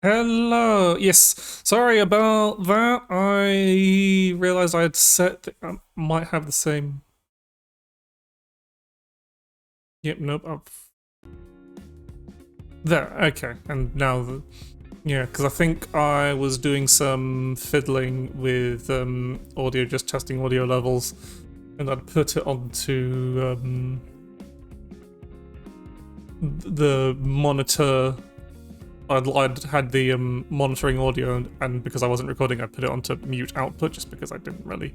Hello. Yes. Sorry about that. I realized I had set. Might have the same. Yep. Nope. There. Okay. And now yeah, because I think I was doing some fiddling with audio, just testing audio levels, and I'd put it onto the monitor. I'd had the monitoring audio, and because I wasn't recording, I put it onto mute output just because I didn't really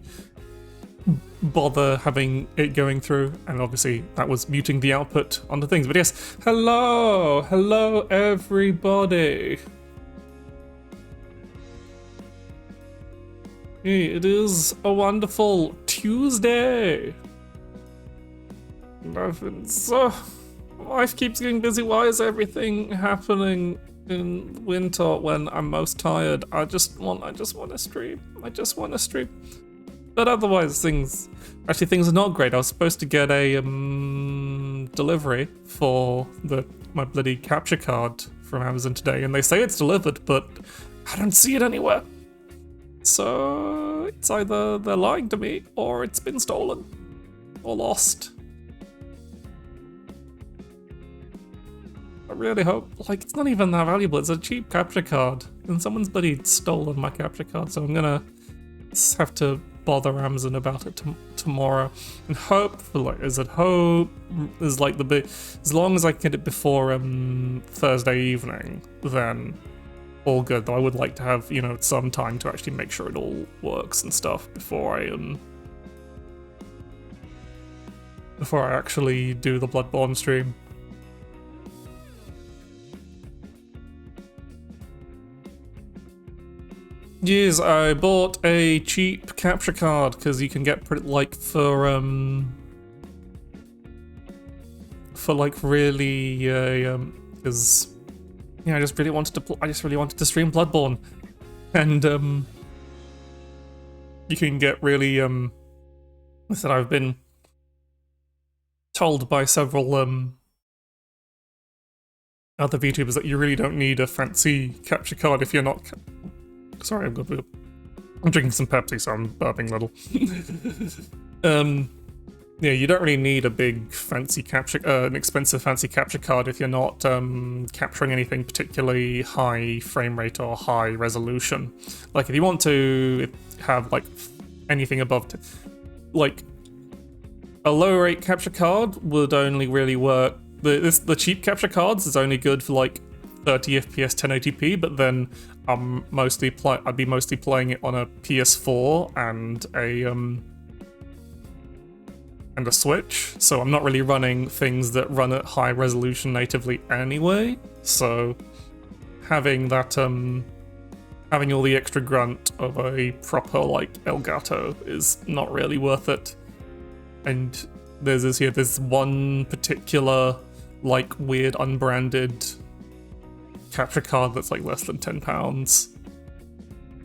bother having it going through, and obviously that was muting the output onto things. But yes, hello everybody. It is a wonderful Tuesday. Life keeps getting busy. Why is everything happening in winter when I'm most tired? I just want to stream. I just want to stream. But otherwise, things are not great. I was supposed to get a delivery for my bloody capture card from Amazon today, and they say it's delivered, but I don't see it anywhere. So it's either they're lying to me or it's been stolen or lost. I really hope, it's not even that valuable. It's a cheap capture card, and someone's bloody stolen my capture card, so I'm gonna have to bother Amazon about it tomorrow, and hope as long as I can get it before Thursday evening, then all good. Though I would like to have some time to actually make sure it all works and stuff before I actually do the Bloodborne stream. Yes, I bought a cheap capture card because you can get for really because I just really wanted to stream Bloodborne, and you can get really that I've been told by several other VTubers that you really don't need a fancy capture card if you're not. Sorry, I'm drinking some Pepsi, so I'm burping a little. Yeah, you don't really need a big fancy an expensive fancy capture card if you're not capturing anything particularly high frame rate or high resolution. Like if you want to have anything above, a low rate capture card would only really work. The cheap capture cards is only good for 30 FPS 1080p, but then I'd be mostly playing it on a PS4 and a Switch, so I'm not really running things that run at high resolution natively anyway. So having that having all the extra grunt of a proper Elgato is not really worth it. And there's one particular weird unbranded capture card that's less than £10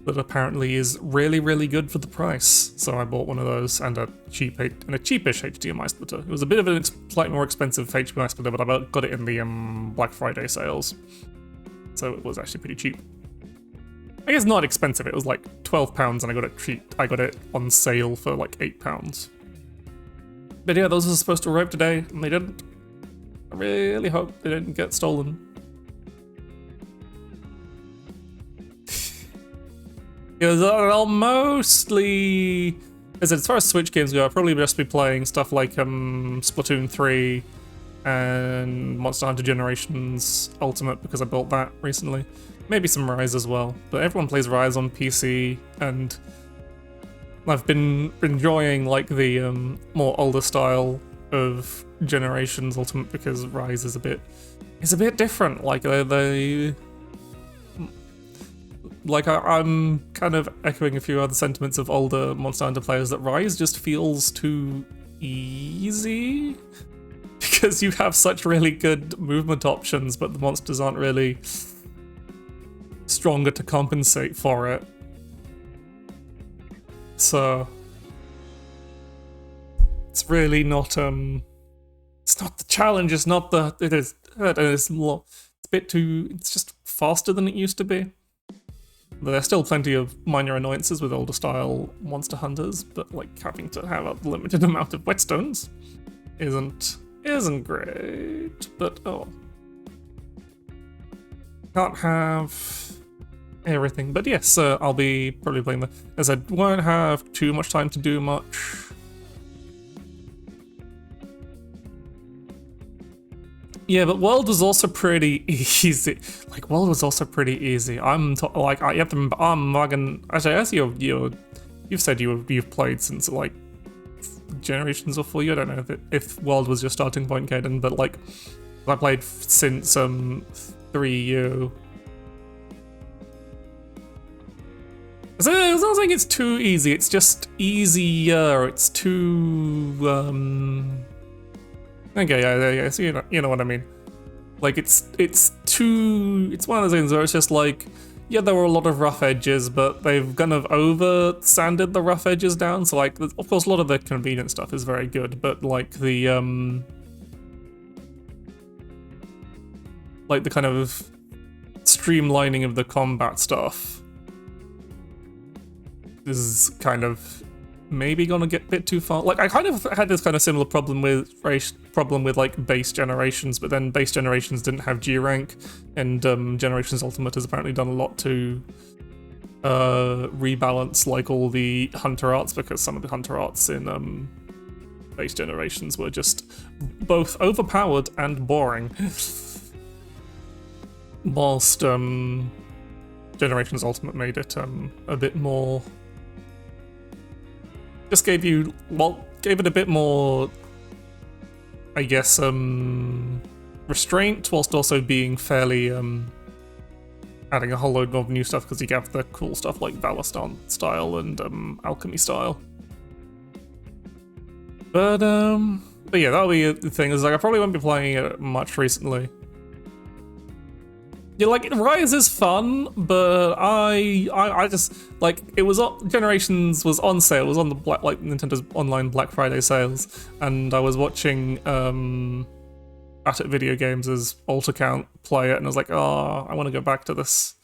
that apparently is really, really good for the price. So I bought one of those and a cheapish HDMI splitter. It was a bit of a slightly more expensive HDMI splitter, but I got it in the Black Friday sales, so it was actually pretty cheap. I guess not expensive. It was £12, and I got it cheap. I got it on sale for £8. But yeah, those are supposed to arrive today, and they didn't. I really hope they didn't get stolen. Because I'll mostly, as far as Switch games go, I'll probably just be playing stuff like Splatoon 3 and Monster Hunter Generations Ultimate, because I built that recently. Maybe some Rise as well, but everyone plays Rise on PC, and I've been enjoying the more older style of Generations Ultimate because Rise is a bit different. I'm kind of echoing a few other sentiments of older Monster Hunter players, that Rise just feels too easy because you have such really good movement options, but the monsters aren't really stronger to compensate for it. So it's really not it's not the challenge, it's not the it's a bit too, it's just faster than it used to be. There's still plenty of minor annoyances with older style monster hunters, but like having to have a limited amount of whetstones isn't great. But oh, can't have everything. But yes, I'll be probably playing the. As I won't have too much time to do much. Yeah, but World was also pretty easy. Like, World was also pretty easy. You have to remember, I'm Morgan. Actually, as you've said you've played since like generations before you. I don't know if World was your starting point, Kaden, but like I played since 3U. So it's not saying it's too easy. It's just easier. It's too Okay, yeah. So you know what I mean. Like it's one of those things where it's just like, yeah, there were a lot of rough edges, but they've kind of over sanded the rough edges down. So like, of course, a lot of the convenient stuff is very good, but like the kind of streamlining of the combat stuff is kind of maybe gonna get a bit too far. Like I kind of had this kind of similar problem with like base generations, but then base generations didn't have G rank, and Generations Ultimate has apparently done a lot to rebalance like all the hunter arts, because some of the hunter arts in base generations were just both overpowered and boring. Whilst Generations Ultimate made it a bit more. Just gave it a bit more, I guess, restraint, whilst also being fairly, adding a whole load of new stuff, because you have the cool stuff like Valor style and Alchemy style. But yeah, that'll be the thing, is like I probably won't be playing it much recently. Yeah, like Rise is fun, but I just like it was Generations was on sale. It was on the Nintendo's online Black Friday sales, and I was watching At It Video Games' alt account play it, and I was like, oh, I want to go back to this.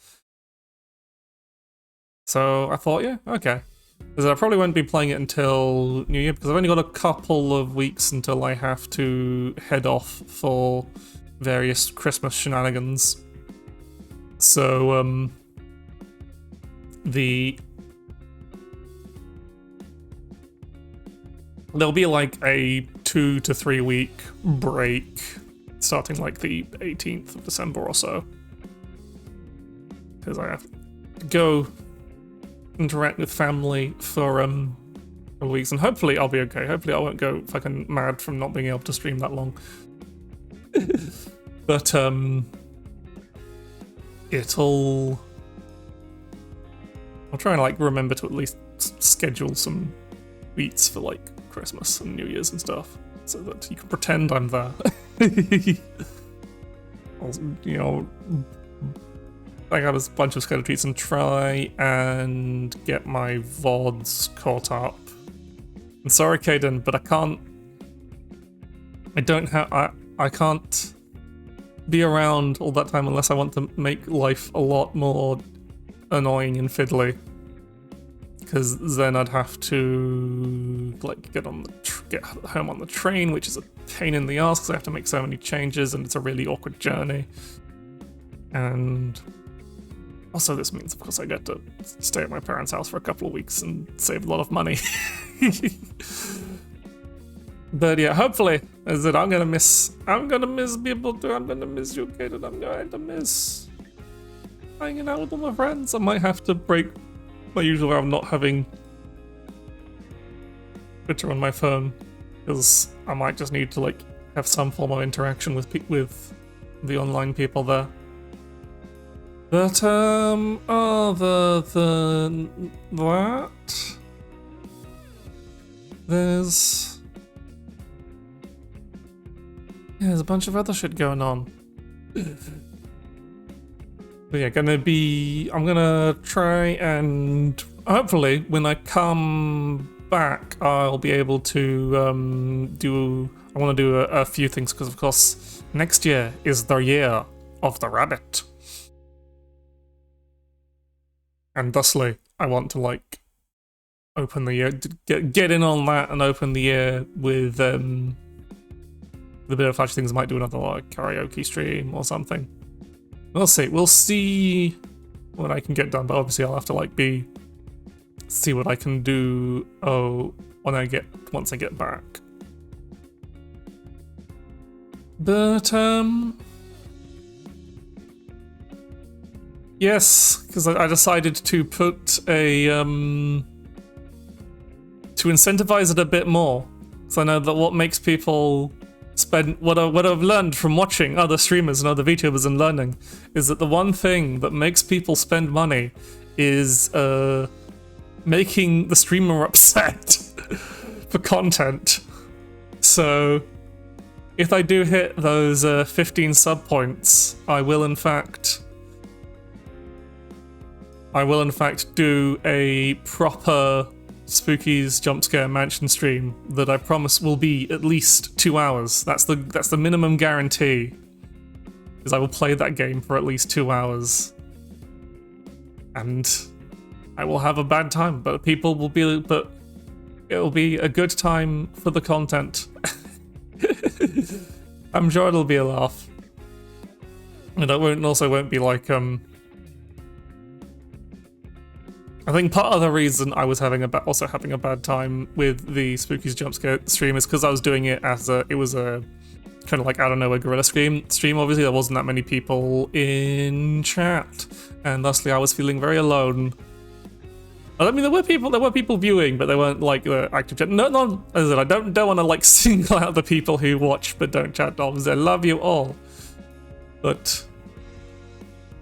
So I thought, yeah, okay. Because I probably won't be playing it until New Year, because I've only got a couple of weeks until I have to head off for various Christmas shenanigans. So, there'll be like a 2 to 3 week break starting like the 18th of December or so, because I have to go interact with family for weeks, and hopefully I'll be okay. Hopefully I won't go fucking mad from not being able to stream that long. But I'll try and like remember to at least schedule some tweets for like Christmas and New Year's and stuff, so that you can pretend I'm there. You know, I have a bunch of scheduled tweets and try and get my VODs caught up. I'm sorry, Kaden, but I can't be around all that time unless I want to make life a lot more annoying and fiddly, because then I'd have to like get home on the train, which is a pain in the ass because I have to make so many changes and it's a really awkward journey. And also this means, of course, I get to stay at my parents' house for a couple of weeks and save a lot of money. But yeah, hopefully, as I'm gonna miss people too. I'm gonna miss you, Kaden. I'm going to miss hanging out with all my friends. I might have to break my usual way of not having Twitter on my phone, because I might just need to like have some form of interaction with the online people there. But other than that, there's a bunch of other shit going on. But yeah, I'm gonna try and hopefully when I come back I'll be able to I want to do a few things, because of course next year is the year of the rabbit. And thusly, I want to like open the year, get in on that and open the year with the bit of flash things. I might do another like karaoke stream or something. We'll see. We'll see what I can get done, but obviously I'll have to like see what I can do. Once I get back. But yes, because I decided to put a to incentivize it a bit more. So I know that what makes people spend what I've learned from watching other streamers and other VTubers and learning is that the one thing that makes people spend money is making the streamer upset for content. So if I do hit those 15 sub points, I will in fact do a proper Spooky's Jump Scare Mansion stream that I promise will be at least 2 hours. That's the minimum guarantee. Is I will play that game for at least 2 hours. And I will have a bad time, but it'll be a good time for the content. I'm sure it'll be a laugh. And it won't be like I think part of the reason I was having a bad time with the Spooky's Jump Scare stream is because I was doing it as it was a kind of like, I don't know, a guerrilla stream. Obviously there wasn't that many people in chat, and thusly I was feeling very alone. I mean, there were people viewing, but they weren't like the active chat. No, as I said, I don't want to like single out the people who watch but don't chat. Obviously, I love you all, but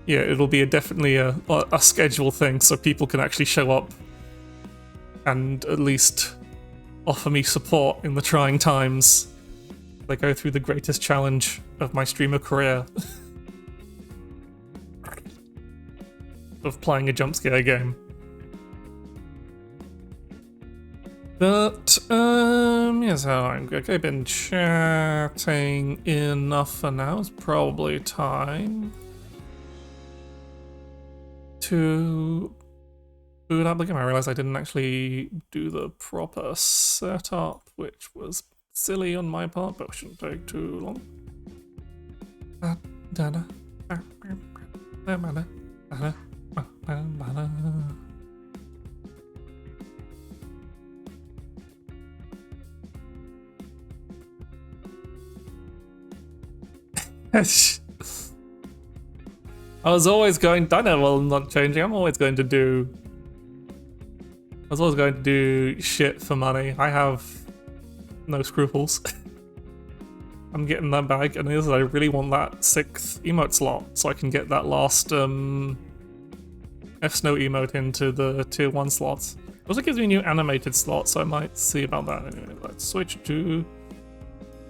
yeah, it'll be definitely a schedule thing, so people can actually show up and at least offer me support in the trying times. They go through the greatest challenge of my streamer career of playing a jump scare game. But yes, I've been chatting enough for now. It's probably time to boot up the game. I realized I didn't actually do the proper setup, which was silly on my part, but it shouldn't take too long. I was always going. I know. Well, I'm not changing. I was always going to do shit for money. I have no scruples. I'm getting that bag, and I really want that 6th emote slot so I can get that last F-Snow emote into the tier 1 slots. It also gives me a new animated slot, so I might see about that. Anyway, let's switch to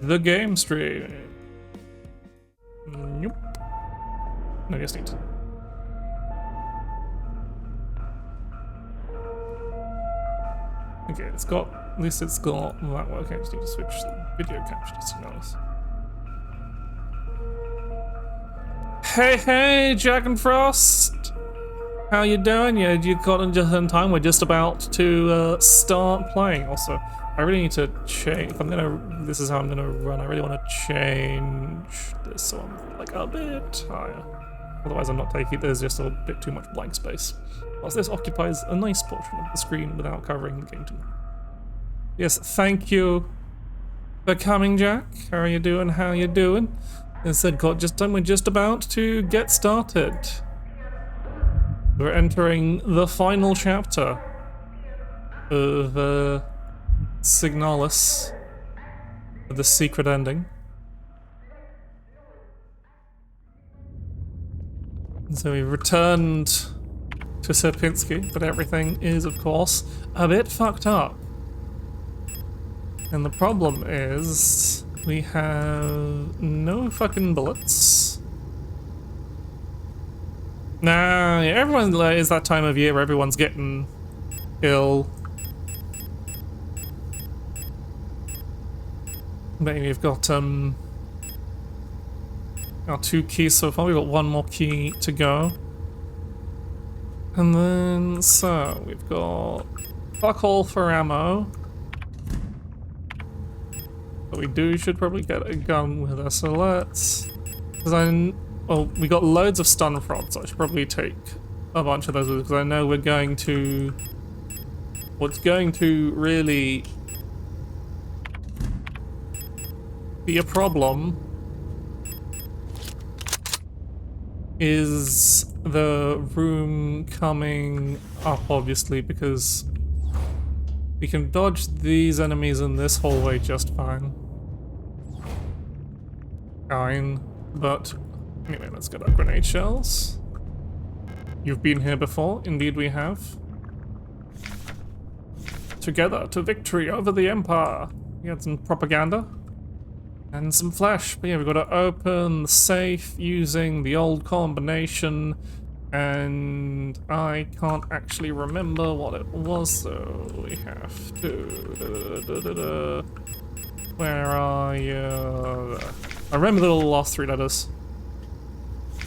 the game stream. Nope. No, yes, need. Okay, at least it's got that working. I just need to switch the video capture to SIGNALIS. Hey, Jack and Frost! How you doing? Yeah, you got in just in time. We're just about to start playing. Also, I really need to change. This is how I'm gonna run. I really want to change this so I'm like a bit higher. Otherwise, I'm not taking. There's just a bit too much blank space. Whilst this occupies a nice portion of the screen without covering the game too much. Yes, thank you for coming, Jack. How are you doing? How are you doing? As I said, we're just about to get started. We're entering the final chapter of SIGNALIS, the secret ending. So we returned to Sierpinski, but everything is, of course, a bit fucked up. And the problem is, we have no fucking bullets. Nah, yeah, everyone is that time of year where everyone's getting ill. Maybe we've got our 2 keys so far. We've got 1 more key to go. And then, so, we've got fuck all for ammo. But we should probably get a gun with us, so let's... well, we got loads of stun prods, so I should probably take a bunch of those because I know we're going to... What's going to really be a problem is the room coming up, obviously, because we can dodge these enemies in this hallway just fine. But anyway, let's get our grenade shells. You've been here before, indeed we have. Together to victory over the Empire. We had some propaganda and some flesh. But yeah, we've got to open the safe using the old combination, and I can't actually remember what it was, so we have to... Where are you? I remember the last three letters.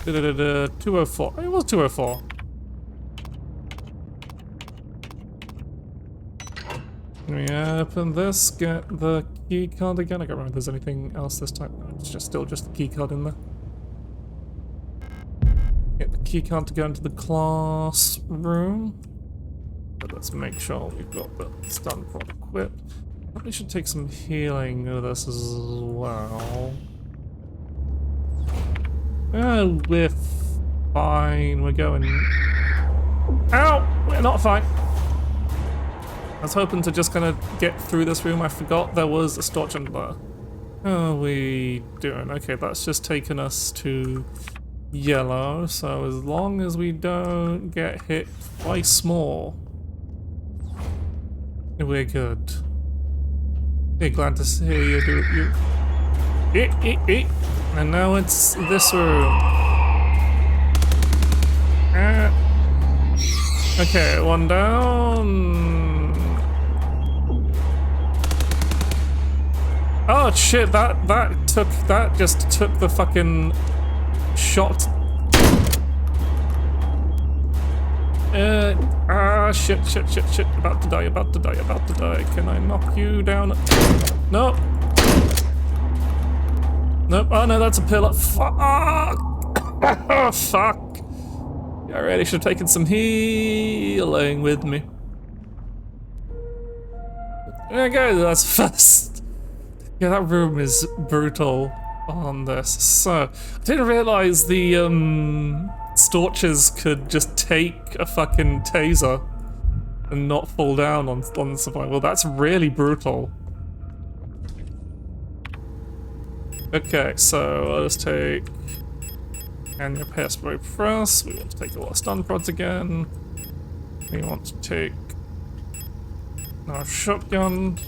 204. It was 204. Can we open this? Get the key card again? I can't remember if there's anything else this time. It's still just the key card in there. Get the key card to go into the classroom. But let's make sure we've got the stun prod equipped. Probably should take some healing with us as well. Oh, we're fine. We're going... Ow! We're not fine. I was hoping to just kind of get through this room. I forgot there was a storch under there. How are we doing? Okay, that's just taken us to yellow. So as long as we don't get hit twice more, we're good. Hey, glad to see you do you. And now it's this room. Okay, one down. Oh shit! That just took the fucking shot. Shit. About to die. Can I knock you down? No. Nope. Oh no, that's a pillar. Fuck. Oh, fuck. I really should have taken some healing with me. Okay, that's fast. Yeah, that room is brutal on this. So, I didn't realize the, Storches could just take a fucking taser and not fall down on the survival. That's really brutal. Okay, so let's take and repair spray press. We want to take a lot of stun prods again. We want to take our shotgun.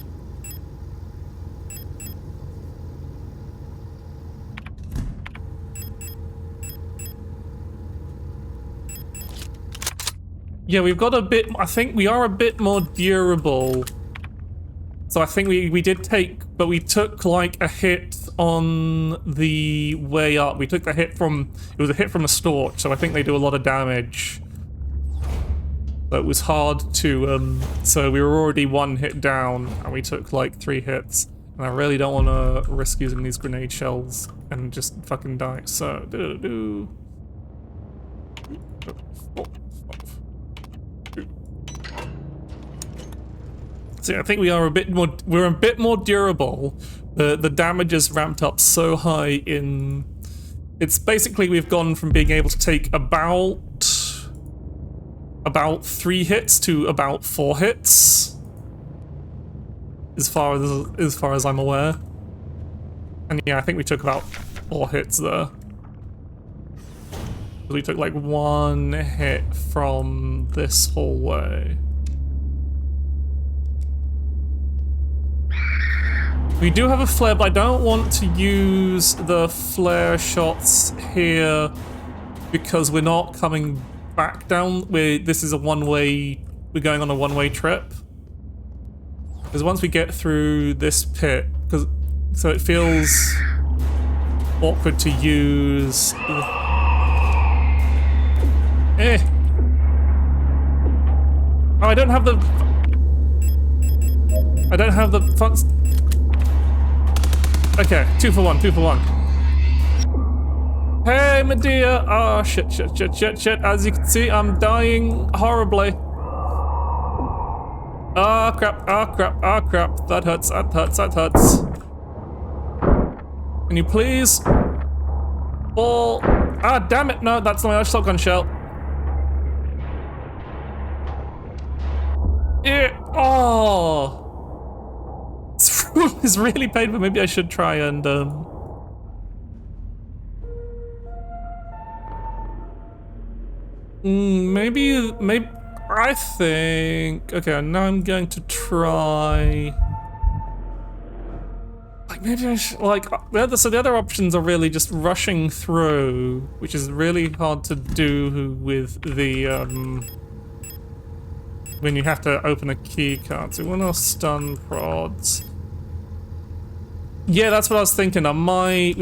Yeah, we've got a bit, I think we are a bit more durable. So I think we did take, but we took like a hit on the way up. We took the hit from, it was a hit from a storch, so I think they do a lot of damage. So it was hard to, so we were already one hit down, and we took like 3 hits. And I really don't want to risk using these grenade shells and just fucking die. So, So I think we are a bit more, we're a bit more durable. The damage is ramped up so high in, it's basically we've gone from being able to take about 3 hits to about 4 hits. As far as I'm aware. And yeah, I think we took about 4 hits there. We took like 1 hit from this hallway. We do have a flare, but I don't want to use the flare shots here because we're not coming back down. This is a one-way, we're going on a one-way trip. Because once we get through this pit, so it feels awkward to use. Oh, I don't have the funds. Okay, 2 for 1, 2 for 1. Hey, Medea! Oh, shit. As you can see, I'm dying horribly. Oh, crap. That hurts. Can you please fall? Ah, damn it. No, that's my shotgun shell. Oh. It's really painful. Maybe I should try and, maybe, I think... Okay, now I'm going to try... Like, maybe I should, like, so the other options are really just rushing through, which is really hard to do with the, when you have to open a key card. So one of stun prods. Yeah, that's what I was thinking. They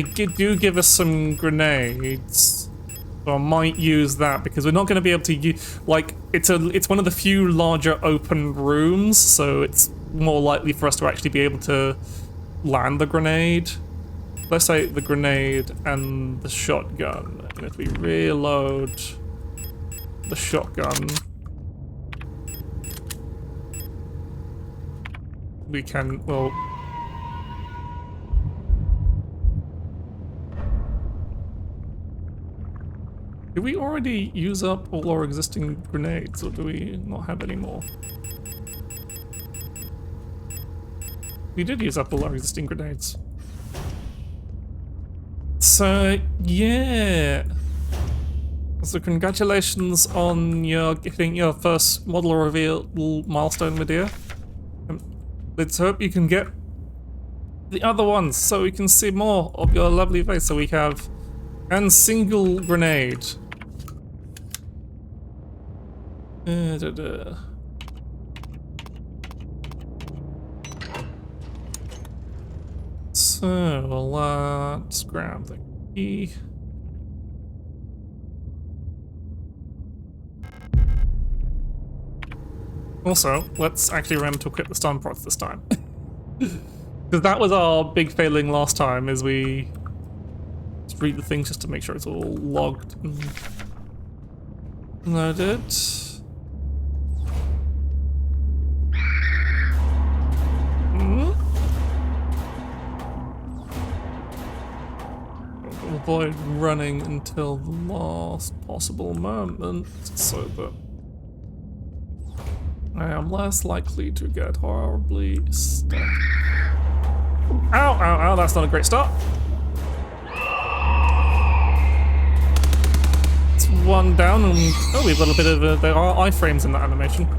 do give us some grenades. So I might use that because we're not going to be able to use, like, it's one of the few larger open rooms, so it's more likely for us to actually be able to land the grenade. Let's say the grenade and the shotgun. And if we reload the shotgun, we can, well... Did we already use up all our existing grenades, or do we not have any more? We did use up all our existing grenades. So, yeah. So congratulations on getting your first model reveal milestone, Medea. Let's hope you can get the other ones so we can see more of your lovely face. So we have... And single grenade. So let's grab the key. Also, let's actually remember to equip the stun prods this time. Because that was our big failing last time, is we just read the things just to make sure it's all logged and loaded. Avoid running until the last possible moment so that I am less likely to get horribly stuck. Ow, that's not a great start. It's one down and, oh, we've got a bit of, there are iframes in that animation.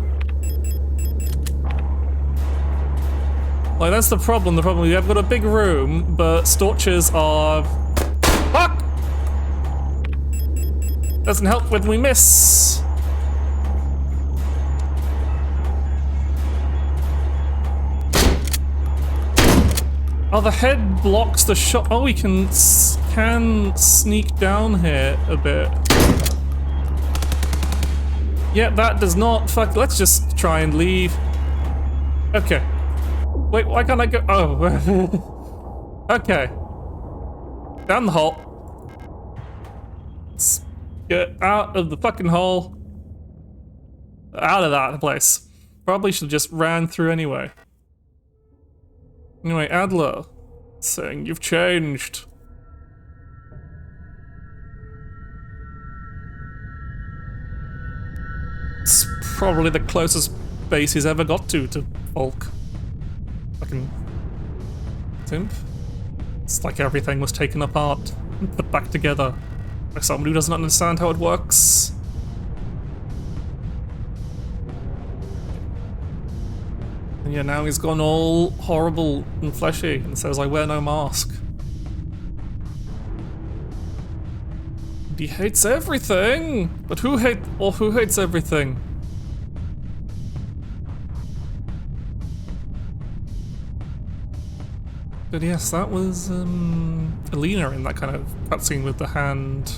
Like, that's the problem. We have got a big room, but Storches are... Fuck! Doesn't help when we miss. Oh, the head blocks the shot. Oh, we can sneak down here a bit. Yeah, that does not fuck. Let's just try and leave. Okay. Wait, why can't I go? Oh. Okay. Down the hole. Let's get out of the fucking hole. Out of that place. Probably should have just ran through anyway. Anyway, Adler saying you've changed. It's probably the closest base he's ever got to Volk. Fucking Timp. It's like everything was taken apart and put back together by someone who doesn't understand how it works. And yeah, now he's gone all horrible and fleshy and says, I wear no mask. And he hates everything! But who hates everything? But yes, that was Alina in that kind of cutscene with the hand.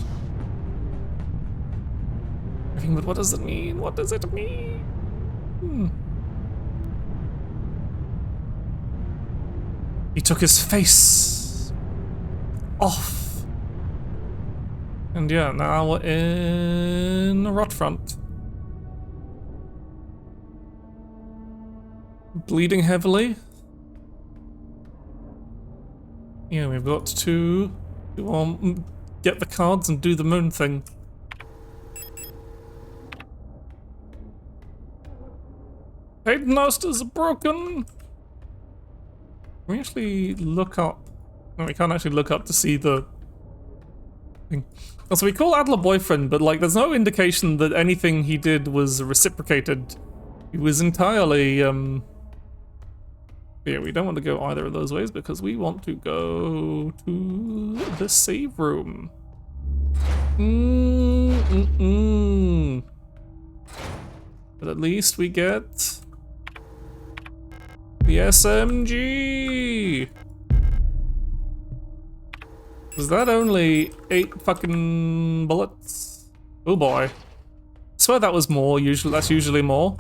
If typing, but what does it mean? What does it mean? He took his face off. And yeah, now we're in Rotfront. Bleeding heavily. Yeah, we've got to get the cards and do the moon thing. Headmasters are broken! Can we actually look up? No, we can't actually look up to see the thing. Also, we call Adler boyfriend, but like, there's no indication that anything he did was reciprocated. He was entirely, yeah, we don't want to go either of those ways because we want to go to the save room. But at least we get the SMG. Was that only 8 fucking bullets? Oh boy. I swear that was more, that's usually more.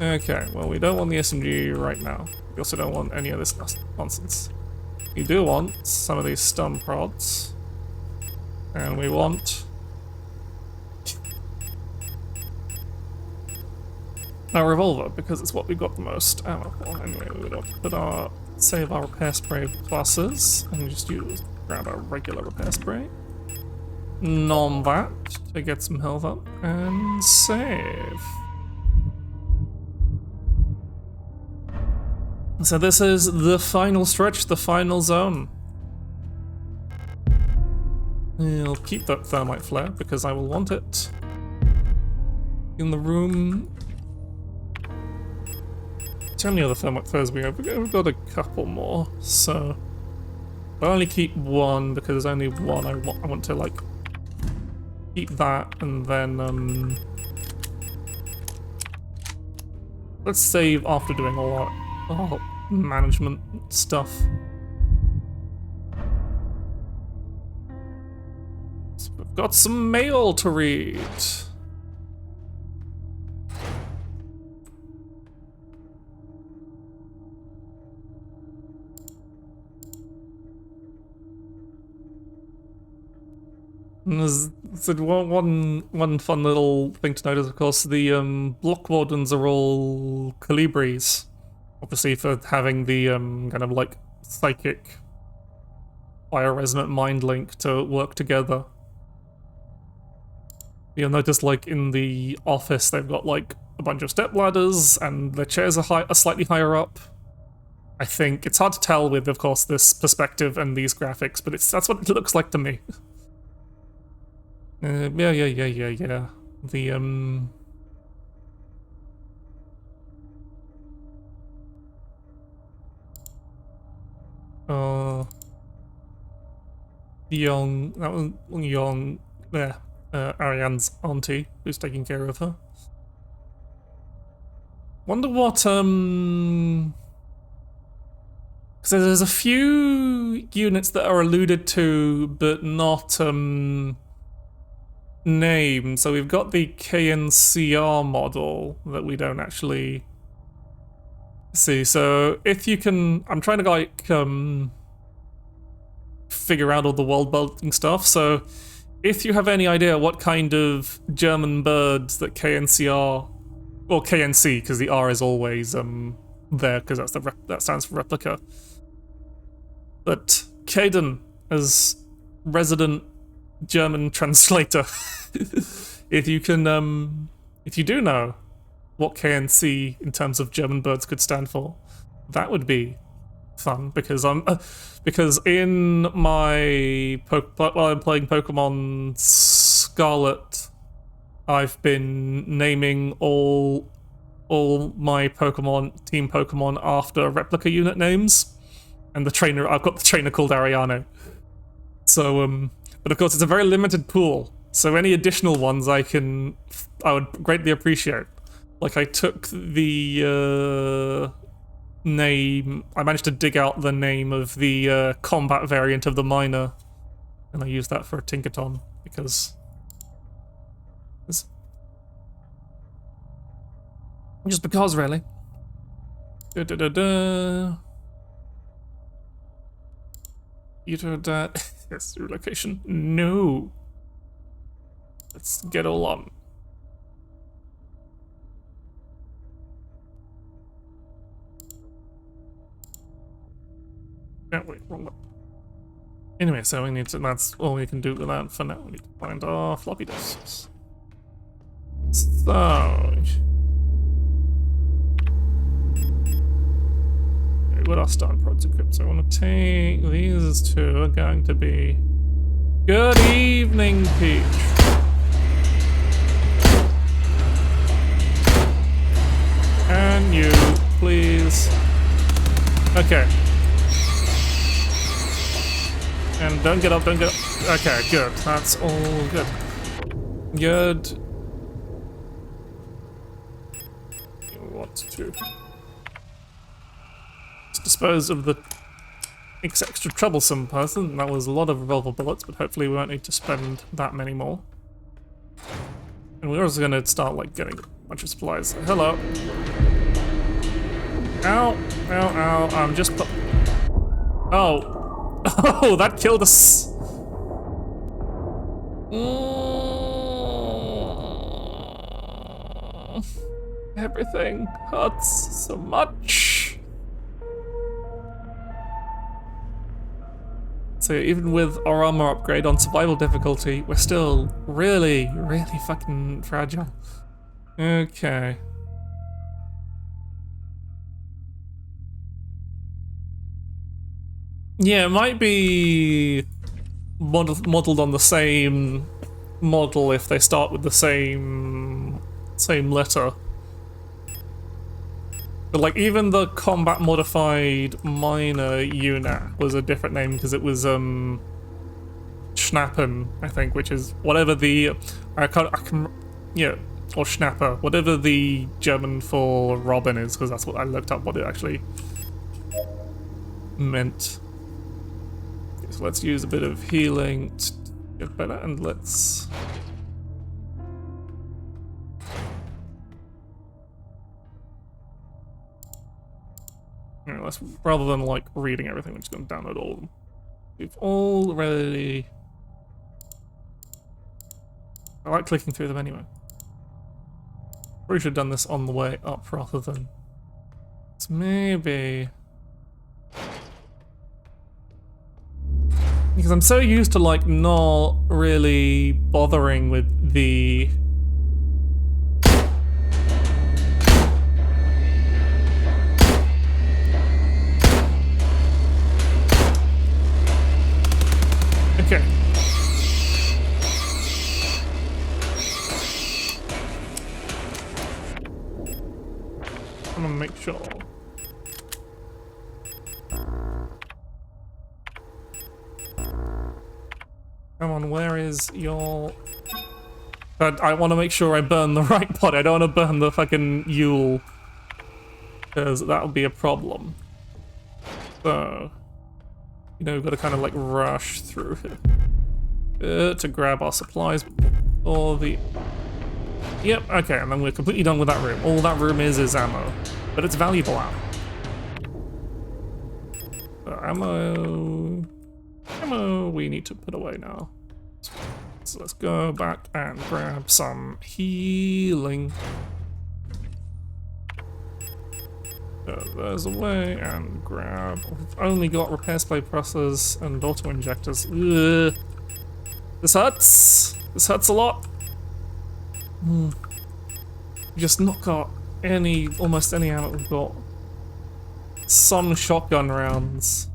Okay, well we don't want the SMG right now. We also don't want any of this nonsense. We do want some of these stun prods. And we want our revolver, because it's what we've got the most ammo for. Anyway, we would put our save our repair spray pluses and just grab our regular repair spray. Non that to get some health up and save. So this is the final stretch, the final zone. I'll keep that thermite flare because I will want it in the room. How many other thermite flares we have? We've got a couple more, so I'll only keep one because there's only one I want to like keep that, and then let's save after doing all our management stuff. So we've got some mail to read. And there's one fun little thing to notice, of course, the block wardens are all Calibris. Obviously for having the kind of like psychic bioresonant mind link to work together. You'll notice like in the office they've got like a bunch of step ladders and the chairs are slightly higher up. I think it's hard to tell with, of course, this perspective and these graphics, but that's what it looks like to me. Yeah. The that was Young, Ariane's auntie, who's taking care of her. Wonder what, because there's a few units that are alluded to, but not, named. So we've got the KNCR model that we don't actually see. So if you can, I'm trying to like, figure out all the world building stuff. So if you have any idea what kind of German birds that KNCR, or KNC, because the R is always there, because that stands for replica. But Caden, as resident German translator, if you can, if you do know what KNC in terms of German birds could stand for, that would be fun, because because in my while I'm playing Pokemon Scarlet, I've been naming all my team Pokemon after replica unit names, and I've got the trainer called Ariane. So but of course it's a very limited pool, so any additional ones I would greatly appreciate. Like I took the name, I managed to dig out the name of the combat variant of the miner And I use that for a Tinkerton because just because, really. Yes, relocation. No. Let's get all on. No, wait, wrong one. Anyway, so we need to, that's all we can do with that for now. We need to find our floppy disks. So, what our start prods equipped. So I want to take these two are going to be good evening, Peach. And you, please. Okay. And don't get up, don't get up. Okay, good. That's all good. Good. You want to dispose of the extra troublesome person. That was a lot of revolver bullets, but hopefully we won't need to spend that many more. And we're also gonna start like getting a bunch of supplies. Hello. Ow, ow, ow. I'm just oh. Oh, that killed us. Everything hurts so much. So even with our armor upgrade on survival difficulty, we're still really, really fucking fragile. Okay. Yeah, it might be modeled on the same model if they start with the same letter. But like even the combat modified minor unit was a different name because it was Schnappen, I think, which is whatever the yeah, or Schnapper, whatever the German for Robin is, because that's what I looked up what it actually meant. So let's use a bit of healing to get better, and let's rather than like reading everything, we're just going to download all of them. We've already. I like clicking through them anyway. Probably should have done this on the way up rather than. It's maybe. Because I'm so used to like not really bothering with the okay. I'm gonna make sure. Come on, where is your... But I want to make sure I burn the right pot. I don't want to burn the fucking Yule, because that'll be a problem. So, you know, we've got to kind of like rush through here to grab our supplies or the... Yep, okay, and then we're completely done with that room. All that room is ammo, but it's valuable ammo. Ammo we need to put away now. So let's go back and grab some healing. There's a way and grab. We've only got repair spray presses and auto injectors. Ugh. This hurts. This hurts a lot. Just not got almost any ammo. We've got some shotgun rounds.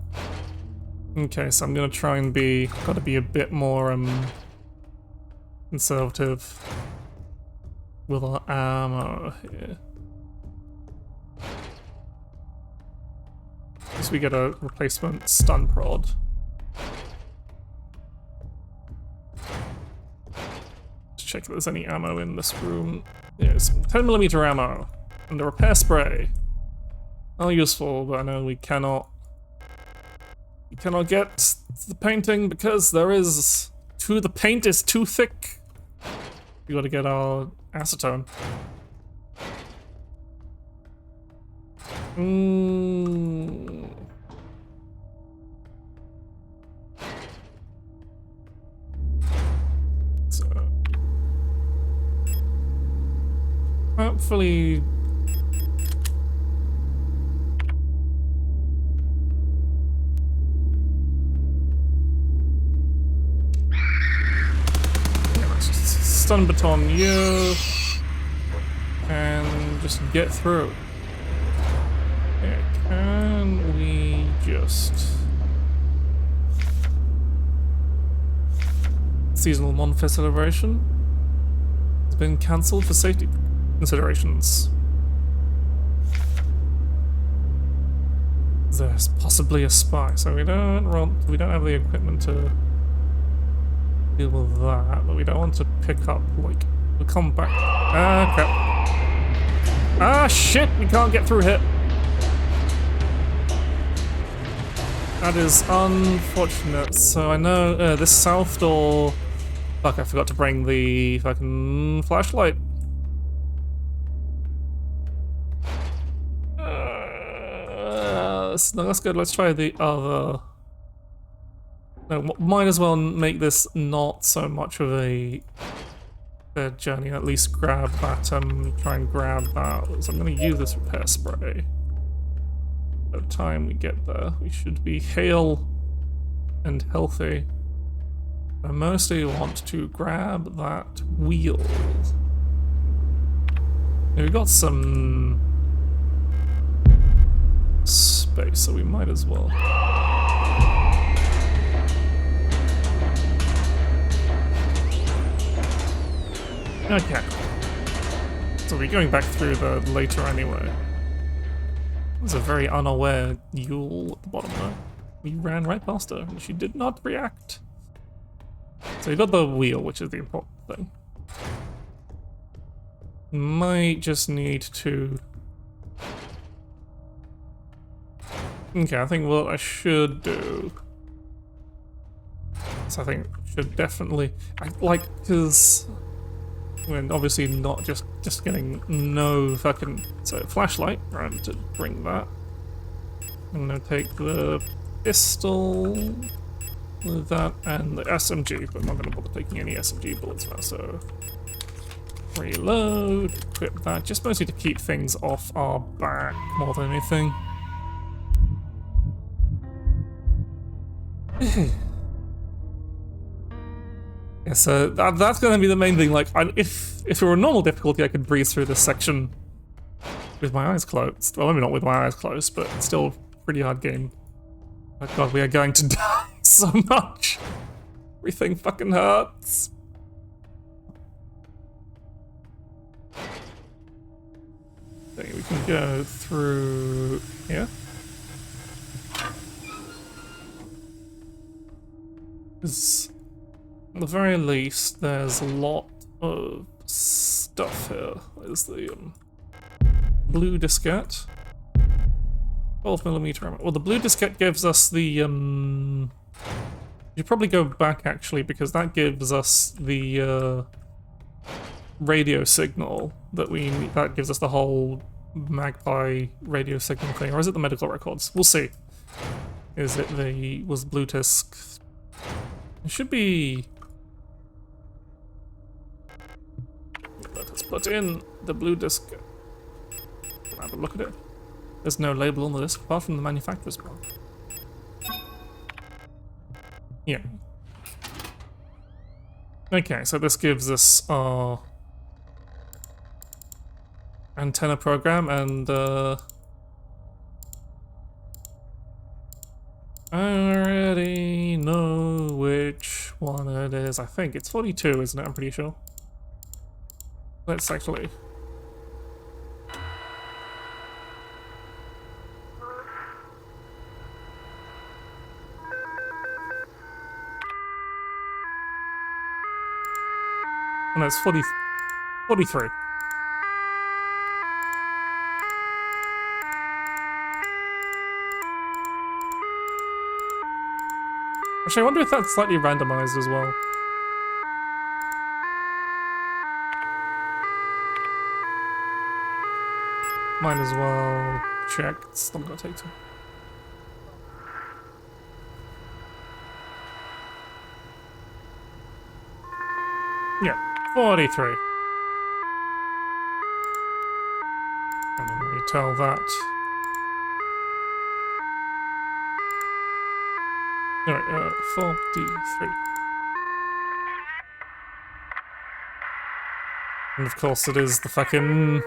Okay, so I'm gonna try and gotta be a bit more conservative with our ammo here. As we get a replacement stun prod. Let's check if there's any ammo in this room. There's 10mm ammo and a repair spray. Not useful, but I know we cannot You cannot get the painting because the paint is too thick. We gotta get our acetone. So, hopefully. Stun baton you, and just get through. Yeah, can we just... Seasonal Monfest celebration has been cancelled for safety considerations. There's possibly a spy, so we don't have the equipment to deal with that, but we don't want to pick up, like, we'll come back. Ah, crap. Ah, shit, we can't get through here. That is unfortunate. So I know this south door... Fuck, I forgot to bring the fucking flashlight. No, that's good, let's try the other... No, might as well make this not so much of a journey, at least grab that, try and grab that. So I'm going to use this repair spray. By the time we get there, we should be hale and healthy. I mostly want to grab that wheel. Now, we've got some space, so we might as well. Okay. So we're going back through the later anyway. There's a very unaware Yule at the bottom though. We ran right past her and she did not react. So we got the wheel, which is the important thing. Might just need to... Okay, I think what I should do... So I think should definitely... because... I mean, obviously not just getting no fucking... So, flashlight, right, to bring that. I'm gonna take the pistol with that and the SMG, but I'm not gonna bother taking any SMG bullets now, so... Reload, equip that, just mostly to keep things off our back more than anything. Yeah, so that's gonna be the main thing. Like, if it were a normal difficulty, I could breeze through this section with my eyes closed. Well, maybe not with my eyes closed, but still a pretty hard game. Oh god, we are going to die so much. Everything fucking hurts. I think we can go through here. Because at the very least, there's a lot of stuff here. There's the blue diskette. 12mm ammo. Well, the blue diskette gives us the you should probably go back actually, because that gives us the radio signal that we need. That gives us the whole magpie radio signal thing, or is it the medical records? We'll see. Is it was blue disc? It should be. Let us put in the blue disc. Have a look at it. There's no label on the disc apart from the manufacturer's mark. Yeah. Okay, so this gives us our antenna program, and I already know which one it is. I think it's 42, isn't it? I'm pretty sure. Let's actually... Oh, no, it's 43. Actually, I wonder if that's slightly randomized as well. Might as well check. It's still gonna take time. Yeah, 43. And then we tell that. Alright, 43. And of course it is the fucking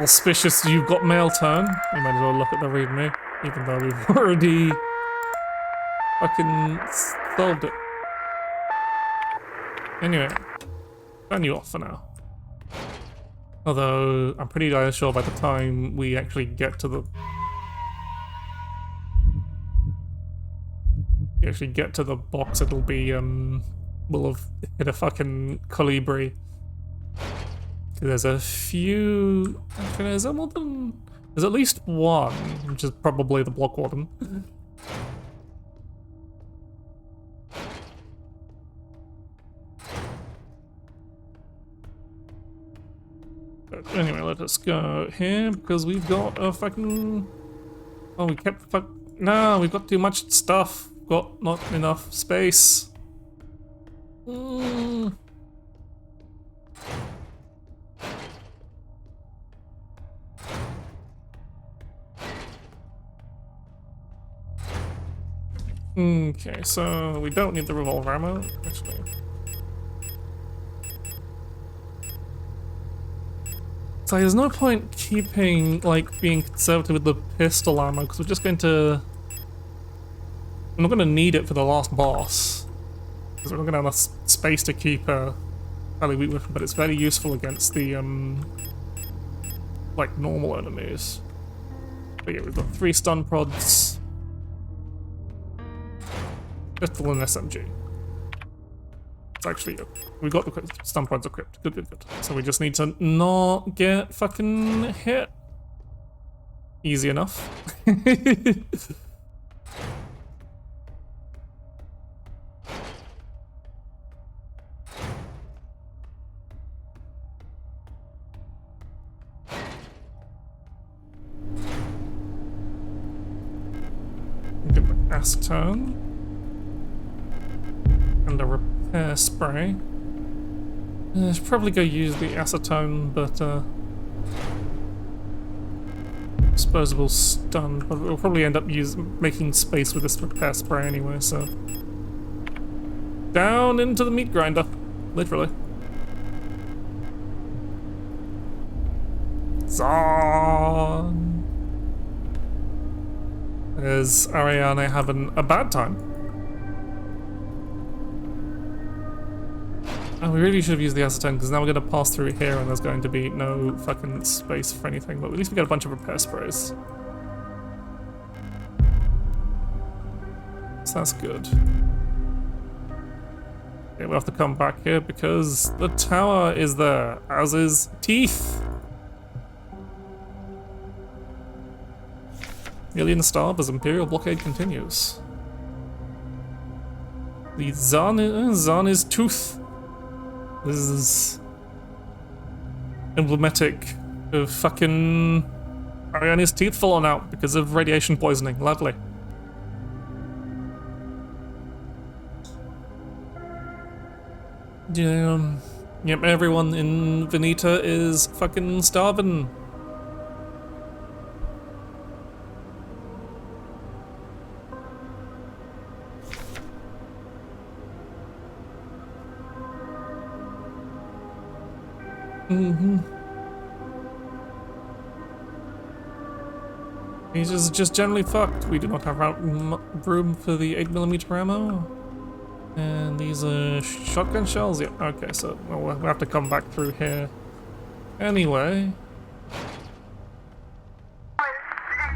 auspicious you've got mail turn. You might as well look at the readme, even though we've already fucking solved it. Anyway, turn you off for now. Although, I'm pretty sure by the time we actually get to the... box, it'll be, we'll have hit a fucking colibri. There's a few... Actually, is there more than... There's at least one, which is probably the block warden. But anyway, let us go here, because we've got a fucking... Oh, we kept No, we've got too much stuff. Got not enough space. Okay, so we don't need the revolver ammo, actually. So there's no point keeping, like, being conservative with the pistol ammo, because we're just going to... We're not going to need it for the last boss, because we're not going to have enough space to keep a fairly weak weapon, but it's very useful against the, like, normal enemies. But yeah, we've got 3 stun prods, pistol and SMG. It's actually, we got the stun prods equipped. Good, good, good. So we just need to not get fucking hit. Easy enough. Get my acetone. And a repair spray. I should probably go use the acetone, but disposable stun. But we'll probably end up making space with this repair spray anyway, so. Down into the meat grinder, literally. Zon! Is Ariane having a bad time? Oh, we really should have used the acetone, because now we're going to pass through here and there's going to be no fucking space for anything, but at least we got a bunch of repair sprays. So that's good. Okay, we'll have to come back here because the tower is there, as is Teeth. Alien starve as Imperial blockade continues. The Zan is Tooth. This is emblematic of fucking Ariane's teeth falling out because of radiation poisoning. Lovely. Yep, everyone in Veneta is fucking starving. He's just generally fucked. We do not have room for the 8mm ammo. And these are shotgun shells? Yeah, okay, so we'll have to come back through here. Anyway.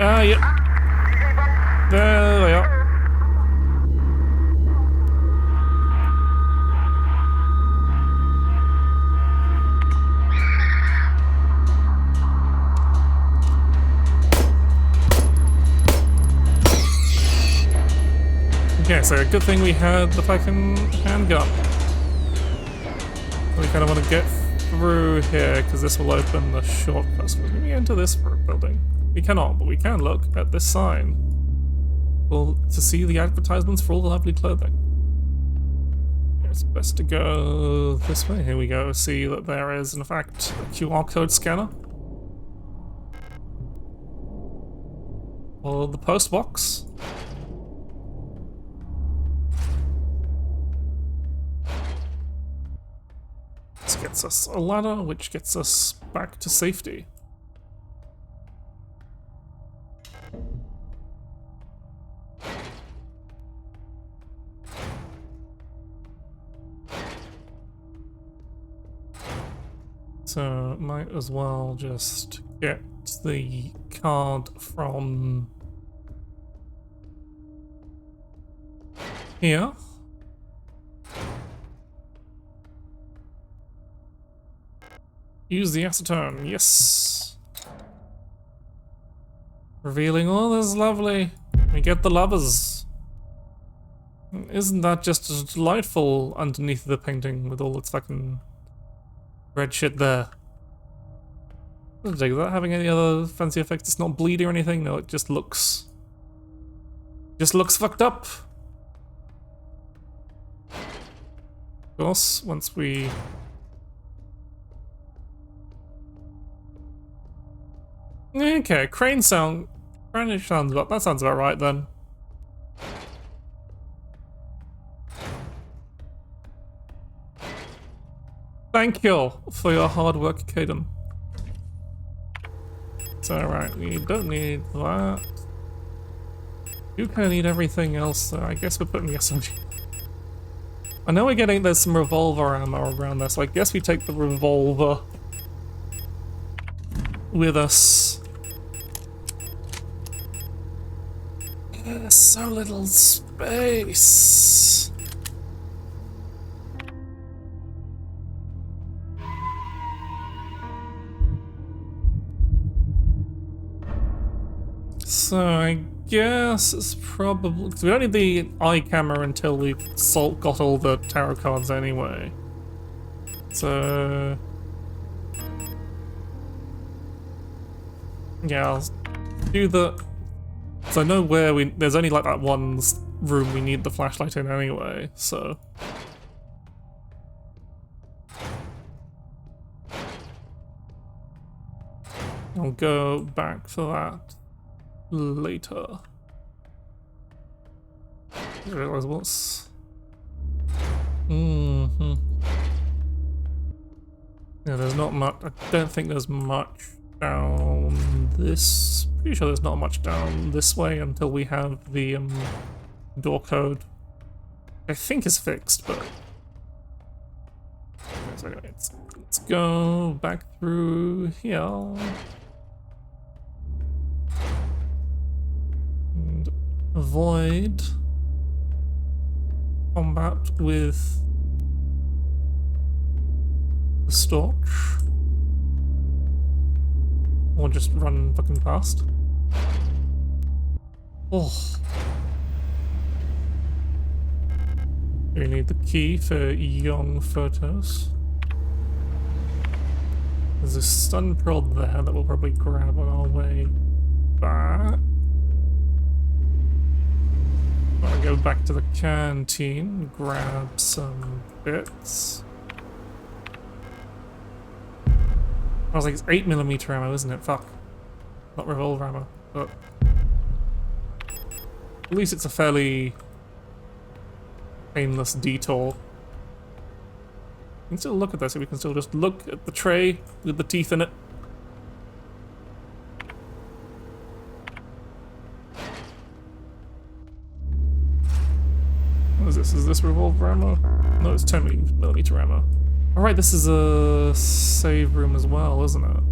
Yeah. There they are. Okay, so good thing we had the fucking handgun. We kind of want to get through here because this will open the shortcut. So can we enter this building? We cannot, but we can look at this sign. Well, to see the advertisements for all the lovely clothing. It's best to go this way. Here we go. See that there is, in fact, a QR code scanner. Or the post box. This gets us a ladder, which gets us back to safety. So, might as well just get the card from here. Use the acetone, yes. Revealing all this lovely. We get the lovers. Isn't that just delightful underneath the painting with all its fucking red shit there? Doesn't take that having any other fancy effects. It's not bleedy or anything. No, it just looks fucked up. Of course, once we okay, crane sounds about that sounds about right then. Thank you for your hard work, Caden. It's alright, we don't need that. You kind of need everything else, so I guess we're putting the SMG. I know there's some revolver ammo around there, so I guess we take the revolver with us. There's so little space. So I guess it's probably because we don't need the eye camera until we've got all the tarot cards anyway. So yeah, I'll do the. So I know where there's only like that one room we need the flashlight in anyway. So I'll go back for that later. I realize what's. Yeah, there's not much. I don't think there's much down this. Pretty sure there's not much down this way until we have the door code. I think is fixed, but. So anyway, let's go back through here. And avoid combat with the Storch. Or just run fucking past. Oh. We need the key for young photos. There's a stun prod there that we'll probably grab on our way back. I'll go back to the canteen, grab some bits. I was like, it's 8mm ammo, isn't it? Fuck. Not revolver ammo, but at least it's a fairly painless detour. We can still look at this, so we can still just look at the tray with the teeth in it. What is this? Is this revolver ammo? No, it's 10mm ammo. Alright, this is a save room as well, isn't it?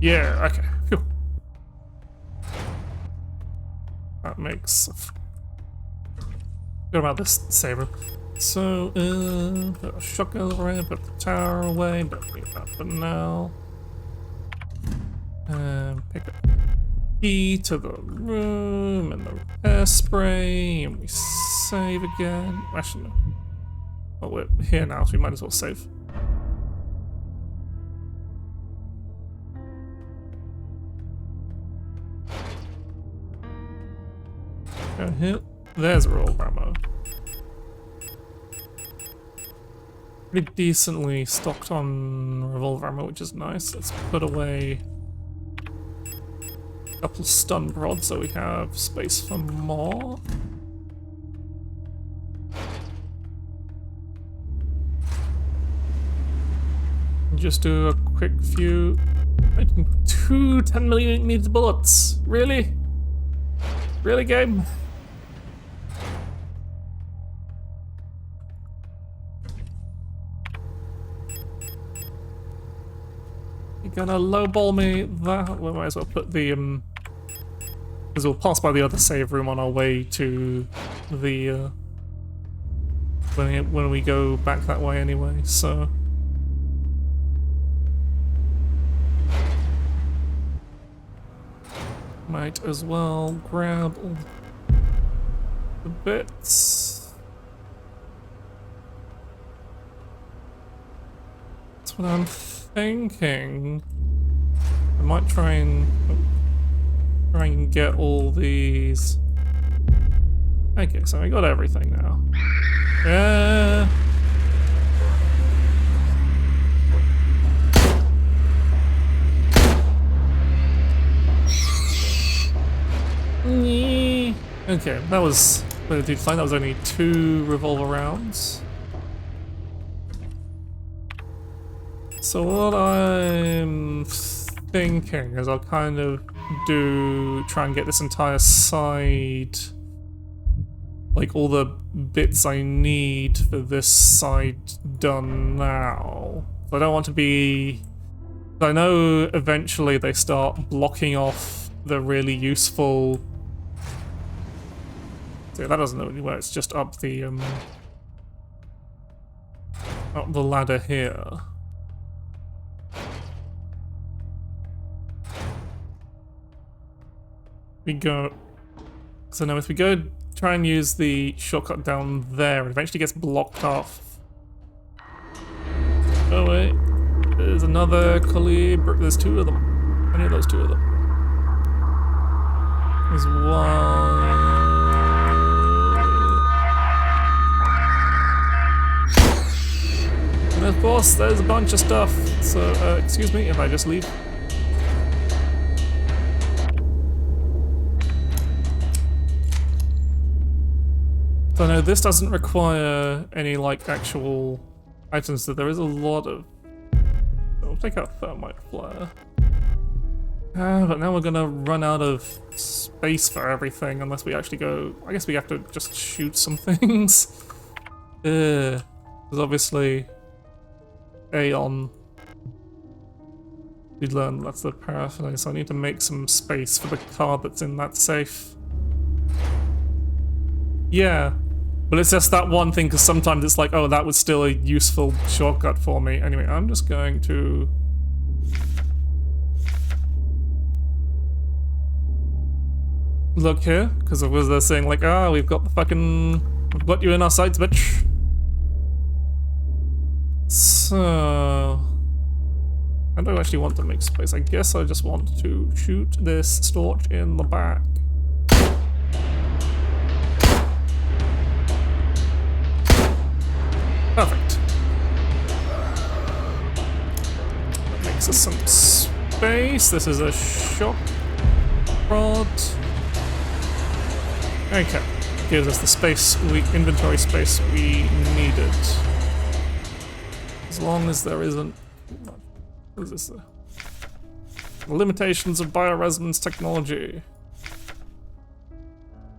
Yeah, okay. Phew. That makes... Good about this save room. So, put a shotgun away, put the tower away, don't need that for now. Pick up key to the room and the repair spray, and we save again. Actually, no. Well, we're here now, so we might as well save. Go here. There's a roll of ammo. Pretty decently stocked on revolver ammo, which is nice. Let's put away a couple of stun rods so we have space for more. Just do a quick few. Two 10mm bullets. Really? Really, game? You're gonna lowball me that? We might as well put the because we'll pass by the other save room on our way to the when we go back that way anyway, so. Might as well grab all the bits. That's what I'm thinking. I might try and get all these. Okay, so I got everything now. Yeah. Okay, that was relatively fine. That was only 2 revolver rounds. So what I'm thinking is I'll kind of try and get this entire side, like all the bits I need for this side done now. I don't want to be. I know eventually they start blocking off the really useful. So that doesn't know anywhere. It's just up the ladder here. We go. So now if we go try and use the shortcut down there, it eventually gets blocked off. Oh wait, there's another calibre. There's 2 of them. I know those 2 of them. There's one. And of course, there's a bunch of stuff. So, excuse me if I just leave. So no, this doesn't require any like actual items. So there is a lot of. I'll take out thermite flare. But now we're gonna run out of space for everything unless we actually go. I guess we have to just shoot some things. Because obviously, Aeon. We learned that's the paraphernalia, so I need to make some space for the card that's in that safe. Yeah, but it's just that one thing because sometimes it's like, oh, that was still a useful shortcut for me. Anyway, I'm just going to. Look here, because it was they're saying like, ah, we've got you in our sights, bitch. So, I don't actually want to make space. I guess I just want to shoot this torch in the back. Perfect. That makes us some space. This is a shock rod. Okay, gives us the inventory space we needed. As long as there isn't. What is this? The limitations of bioresonance technology.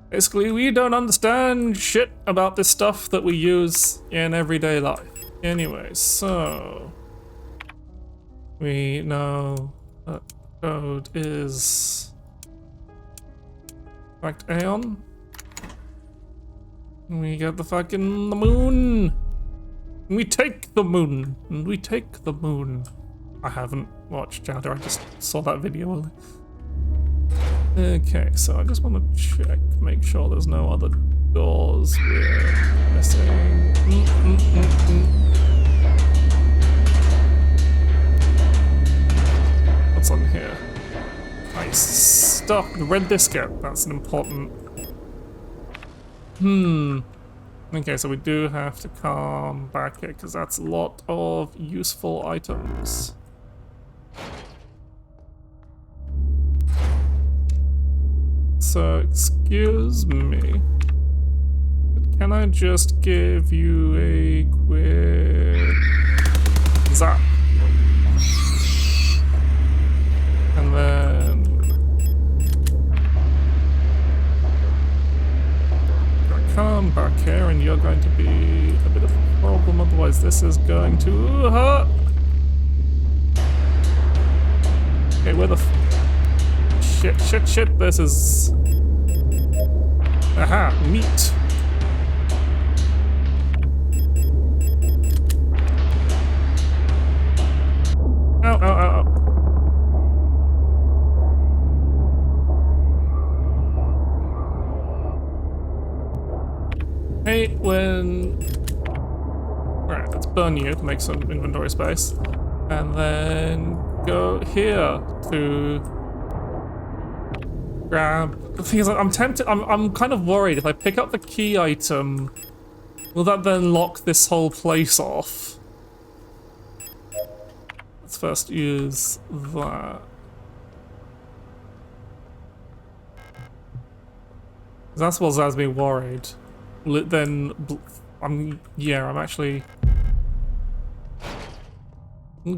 Basically, we don't understand shit about this stuff that we use in everyday life. Anyway, so we know that code is fact Aeon. We get the fucking the moon. We take the moon. And we take the moon. I haven't watched Chowder, I just saw that video. Okay, so I just want to check, make sure there's no other doors we're missing. What's on here? Nice stuff. The red diskette, that's an important... Okay, so we do have to come back here, because that's a lot of useful items. So, excuse me, but can I just give you a quick zap? And then... come back here and you're going to be a bit of a problem, otherwise this is going to hurt. Okay, where the shit, this is... aha, meat. Ow. Hate when... Alright, let's burn you to make some inventory space. And then go here to grab... The thing is, I'm tempted... I'm kind of worried if I pick up the key item, will that then lock this whole place off? Let's first use that. That's what has me worried. Then I'm actually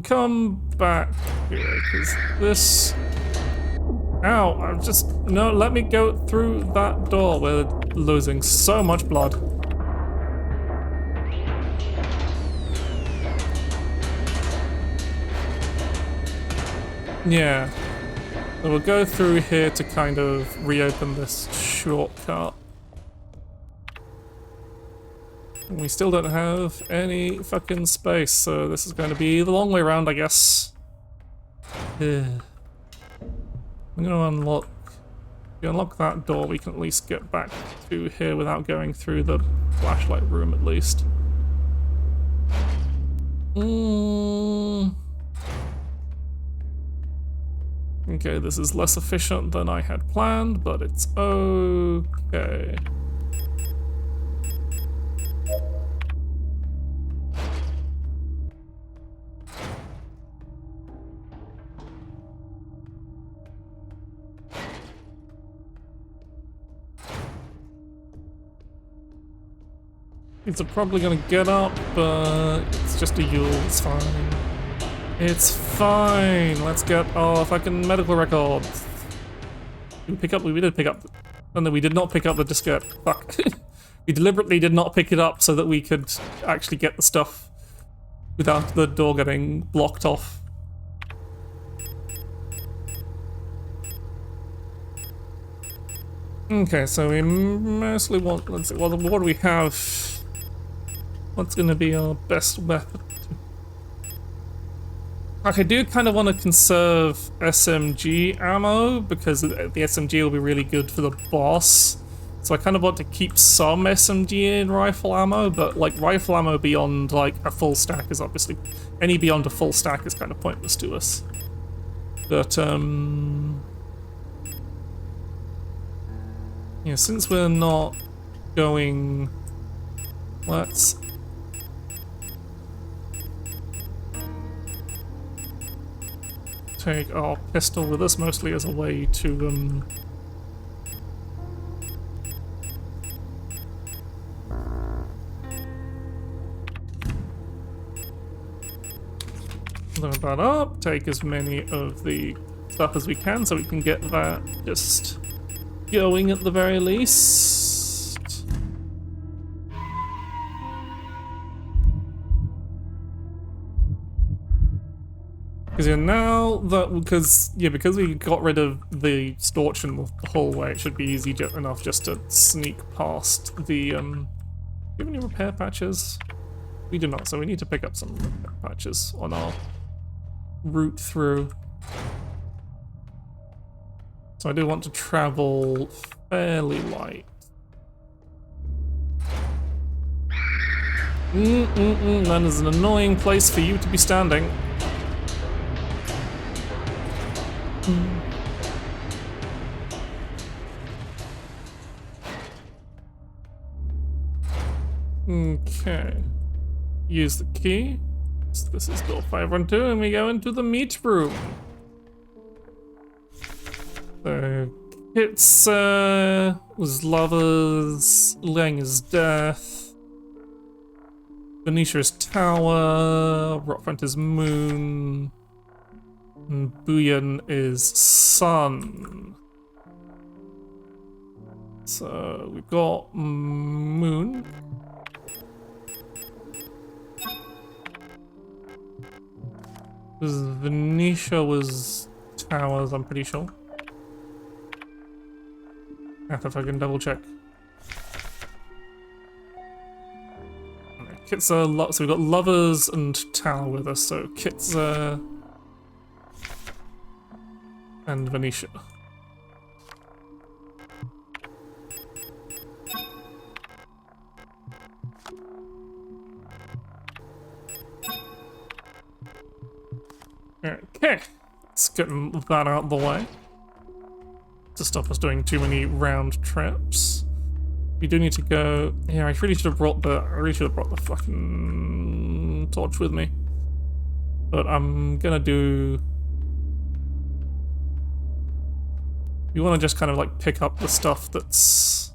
come back here because this. Ow! I'm just no. Let me go through that door. We're losing so much blood. Yeah. So we'll go through here to kind of reopen this shortcut. We still don't have any fucking space, so this is going to be the long way around, I guess. I'm gonna unlock... if we unlock that door, we can at least get back to here without going through the flashlight room, at least. Okay, this is less efficient than I had planned, but it's okay. These are probably gonna get up, but it's just a Yule, it's fine. It's fine, let's get our fucking medical records. We did pick up, oh no, we did not pick up the diskette, fuck. We deliberately did not pick it up so that we could actually get the stuff without the door getting blocked off. Okay, so we mostly want, let's see, well, what do we have? What's gonna be our best weapon? Okay, I do kind of want to conserve SMG ammo, because the SMG will be really good for the boss. So I kind of want to keep some SMG in rifle ammo, but like rifle ammo beyond like a full stack is obviously... any beyond a full stack is kind of pointless to us. But, yeah, since we're not going... let's... take our pistol with us, mostly as a way to, load that up, take as many of the stuff as we can so we can get that just going at the very least. Because yeah, now that because we got rid of the stanchion the whole way, it should be easy enough just to sneak past the. Do you have any repair patches? We do not, so we need to pick up some repair patches on our route through. So I do want to travel fairly light. That is an annoying place for you to be standing. Okay. Use the key. So this is door 512, and we go into the meat room. So, Kit's was lovers, Lang is death, Venetia is tower, Rockfront is moon, and Buyan is sun. So we've got moon. Venetia was towers, I'm pretty sure. I have to fucking double check. Kit's a lot, so we've got lovers and tower with us, so Kit's and Venetia. Okay, let's get that out of the way to stop us doing too many round trips. We do need to go. Yeah, I really should have brought the fucking torch with me. But I'm gonna do. You want to just kind of like pick up the stuff that's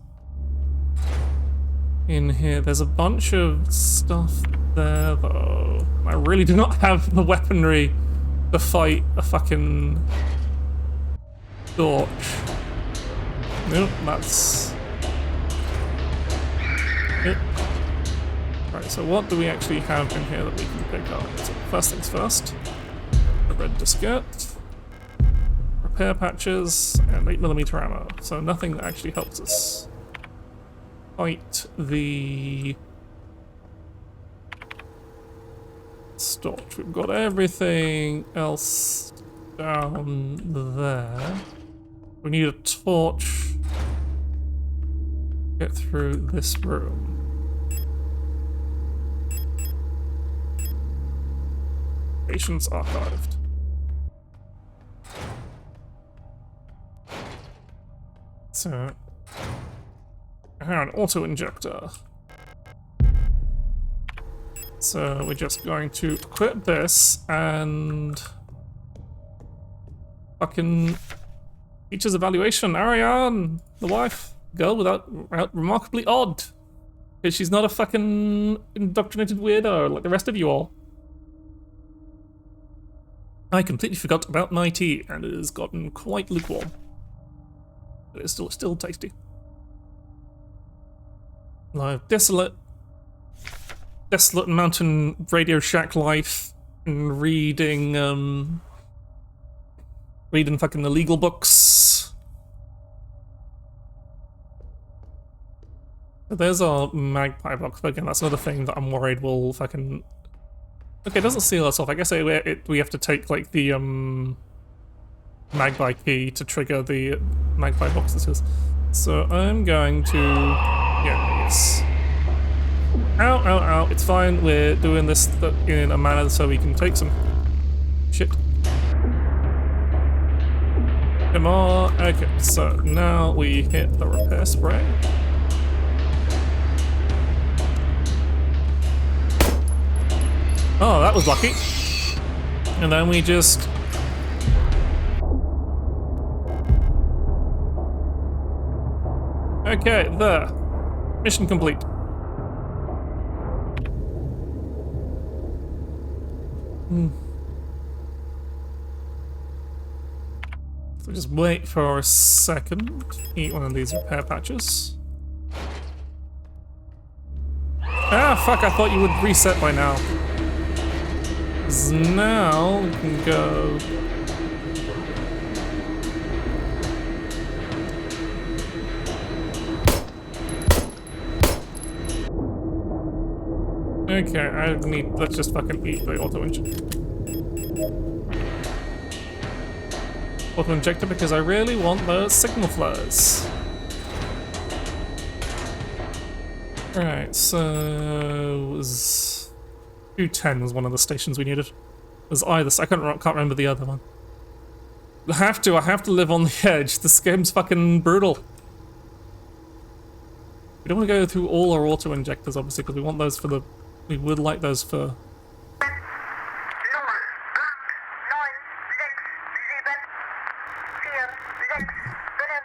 in here. There's a bunch of stuff there though. I really do not have the weaponry to fight a fucking torch. Nope, that's it. Right, so what do we actually have in here that we can pick up? So first things first, a red diskette, repair patches, and 8mm ammo. So nothing that actually helps us fight the torch. We've got everything else down there. We need a torch to get through this room. Patients archived. So, an auto injector. So we're just going to equip this and fucking teacher's evaluation. Ariane, the wife, girl without remarkably odd, because she's not a fucking indoctrinated weirdo like the rest of you all. I completely forgot about my tea, and it has gotten quite lukewarm. But it's still tasty. Live desolate mountain Radio Shack life, and reading fucking illegal books. There's our magpie box, but again, that's another thing that I'm worried will fucking. Okay, it doesn't seal us off. I guess we have to take like the magpie key to trigger the magpie boxes. So I'm going to yes. Ow, ow, ow. It's fine. We're doing this in a manner so we can take some shit. Come on. Okay, so now we hit the repair spray. Oh, that was lucky. And then we just... Okay, there. Mission complete. So just wait for a second. Eat one of these repair patches. Ah, fuck, I thought you would reset by now. 'Cause now we can go... Okay, let's just fucking eat the auto engine. auto injector because I really want those signal flares. Right, so it was 210 was one of the stations we needed. It was either, I can't remember the other one. I have to live on the edge. This game's fucking brutal. We don't want to go through all our auto injectors, obviously, because we want those for the. We would like those for.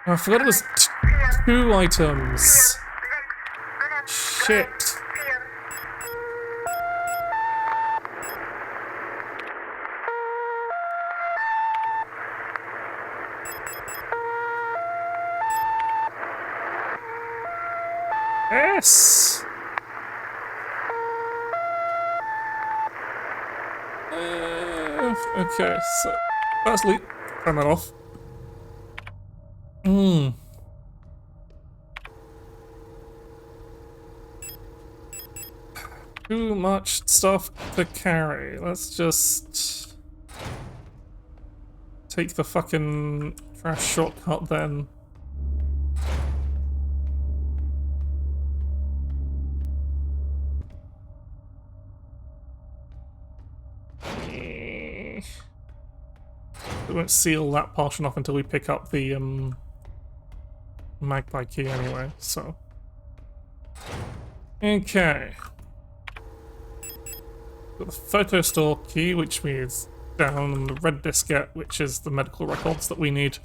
Oh, I forgot it was 2 items. Shit. Yes. Okay, so firstly, turn that off. Too much stuff to carry. Let's just take the fucking trash shortcut then. We won't seal that portion off until we pick up the magpie key anyway, so. Okay. Got the photo store key, which means down, and the red diskette, which is the medical records that we need.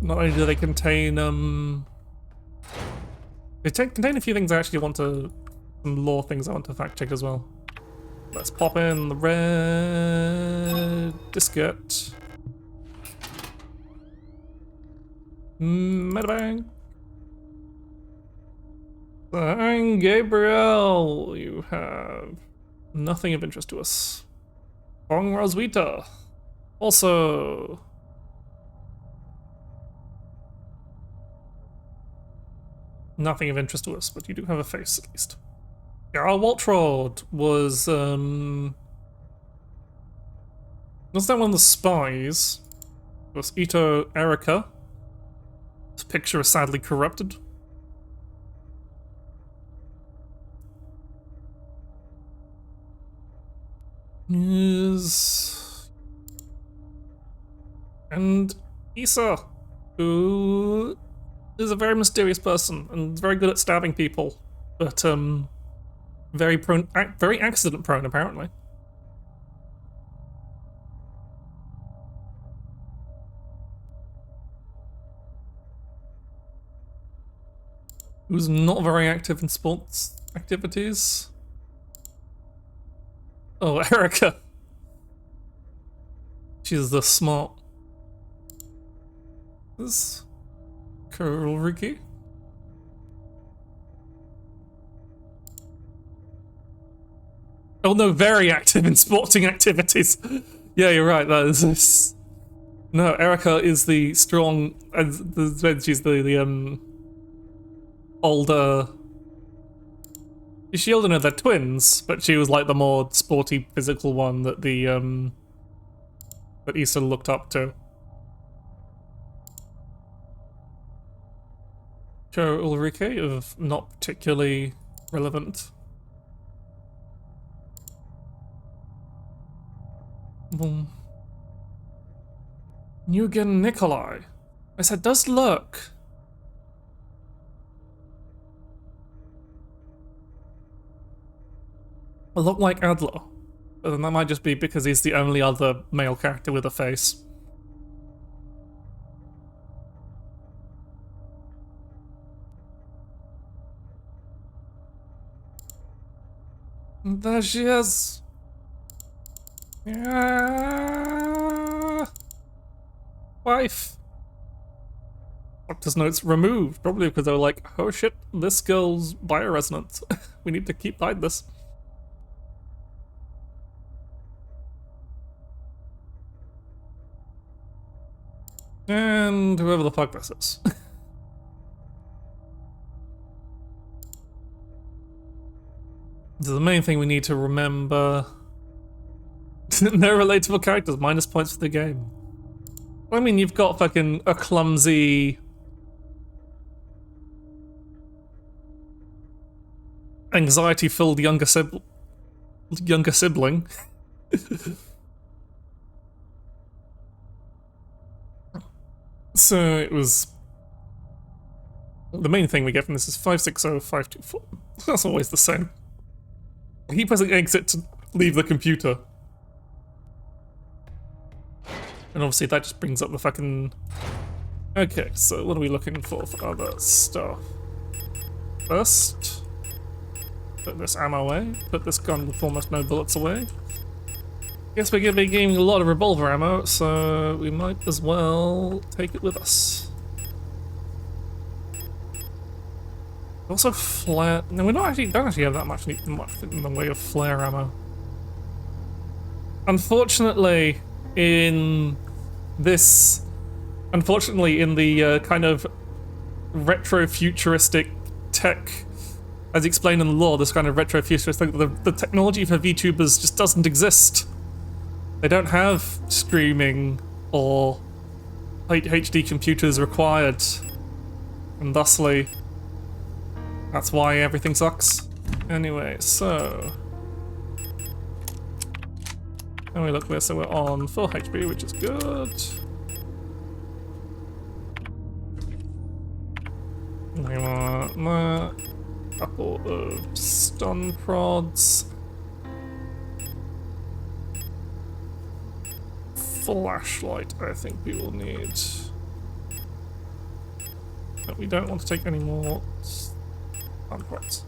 Not only do they contain contain a few things I actually want to, some lore things I want to fact check as well. Let's pop in the red diskette. Metabang. And Gabriel, you have nothing of interest to us. Bong Roswitha. Also. Nothing of interest to us, but you do have a face at least. Garl Waltrod was that one of the spies? It was Ito Erica. This picture is sadly corrupted. And Issa, who is a very mysterious person and very good at stabbing people, but very prone, very accident prone apparently. Who's not very active in sports activities. Oh, Erica. She's the smart. This Curl Ricky. Oh no, very active in sporting activities. Yeah, you're right. That is. No, Erica is the strong. She's the older. She older than they're twins, but she was like the more sporty, physical one that the that Issa looked up to. Joe Ulrike of not particularly relevant. Eugen Nikolai. I said, does look. A lot like Adler. But then that might just be because he's the only other male character with a face. There she is. Yeah. Wife. Doctor's notes removed, probably because they were like, oh shit, this girl's bioresonant. We need to keep hiding this. And whoever the fuck this is. So the main thing we need to remember. No relatable characters, minus points for the game. I mean, you've got fucking a clumsy anxiety-filled younger sibling. So it was... The main thing we get from this is 560524. That's always the same. I keep pressing exit to leave the computer. And obviously that just brings up the fucking... Okay, so what are we looking for other stuff? First, put this ammo away. Put this gun with almost no bullets away. Guess we're gonna be getting a lot of revolver ammo, so we might as well take it with us. Also flare... No, we don't actually have that much in the way of flare ammo. Unfortunately, in the kind of retro-futuristic tech, as explained in the lore, this kind of retro-futuristic, the technology for VTubers just doesn't exist. They don't have streaming or HD computers required, and thusly, that's why everything sucks. Anyway, so... And we look there, so we're on full HP, which is good. We want a couple of stun prods. Flashlight, I think we will need. But we don't want to take any more stun prods.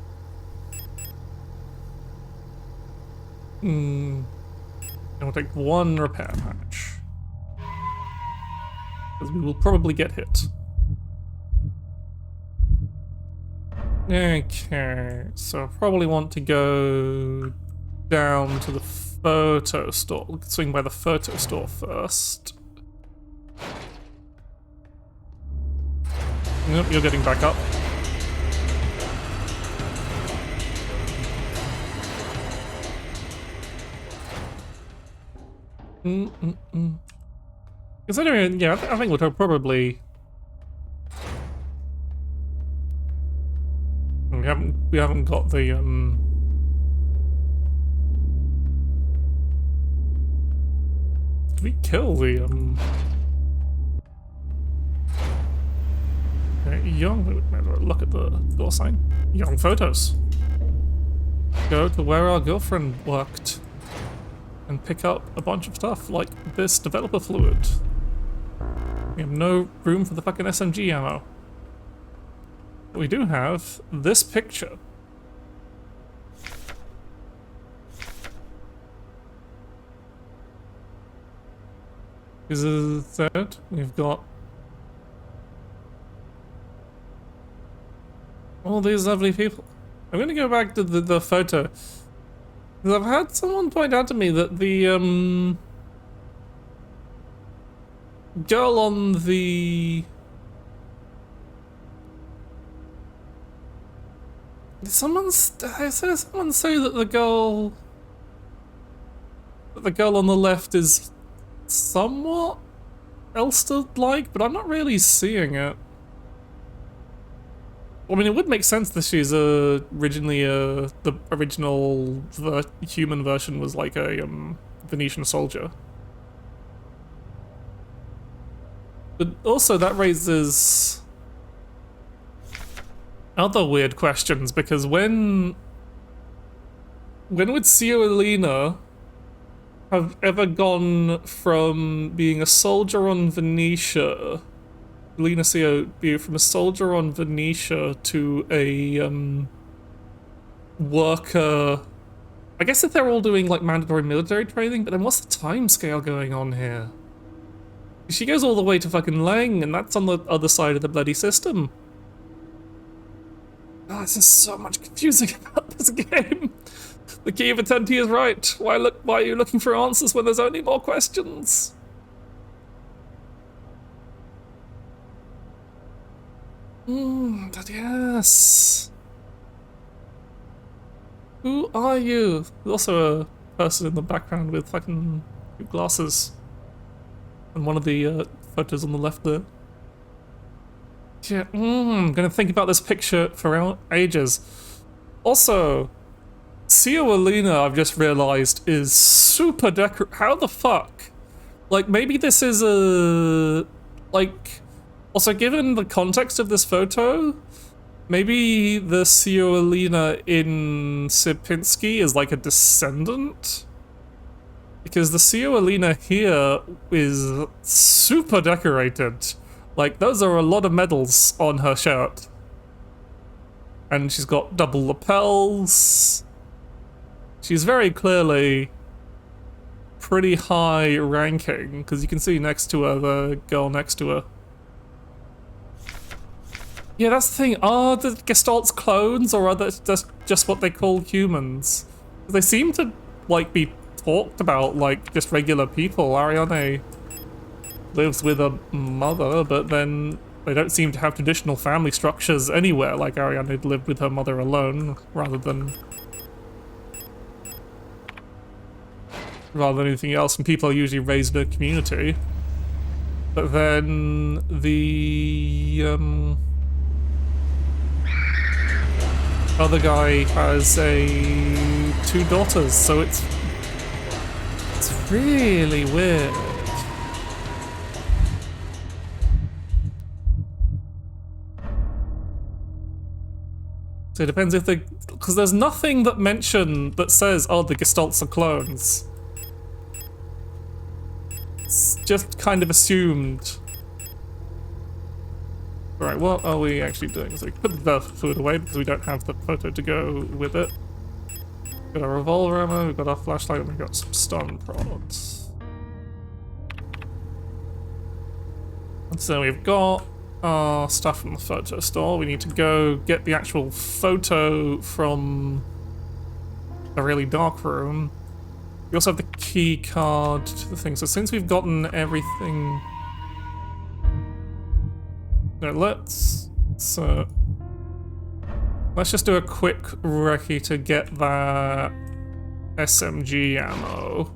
And we'll take one repair patch. Because we will probably get hit. Okay, so I probably want to go down to the photo store. Swing by the photo store first. Nope, you're getting back up. Considering, yeah, I think we'll probably... We haven't got the Did we kill the young? Look at the door sign. Young photos. Go to where our girlfriend worked and pick up a bunch of stuff like this developer fluid. We have no room for the fucking SMG ammo. But we do have this picture. Is that we've got all these lovely people. I'm gonna go back to the photo. Because I've had someone point out to me that the girl on the... Did someone say that the girl on the left is somewhat Elster-like, but I'm not really seeing it. I mean, it would make sense that she's originally the original human version was like a Venetian soldier. But also that raises other weird questions, because when would Ciolina have ever gone from being a soldier on Venetia, Lena Cio be from a soldier on Venetia to a worker? I guess if they're all doing like mandatory military training, but then what's the time scale going on here? She goes all the way to fucking Lang, and that's on the other side of the bloody system. Oh, there's just so much confusing about this game. The key of eternity is right. Why are you looking for answers when there's only more questions? But yes. Who are you? There's also a person in the background with fucking glasses. And one of the photos on the left there. Yeah, I'm gonna think about this picture for ages. Also, Alina, I've just realized, is super how the fuck? Like, maybe this is a... Like... Also, given the context of this photo, maybe the Alina in Sierpinski is like a descendant? Because the Alina here is super decorated. Like, those are a lot of medals on her shirt. And she's got double lapels. She's very clearly pretty high ranking, because you can see next to her, the girl next to her. Yeah, that's the thing. Are the Gestalts clones, or are they just what they call humans? They seem to, like, be talked about like just regular people. Ariane lives with a mother, but then they don't seem to have traditional family structures anywhere, like Ariane lived with her mother alone, rather than anything else, and people are usually raised in a community. But then the other guy has two daughters, so it's really weird. So it depends if because there's nothing that says, oh, the Gestalts are clones. It's just kind of assumed. Right, what are we actually doing? So we put the food away because we don't have the photo to go with it. We've got our revolver ammo, we've got our flashlight, and we've got some stun prods. And so we've got our stuff from the photo store. We need to go get the actual photo from a really dark room. We also have the key card to the thing. So since we've gotten everything... No, let's just do a quick recce to get that SMG ammo.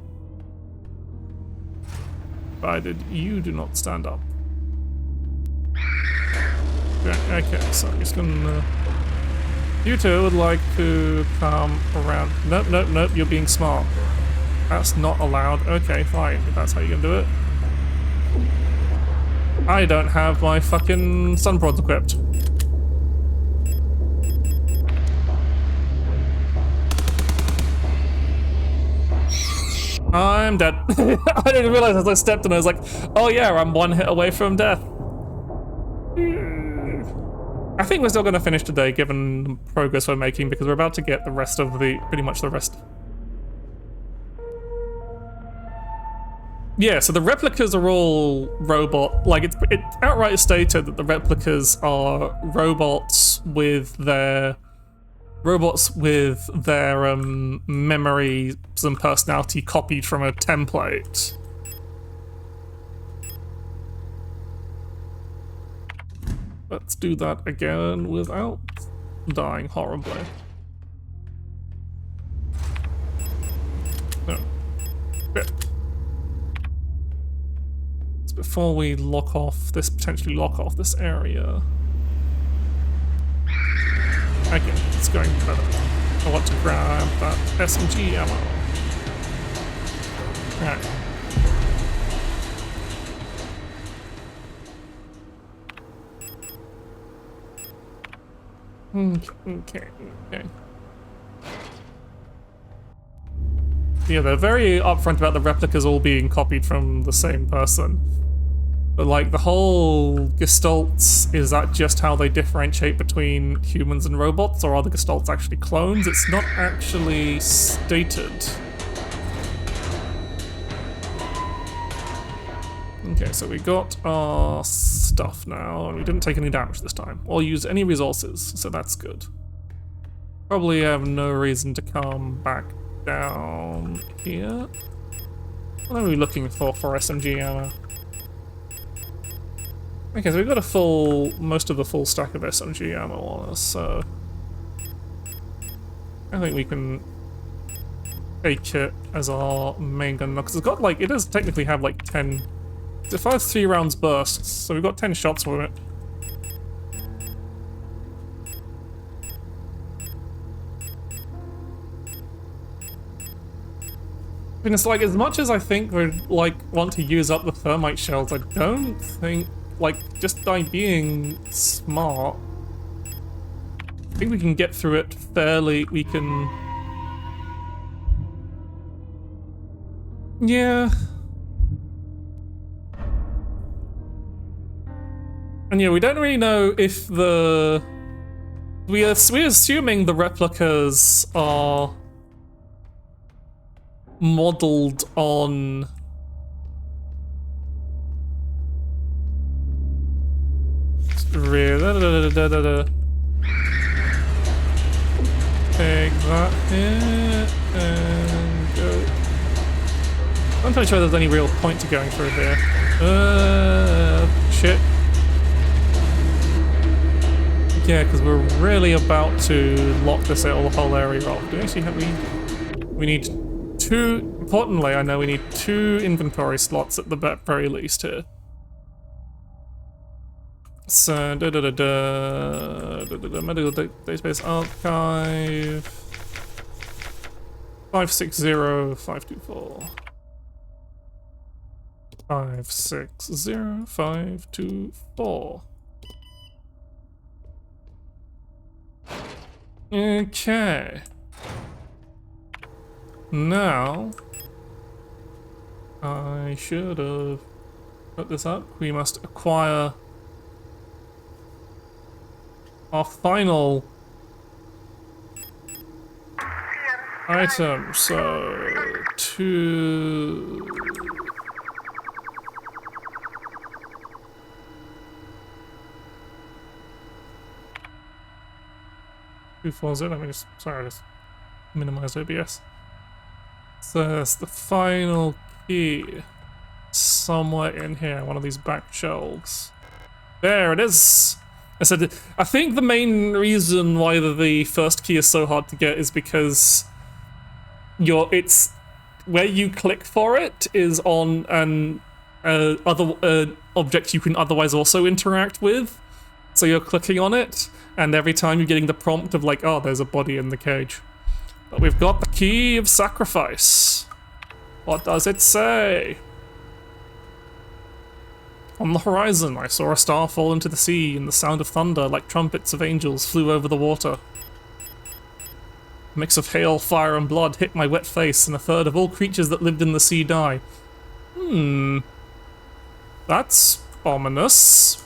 Provided you do not stand up. Okay, so I'm just gonna... You two would like to come around... Nope, nope, nope, you're being smart. That's not allowed. Okay, fine, if that's how you're gonna do it. I don't have my fucking stun prods equipped. I'm dead. I didn't realize as I stepped and I was like, oh yeah, I'm one hit away from death. I think we're still going to finish today given the progress we're making, because we're about to get the rest of pretty much the rest. Yeah, so the replicas are all robot, like it's outright stated that the replicas are robots with their memories and personality copied from a template. Let's do that again without dying horribly. No. Good. So before we potentially lock off this area. Okay, it's going better. I want to grab that SMG ammo. Right. Okay. Yeah, they're very upfront about the replicas all being copied from the same person. But like the whole Gestalts, is that just how they differentiate between humans and robots, or are the Gestalts actually clones? It's not actually stated. Okay, so we got our stuff now, and we didn't take any damage this time, or use any resources, so that's good. Probably have no reason to come back down here. What are we looking for SMG ammo? Okay, so we've got most of the full stack of SMG ammo on us, so I think we can take it as our main gun, because it's got like, it does technically have like 10 It fires 3 rounds bursts, so we've got 10 shots with it. I mean, it's like, as much as I think we'd, like, want to use up the thermite shells, I don't think, like, just by being smart, I think we can get through it fairly. We can... Yeah. And yeah, we don't really know if the... We're assuming the replicas are modeled on... Take that here and go. I'm not sure there's any real point to going through here. Shit. Yeah, because we're really about to lock this whole area off. Do we actually have we need 2, importantly, I know we need 2 inventory slots at the very least here. So, medical database archive 560524 560524. Okay. Now I should have put this up. We must acquire our final item, so 2... let me just, sorry, just minimize OBS. So that's the final key, somewhere in here, one of these back shelves. There it is! I think the main reason why the first key is so hard to get is because it's where you click for it is on an other object you can otherwise also interact with. So you're clicking on it, and every time you're getting the prompt of like, oh, there's a body in the cage. But we've got the key of sacrifice. What does it say? On the horizon, I saw a star fall into the sea, and the sound of thunder, like trumpets of angels, flew over the water. A mix of hail, fire, and blood hit my wet face, and 1/3 of all creatures that lived in the sea die. That's ominous.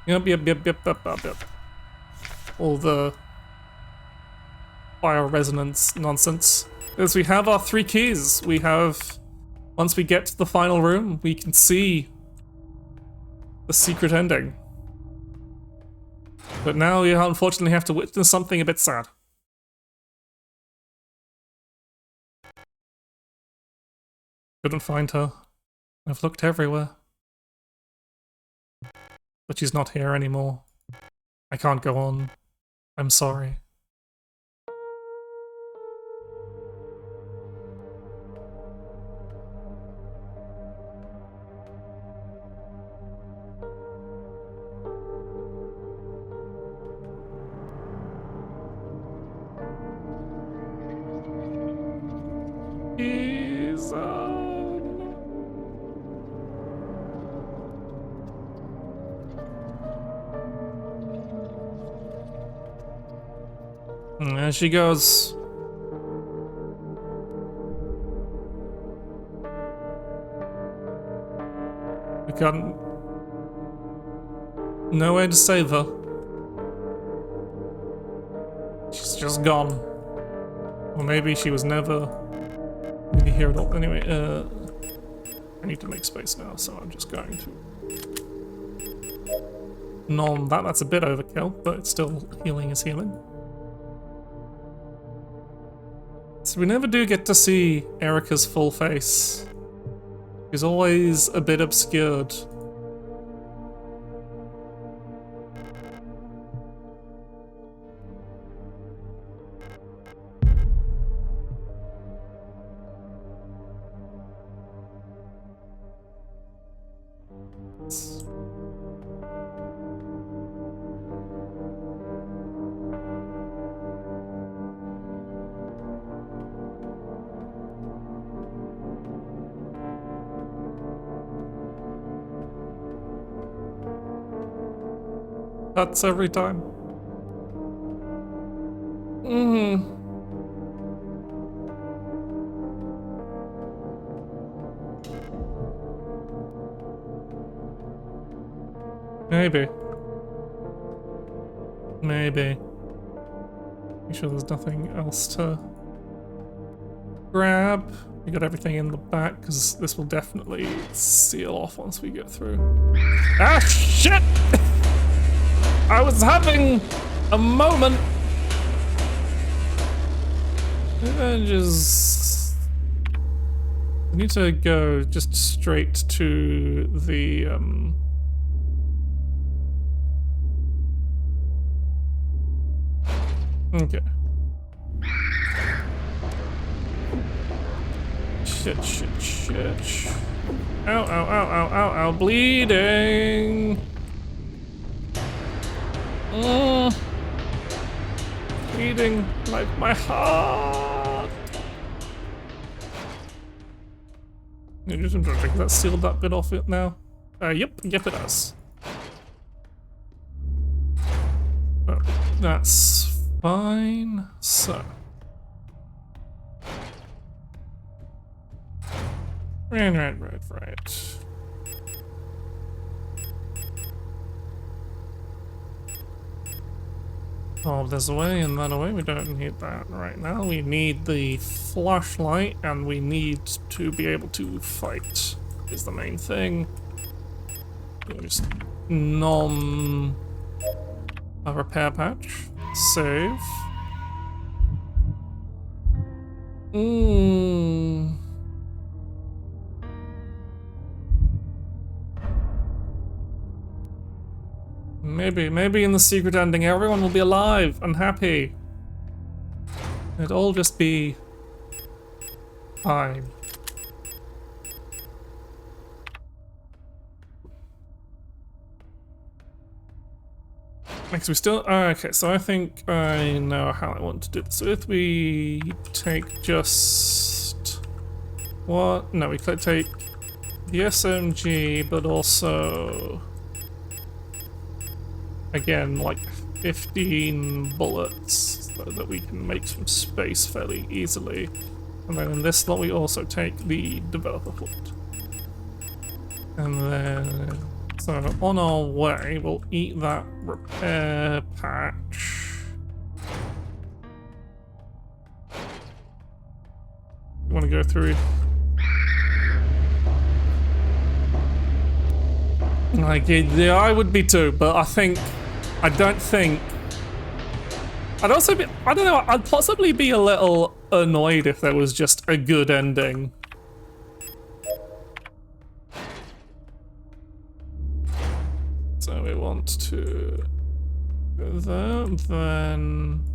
Yep. All the fire resonance nonsense. As we have our 3 keys, we have... Once we get to the final room, we can see the secret ending. But now we unfortunately have to witness something a bit sad. Couldn't find her. I've looked everywhere. But she's not here anymore. I can't go on. I'm sorry. And there she goes. We got no way to save her. She's just gone. Or maybe she was never really here at all. Anyway, I need to make space now, so I'm just going to nom that. That's a bit overkill, but it's still healing is healing. So we never do get to see Erica's full face. She's always a bit obscured. That's every time. Maybe. Maybe. Make sure there's nothing else to grab. We got everything in the back because this will definitely seal off once we get through. Ah, shit! I was having a moment. And just we need to go just straight to the okay. Shit. Ow, bleeding. Bleeding like my heart. Just interesting. That sealed that bit off it now. Yep, it does. Oh, that's fine. So. Right. Oh, there's a way and that away. We don't need that right now. We need the flashlight and we need to be able to fight is the main thing. Just a repair patch. Save. Maybe in the secret ending everyone will be alive and happy. It'll all just be fine. Because we still okay, so I think I know how I want to do this. So if we take just what? No, we could take the SMG, but also again, like 15 bullets so that we can make some space fairly easily. And then in this slot we also take the developer foot. And then, so on our way, we'll eat that repair patch. You want to go through? Like, yeah, I would be too, but I'd also be, I don't know, I'd possibly be a little annoyed if there was just a good ending. So we want to go there, then...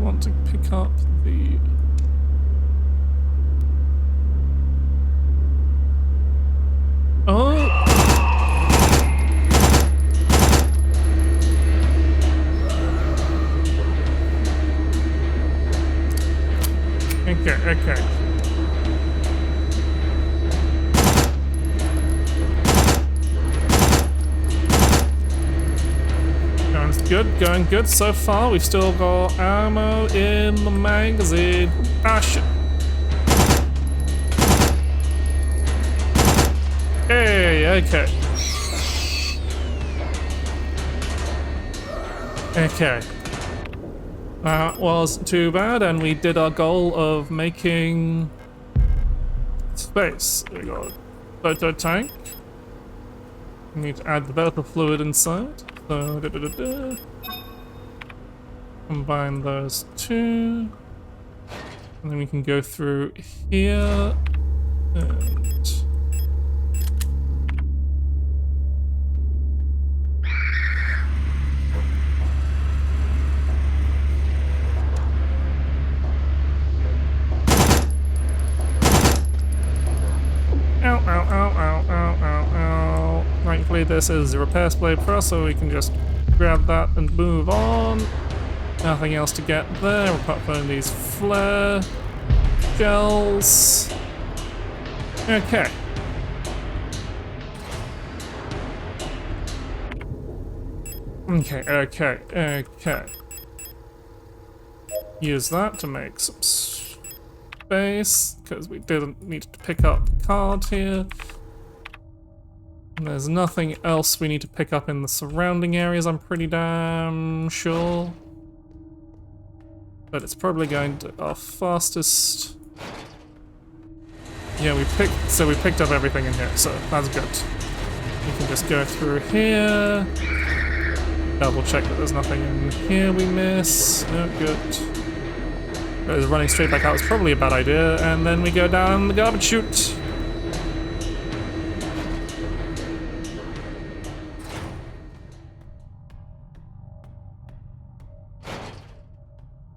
want to pick up the... Oh! Okay. Going good so far. We've still got ammo in the magazine. Ah, shit. Hey, okay. Okay. That wasn't too bad, and we did our goal of making space. We got a photo tank. We need to add developer fluid inside. So, combine those two. And then we can go through here and... Ow. Thankfully this is a repair blade for us, so we can just grab that and move on. Nothing else to get there apart from these flare shells. Okay. Okay. Use that to make some space, because we didn't need to pick up the card here. And there's nothing else we need to pick up in the surrounding areas, I'm pretty damn sure. But it's probably going to our fastest. Yeah, we picked up everything in here, so that's good. We can just go through here. Double check that there's nothing in here we miss. No, good. Running straight back out is probably a bad idea, and then we go down the garbage chute.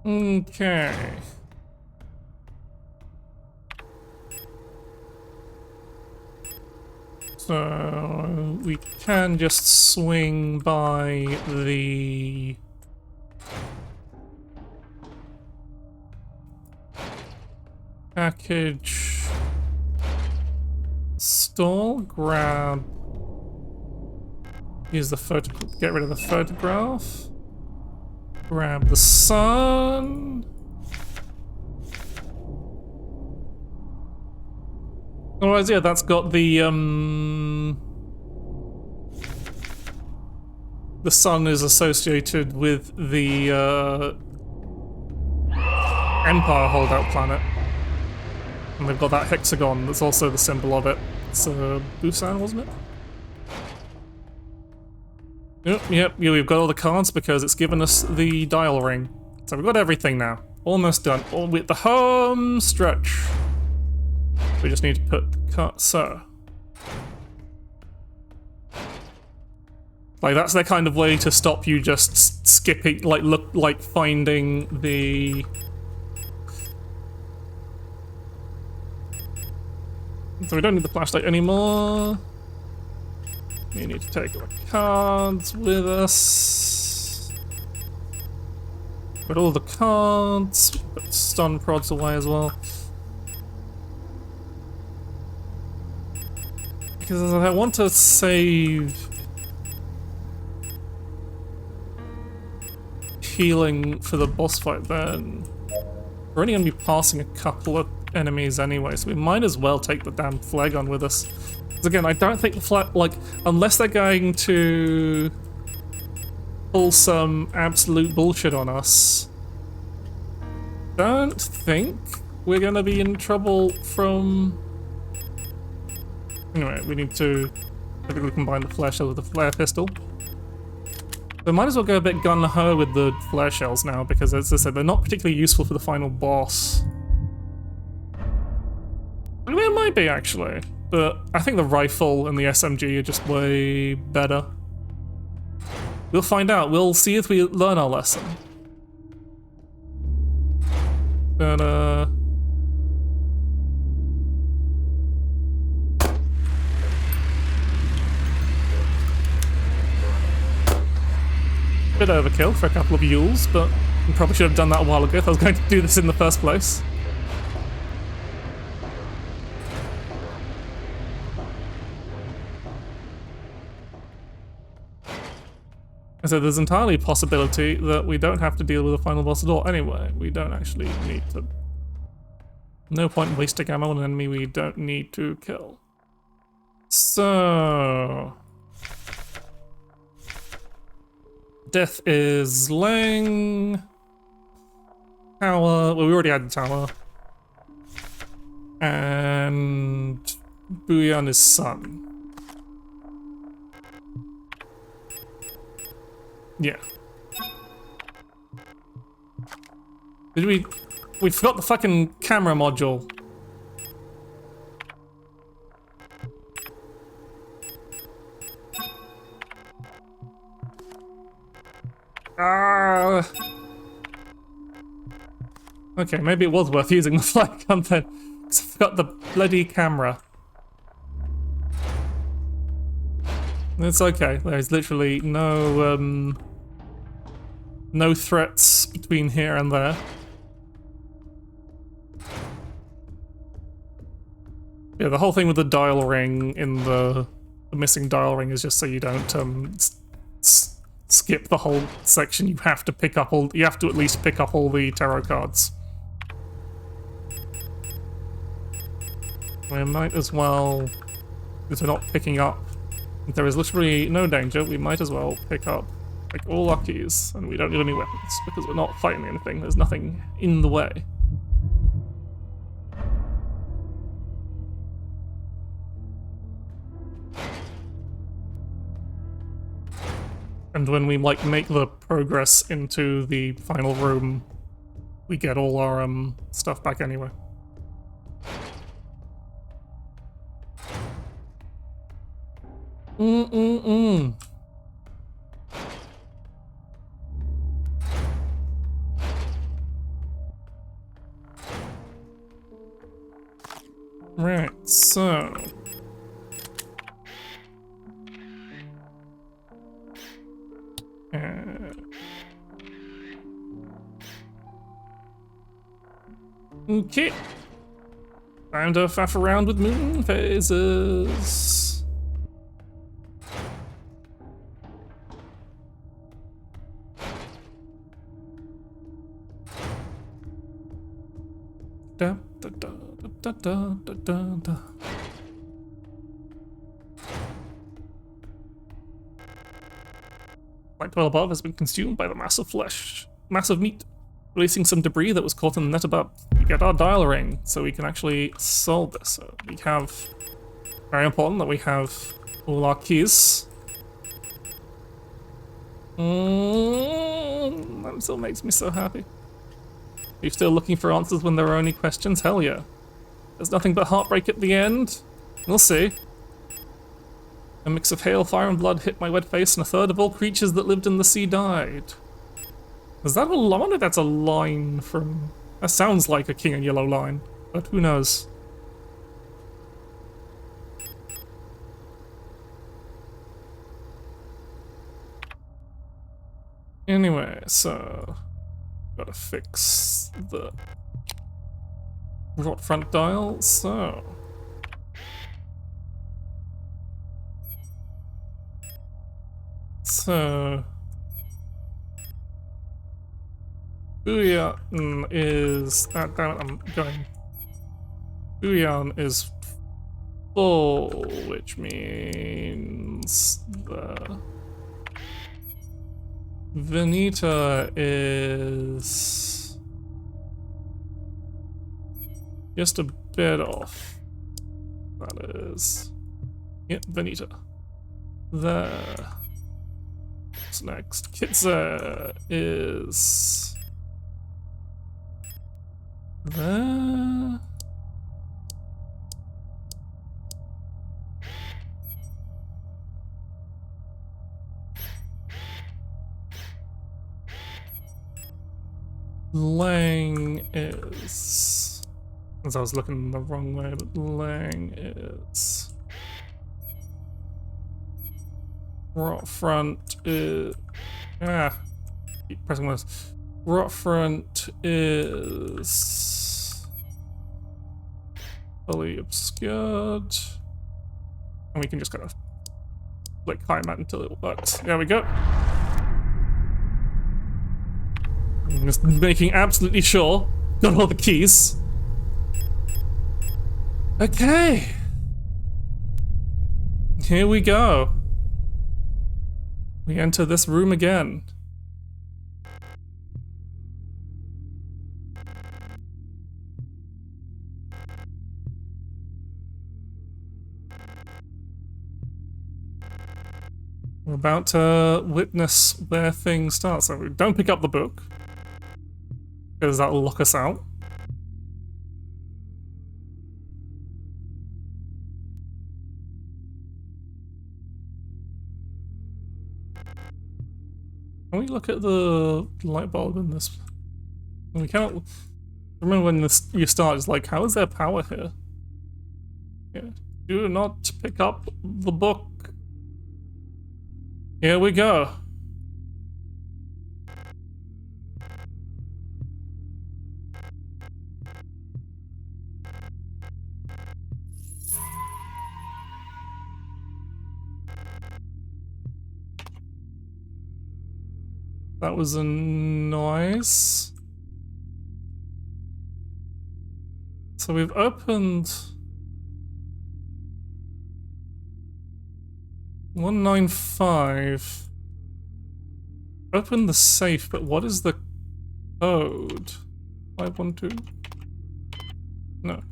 Okay. So we can just swing by the package stall, use the photo, get rid of the photograph, grab the sun. Otherwise, yeah, that's got the sun is associated with the Empire holdout planet. And they've got that hexagon that's also the symbol of it. It's Busan, wasn't it? Yep, we've got all the cards because it's given us the dial ring. So we've got everything now. Almost done. All with the home stretch. We just need to put the card, so. Like, that's their kind of way to stop you just skipping, like finding the... So we don't need the flashlight anymore. We need to take our cards with us. Put all the cards, put stun prods away as well. Because I want to save healing for the boss fight then. We're only going to be passing a couple of enemies anyway, so we might as well take the damn Phlegon with us. Because again, I don't think the unless they're going to pull some absolute bullshit on us, don't think we're going to be in trouble from... Anyway, we need to typically combine the flare shell with the flare pistol. So might as well go a bit gun-ho with the flare shells now, because as I said, they're not particularly useful for the final boss. I mean, it might be, actually, but I think the rifle and the SMG are just way better. We'll find out. We'll see if we learn our lesson. But, bit overkill for a couple of yules, but we probably should have done that a while ago if I was going to do this in the first place. So there's entirely a possibility that we don't have to deal with the final boss at all. Anyway, we don't actually need to... No point in wasting ammo on an enemy we don't need to kill. So... Death is Lang. Tower. Well, we already had the tower. And Buyan is Sun. Yeah. Did we forgot the fucking camera module. Okay, maybe it was worth using the flight gun then, because I forgot the bloody camera. It's okay. There's literally no no threats between here and there. Yeah, the whole thing with the dial ring in the missing dial ring is just so you don't skip the whole section. You have to pick up all. You have to at least pick up all the tarot cards. We might as well, because we're not picking up. If there is literally no danger, we might as well pick up like all our keys, and we don't need any weapons because we're not fighting anything. There's nothing in the way. And when we like make the progress into the final room, we get all our stuff back anyway. Right, so okay. Time to faff around with moon phases. Da da da da da da da da. Light well above has been consumed by the massive meat, releasing some debris that was caught in the net above. We get our dial ring, so we can actually solve this. So we have, very important that we have all our keys. That still makes me so happy. Are you still looking for answers when there are only questions? Hell yeah. There's nothing but heartbreak at the end. We'll see. A mix of hail, fire, and blood hit my wet face, and a third of all creatures that lived in the sea died. Is that a line? I wonder if that's a line from... That sounds like a King in Yellow line, but who knows? Anyway, so... Gotta fix the... rot front dial, so... Booyan is... damn it, I'm going... Booyan is full, which means the... Venita is... just a bit off. That is... Yep, Venita. There. What's next? Kitze is... there. Lang is... as I was looking the wrong way, but Lang is... Rot front is... keep pressing this. Rot front is... fully obscured. And we can just kind of click high mat until it works. There we go. I'm just making absolutely sure. Got all the keys. Okay. Here we go. We enter this room again. We're about to witness where things start, so we don't pick up the book, because that'll lock us out. Can we look at the light bulb in this? We can't remember when you start. It's like, how is there power here? Yeah. Do not pick up the book. Here we go. That was a noise. So we've opened 195. Open the safe, but what is the code? 512? No.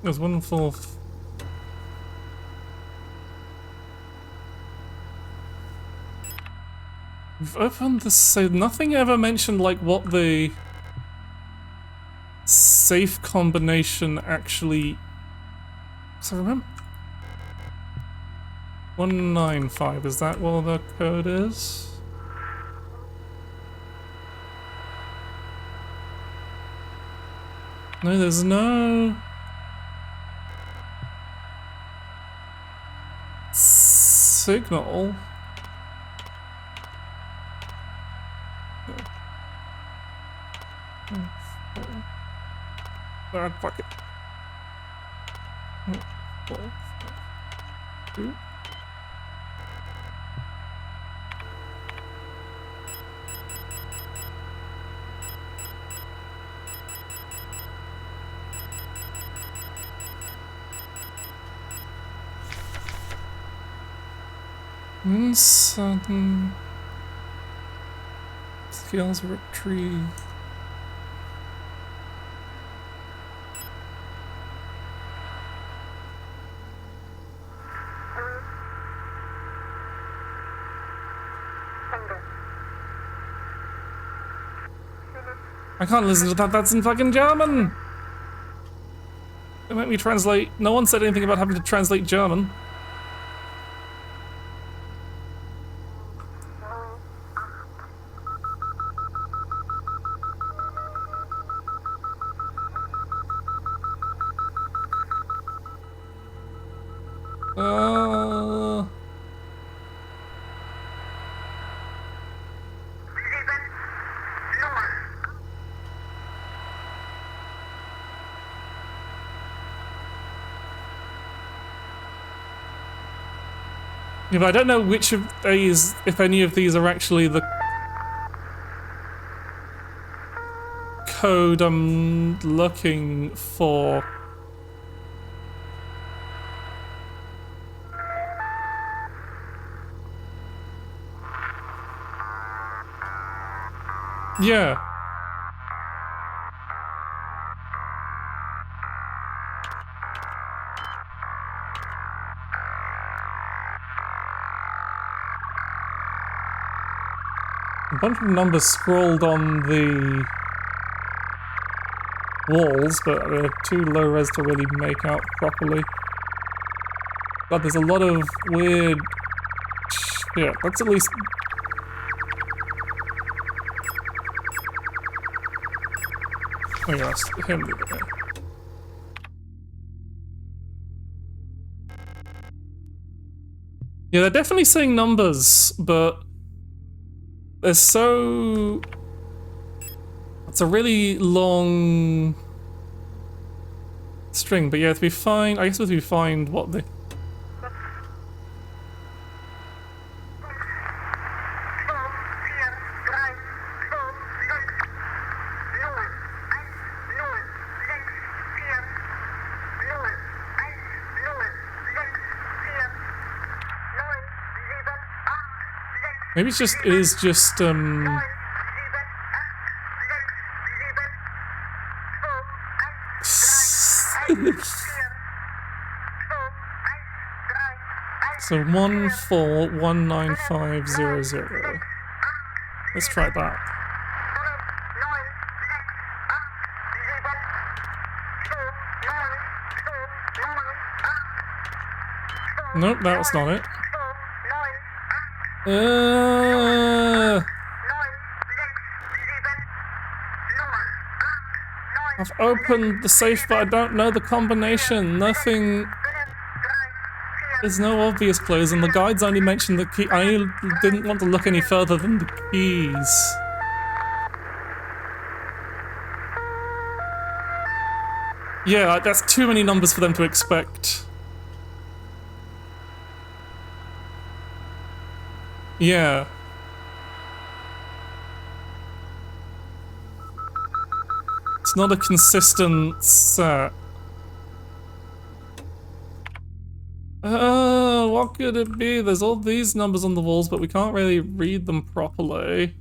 There's one full. We've opened the safe. Nothing ever mentioned like what the safe combination actually. So remember, 195. Is that what the code is? No, there's no. Signal. Fuck it. 4, 2. Sudden skills retrieve. I can't listen to that, that's in fucking German! Don't make me translate. No one said anything about having to translate German. Yeah, but I don't know which of these, if any of these are actually the code I'm looking for. Yeah. A bunch of numbers scrawled on the walls, but they're too low res to really make out properly. But there's a lot of weird shit. Let's at least. Oh yeah, that's him the other way. Yeah, they're definitely saying numbers, but they're so. It's a really long string, but yeah, if we find, I guess if we find what the. Maybe it's just, it is just, so 141950. Let's try that. Nope, that's not it. I've opened the safe, but I don't know the combination. Nothing. There's no obvious clues, and the guides only mentioned the key. I didn't want to look any further than the keys. Yeah, that's too many numbers for them to expect. Yeah. It's not a consistent set. What could it be? There's all these numbers on the walls, but we can't really read them properly.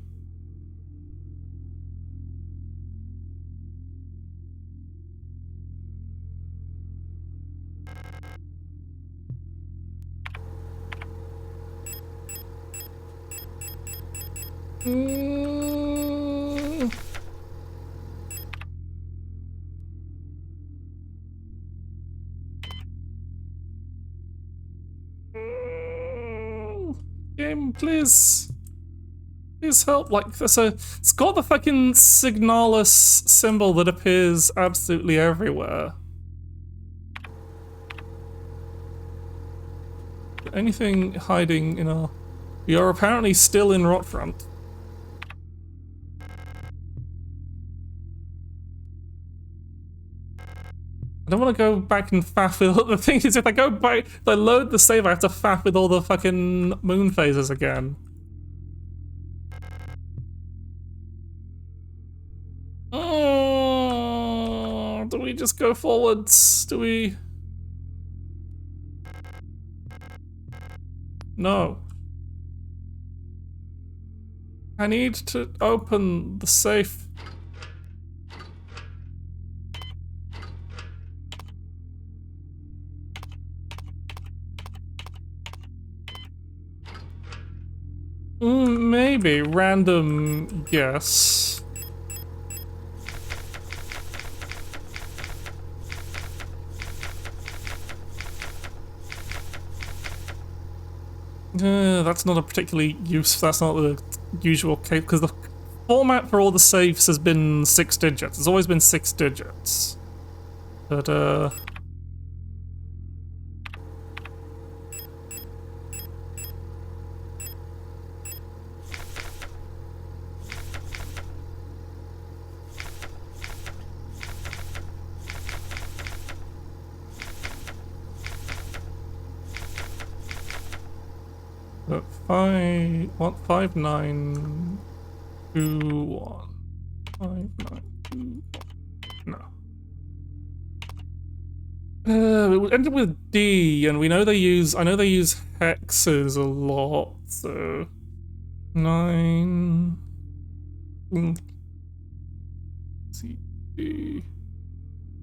Game, please. Please help. Like, it's got the fucking SIGNALIS symbol that appears absolutely everywhere. Anything hiding in our... We are apparently still in Rotfront. I don't want to go back and faff with... The thing is, if I go back... If I load the save, I have to faff with all the fucking moon phases again. Oh, do we just go forwards? Do we... No. I need to open the safe. Maybe. Random guess. That's not a particularly useful. That's not the usual case, because the format for all the saves has been 6 digits. It's always been 6 digits. But, what 5921 5921 no. It ended with D, and we know they use. I know they use hexes a lot. So 9. C D.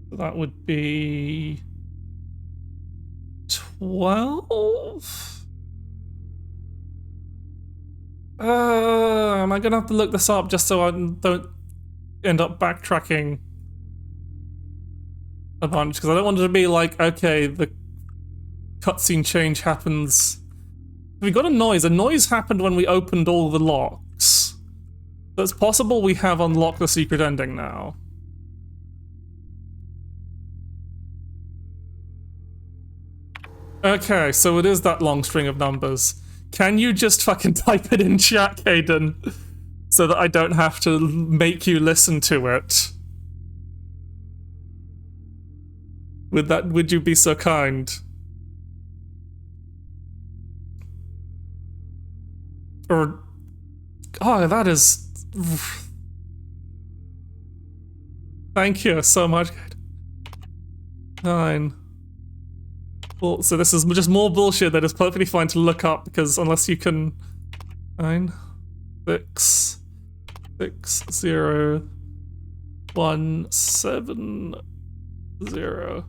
So that would be 12. Am I gonna have to look this up just so I don't end up backtracking a bunch? Because I don't want it to be like, okay, the cutscene change happens. We got a noise. A noise happened when we opened all the locks. So it's possible we have unlocked the secret ending now. Okay, so it is that long string of numbers. Can you just fucking type it in chat, Caden? So that I don't have to make you listen to it? Would you be so kind? Or... Oh, that is... Thank you so much. 9. Well, so this is just more bullshit that is perfectly fine to look up, because unless you can... 9, 6, 6, 0, 1, 7, 0,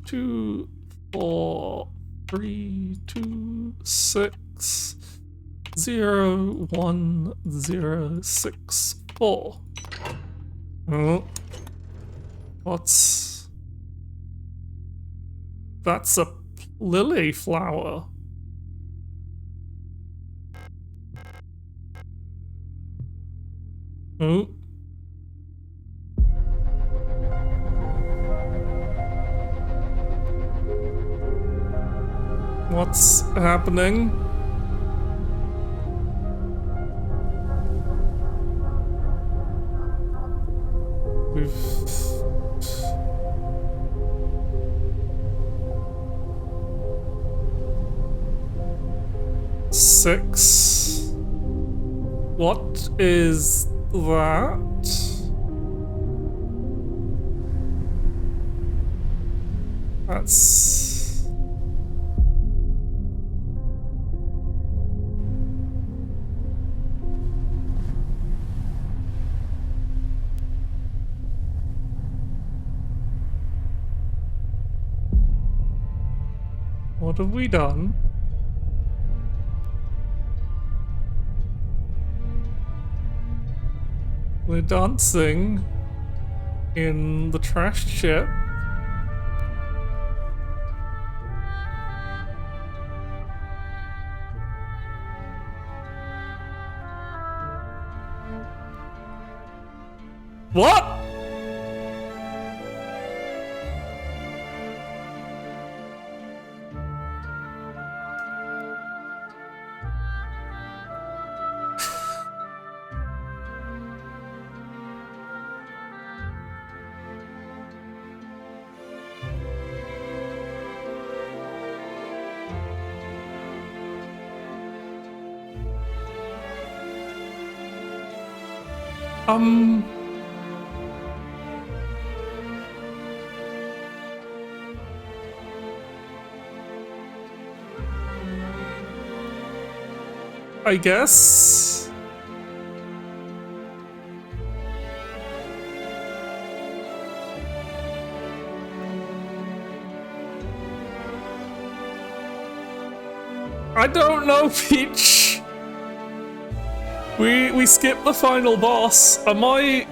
2, 4, 3, 2, 6, 0, 1, 0, 6, 4. Oh. What's... That's a lily flower. Oh. What's happening? We've... Six. What is that? That's... What have we done? We're dancing in the trashed ship. What? I guess. I don't know, Peach. We skipped the final boss. Am I...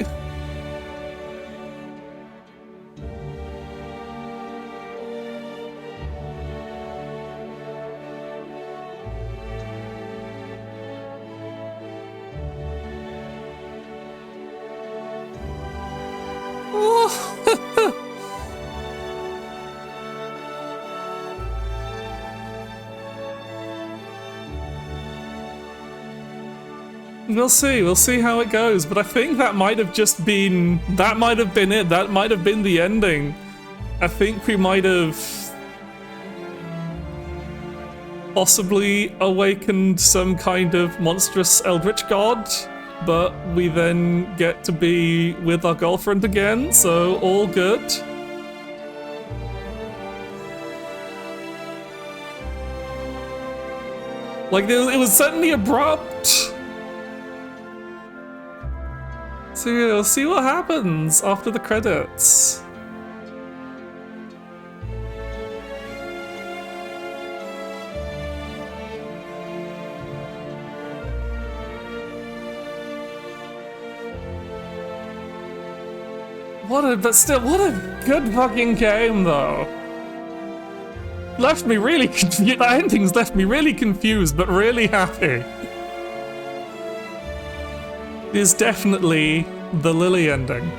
We'll see how it goes, but I think that might have just been... That might have been it. That might have been the ending. I think we might have... possibly awakened some kind of monstrous eldritch god, but we then get to be with our girlfriend again, so all good. Like, it was certainly abrupt. So yeah, we'll see what happens after the credits. But still, what a good fucking game, though. Left me really confused. The endings left me really confused, but really happy. It is definitely the Lily ending.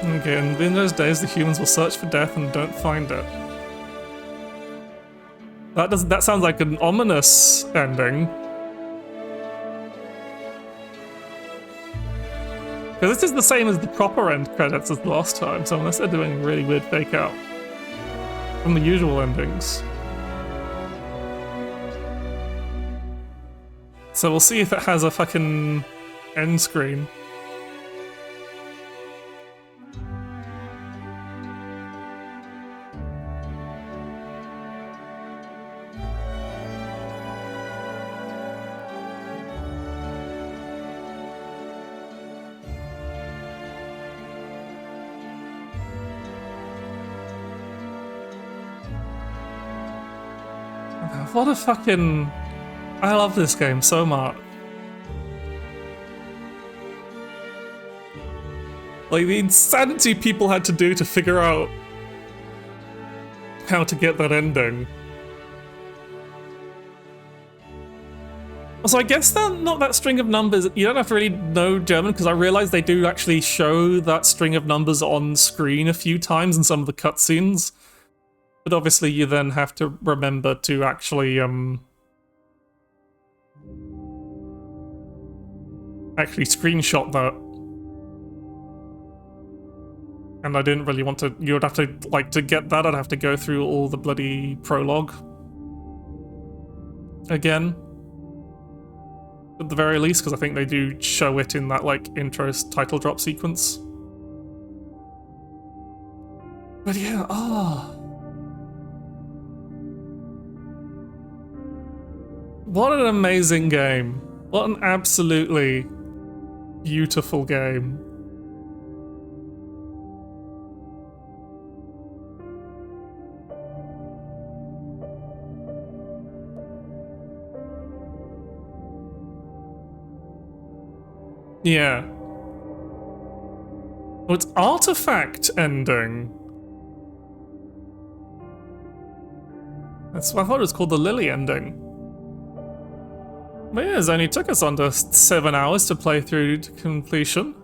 Okay, and in those days, the humans will search for death and don't find it. That sounds like an ominous ending. Because this is the same as the proper end credits as the last time, so unless they're doing a really weird fake out from the usual endings. So we'll see if it has a fucking end screen. What a fucking... I love this game so much. Like, the insanity people had to do to figure out how to get that ending. So I guess that not that string of numbers, you don't have to really know German, because I realize they do actually show that string of numbers on screen a few times in some of the cutscenes. But obviously you then have to remember to actually screenshot that. And I didn't really want to, you would have to, like, to get that I'd have to go through all the bloody prologue again. At the very least, because I think they do show it in that, like, intro title drop sequence. But yeah, what an amazing game. What an absolutely beautiful game. Yeah. Oh, it's artifact ending. That's what I thought it was called, the Lily ending. But yeah, it only took us under 7 hours to play through to completion.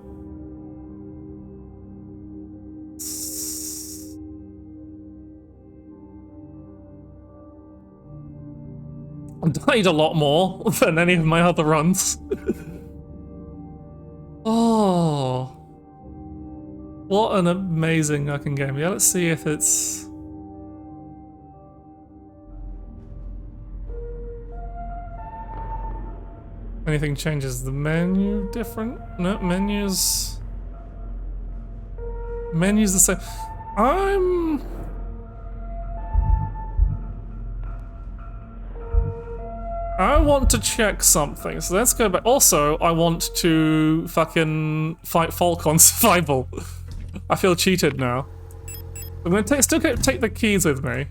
I died a lot more than any of my other runs. Oh, what an amazing fucking game. Yeah, let's see if it's... anything changes the menu different? No, menu's the same. I want to check something, so let's go back. Also, I want to fucking fight Falcon Survival. I feel cheated now. I'm gonna still take the keys with me.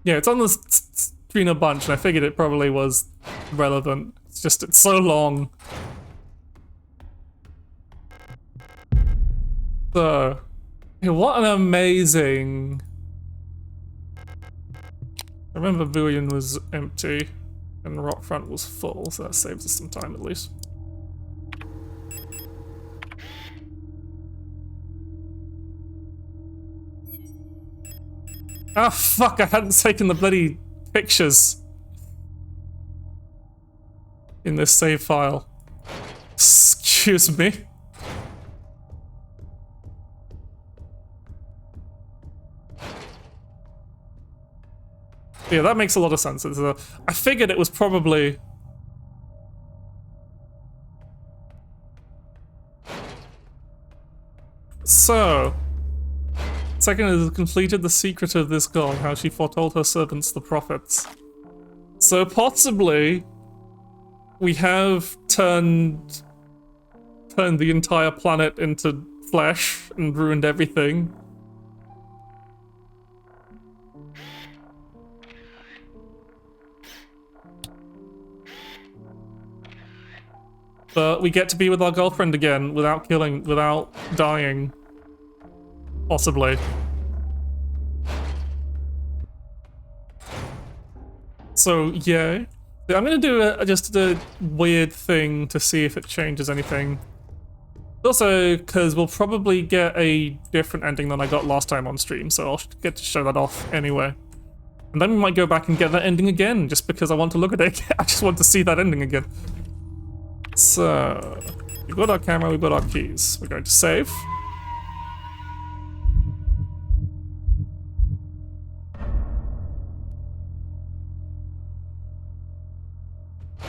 Yeah, it's on the screen a bunch, and I figured it probably was relevant. It's just, it's so long. So, yeah, what an amazing... I remember Boolean was empty and Rockfront was full, so that saves us some time at least. Ah, fuck, I hadn't taken the bloody pictures in this save file. Excuse me. Yeah, that makes a lot of sense. I figured it was probably... So... Second is completed the secret of this god, how she foretold her servants the prophets. So possibly... we have turned the entire planet into flesh and ruined everything. But we get to be with our girlfriend again without dying. Possibly. So, yeah. I'm gonna do just a weird thing to see if it changes anything. Also, because we'll probably get a different ending than I got last time on stream, so I'll get to show that off anyway. And then we might go back and get that ending again, just because I want to look at it. I just want to see that ending again. So, we've got our camera, we've got our keys. We're going to save.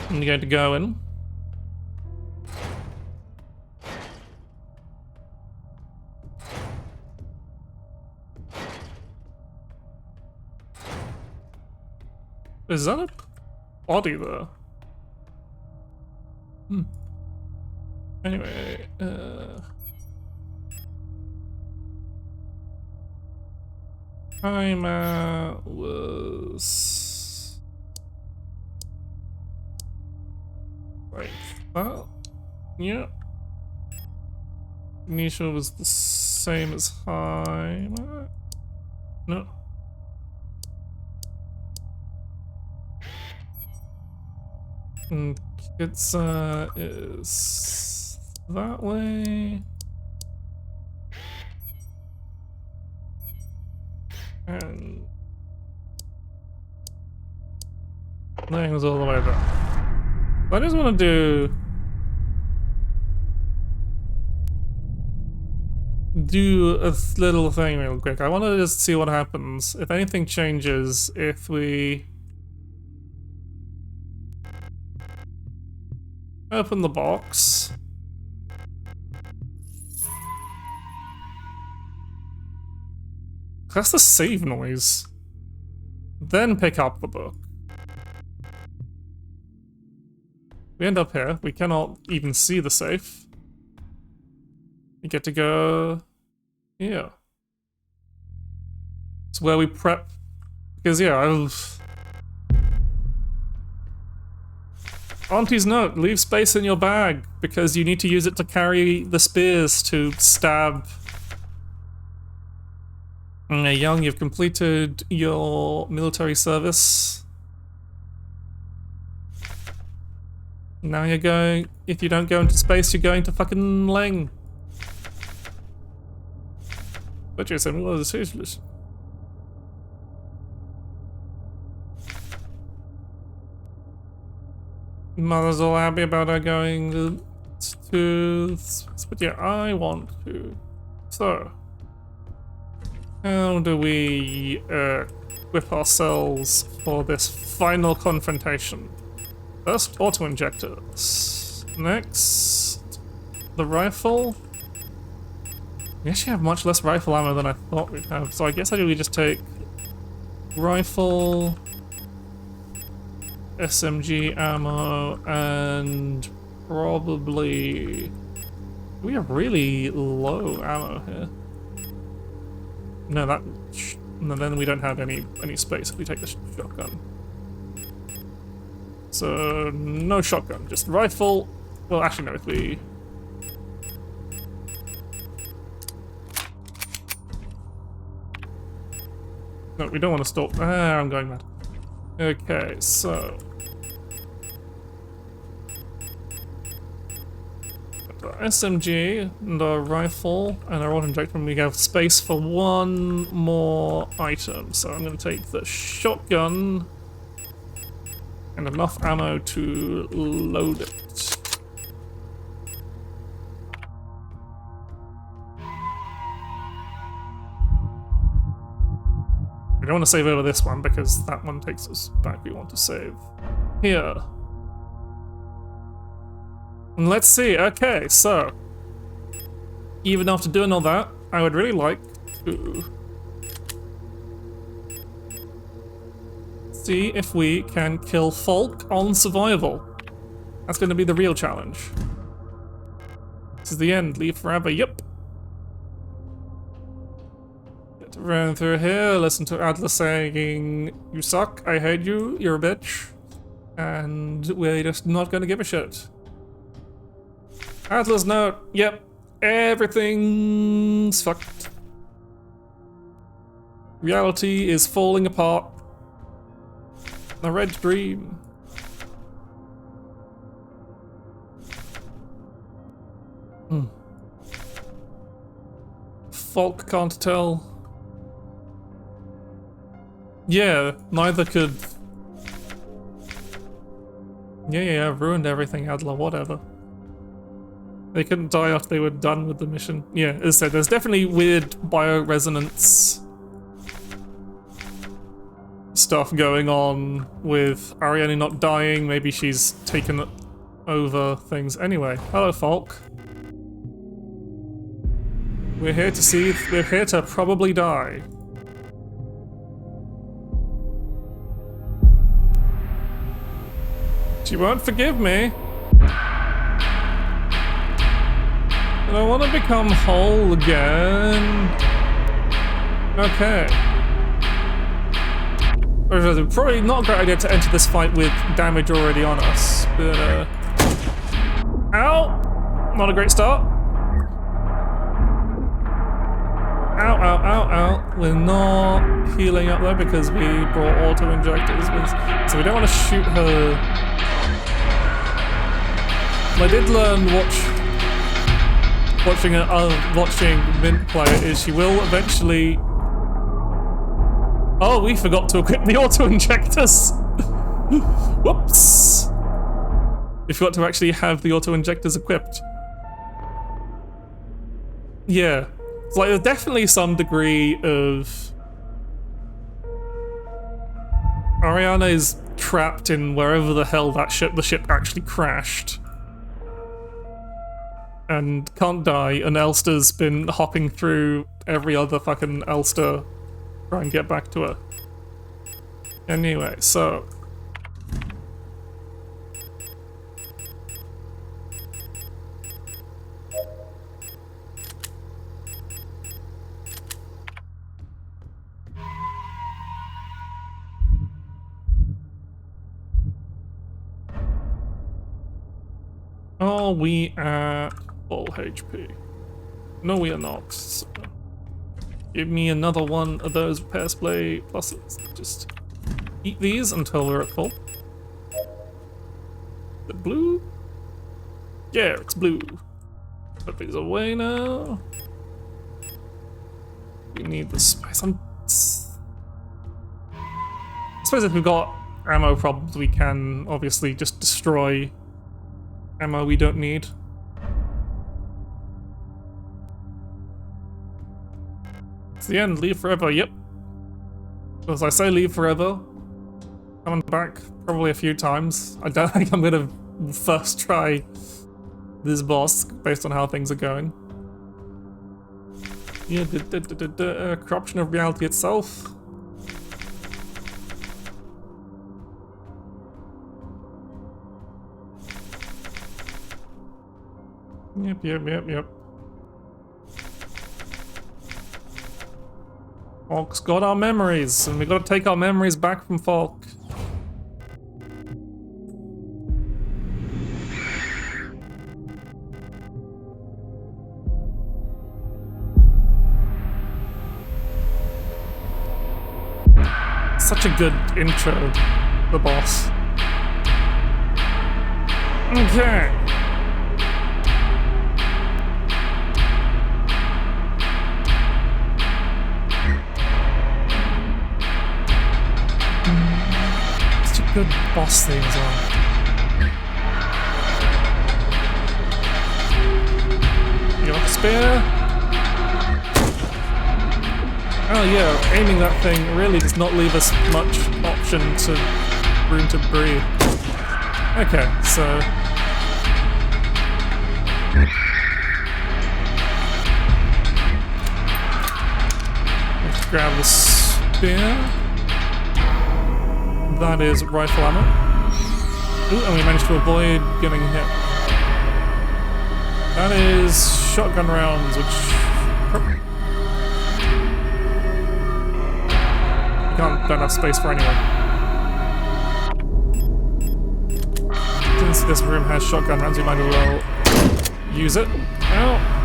I'm going to go in. Is that a body there? Anyway, timer was like that. Yeah. Nisha was the same as timer. No. And it's is that way. And things all the way down. I just want to do a little thing real quick. I want to just see what happens if anything changes if we open the box. That's the save noise. Then pick up the book. We end up here. We cannot even see the safe. We get to go here. It's where we prep. Because, yeah, Auntie's note, leave space in your bag because you need to use it to carry the spears to stab. Young, you've completed your military service. Now you're going, if you don't go into space, you're going to fucking Leng. But you're saying, well, it's useless. Mother's all happy about her going to, but yeah, I want to. So, how do we equip ourselves for this final confrontation? First, auto-injectors. Next, the rifle. We actually have much less rifle ammo than I thought we'd have, so I guess we just take rifle, SMG ammo, and probably... We have really low ammo here. No, then we don't have any space if we take the shotgun. So, no shotgun, just rifle. Well, actually, no, if we... No, we don't want to stop. I'm going mad. Okay, so... Our SMG, and our rifle, and our auto-injector, and we have space for one more item. So I'm going to take the shotgun and enough ammo to load it. We don't want to save over this one because that one takes us back. We want to save here. And let's see. Okay, so even after doing all that, I would really like to see if we can kill Falk on survival. That's going to be the real challenge. This is the end. Leave forever. Yep. Get to run through here. Listen to Adler saying, "You suck. I hate you. You're a bitch." And we're just not going to give a shit. Adler's note. Yep. Everything's fucked. Reality is falling apart. The red dream. Falk can't tell. Yeah, neither could. Yeah, ruined everything, Adler, whatever. They couldn't die after they were done with the mission. Yeah, as I said, there's definitely weird bioresonance stuff going on with Ariane not dying. Maybe she's taken over things. Anyway, hello, Falk. We're here to see. We're here to probably die. She won't forgive me. And I want to become whole again. Okay. Probably not a great idea to enter this fight with damage already on us, but ow! Not a great start. Ow, ow, ow, ow. We're not healing up though because we brought auto-injectors with, so we don't want to shoot her I did learn watching Mint play it is she will eventually. Oh, we forgot to equip the auto injectors. Whoops. We forgot to actually have the auto injectors equipped. Yeah, it's like there's definitely some degree of Ariana is trapped in wherever the hell the ship actually crashed. And can't die, and Elster's been hopping through every other fucking Elster to try and get back to her. Anyway, so... Are we at full HP? No, we are not. So give me another one of those repair display pluses. Just eat these until we're at full. The blue? Yeah, it's blue. Put these away now. We need the space. I suppose if we've got ammo problems, we can obviously just destroy ammo we don't need. It's the end. Leave forever. Yep. As I say, leave forever. Coming back probably a few times. I don't think I'm gonna first try this boss based on how things are going. Yeah, corruption of reality itself. Yep. Falk's got our memories, and we gotta take our memories back from Falk. Such a good intro, the boss. Okay. Good boss thing as well. You got the spear? Oh yeah, aiming that thing really does not leave us much option to room to breathe. Okay, so let's grab the spear. That is rifle ammo. Ooh, and we managed to avoid getting hit. That is shotgun rounds, which... don't have space for anyone. Since this room has shotgun rounds, we might as well use it. Ow!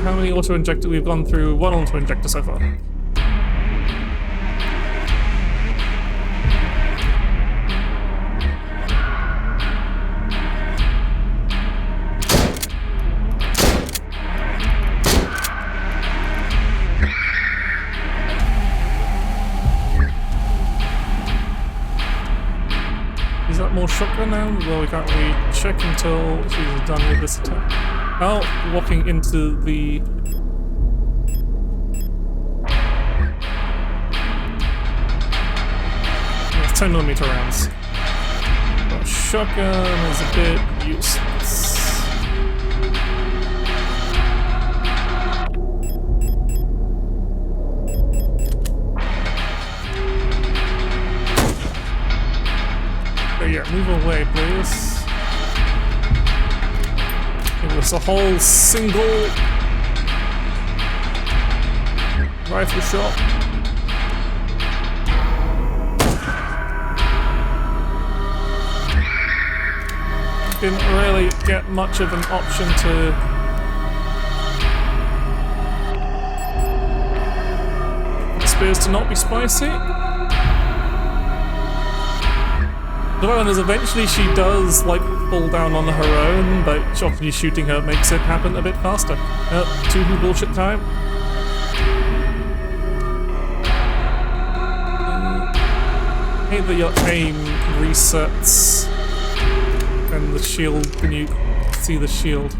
How many auto-injector? We've gone through one auto-injector so far. Is that more shotgun now? Well, we can't really check until she's done with this attack. Oh, walking into the... It's 10mm rounds. But shotgun is a bit useless. Oh yeah, move away, please. Give us a whole single rifle shot. Didn't really get much of an option to appears to not be spicy. The one is eventually she does like fall down on her own, but often shooting her makes it happen a bit faster. Two bullshit time. I hate that your aim resets and the shield when you see the shield.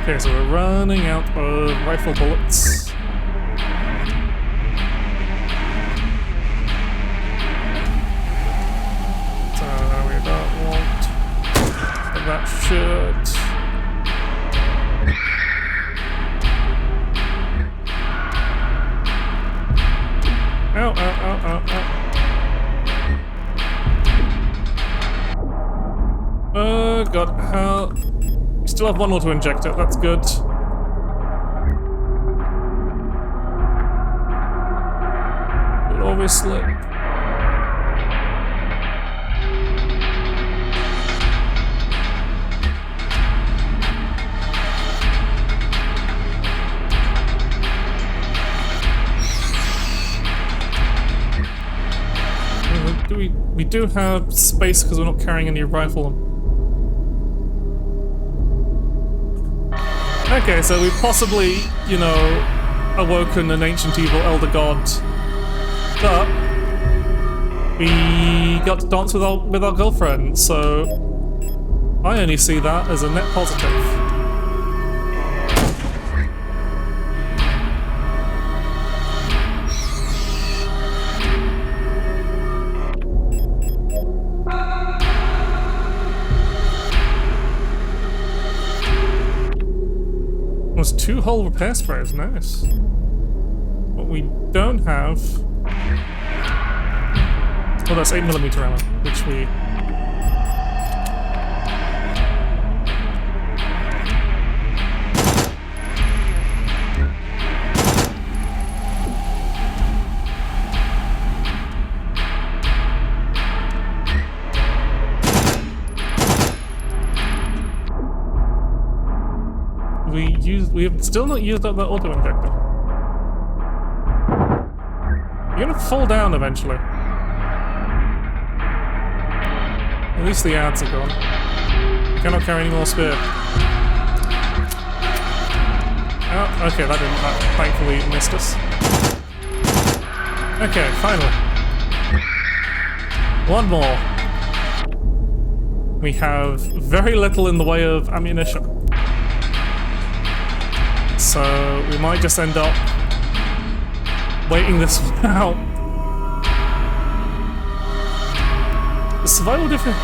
Okay, so we're running out of rifle bullets. So we don't want that shit. Ow, ow, ow, ow, ow. Oh god, how... We still have one auto injector, that's good. But obviously... We do have space because we're not carrying any rifle. Okay, so we've possibly, you know, awoken an ancient evil elder god, but we got to dance with our girlfriend, so I only see that as a net positive. There's 2 whole repair sprays, nice. What we don't have... Oh, that's 8mm ammo, which we... We have still not used up that auto injector. You're gonna fall down eventually. At least the ads are gone. I cannot carry any more spear. Oh, okay, that thankfully missed us. Okay, finally. One more. We have very little in the way of ammunition. So we might just end up waiting this one out. The survival difference.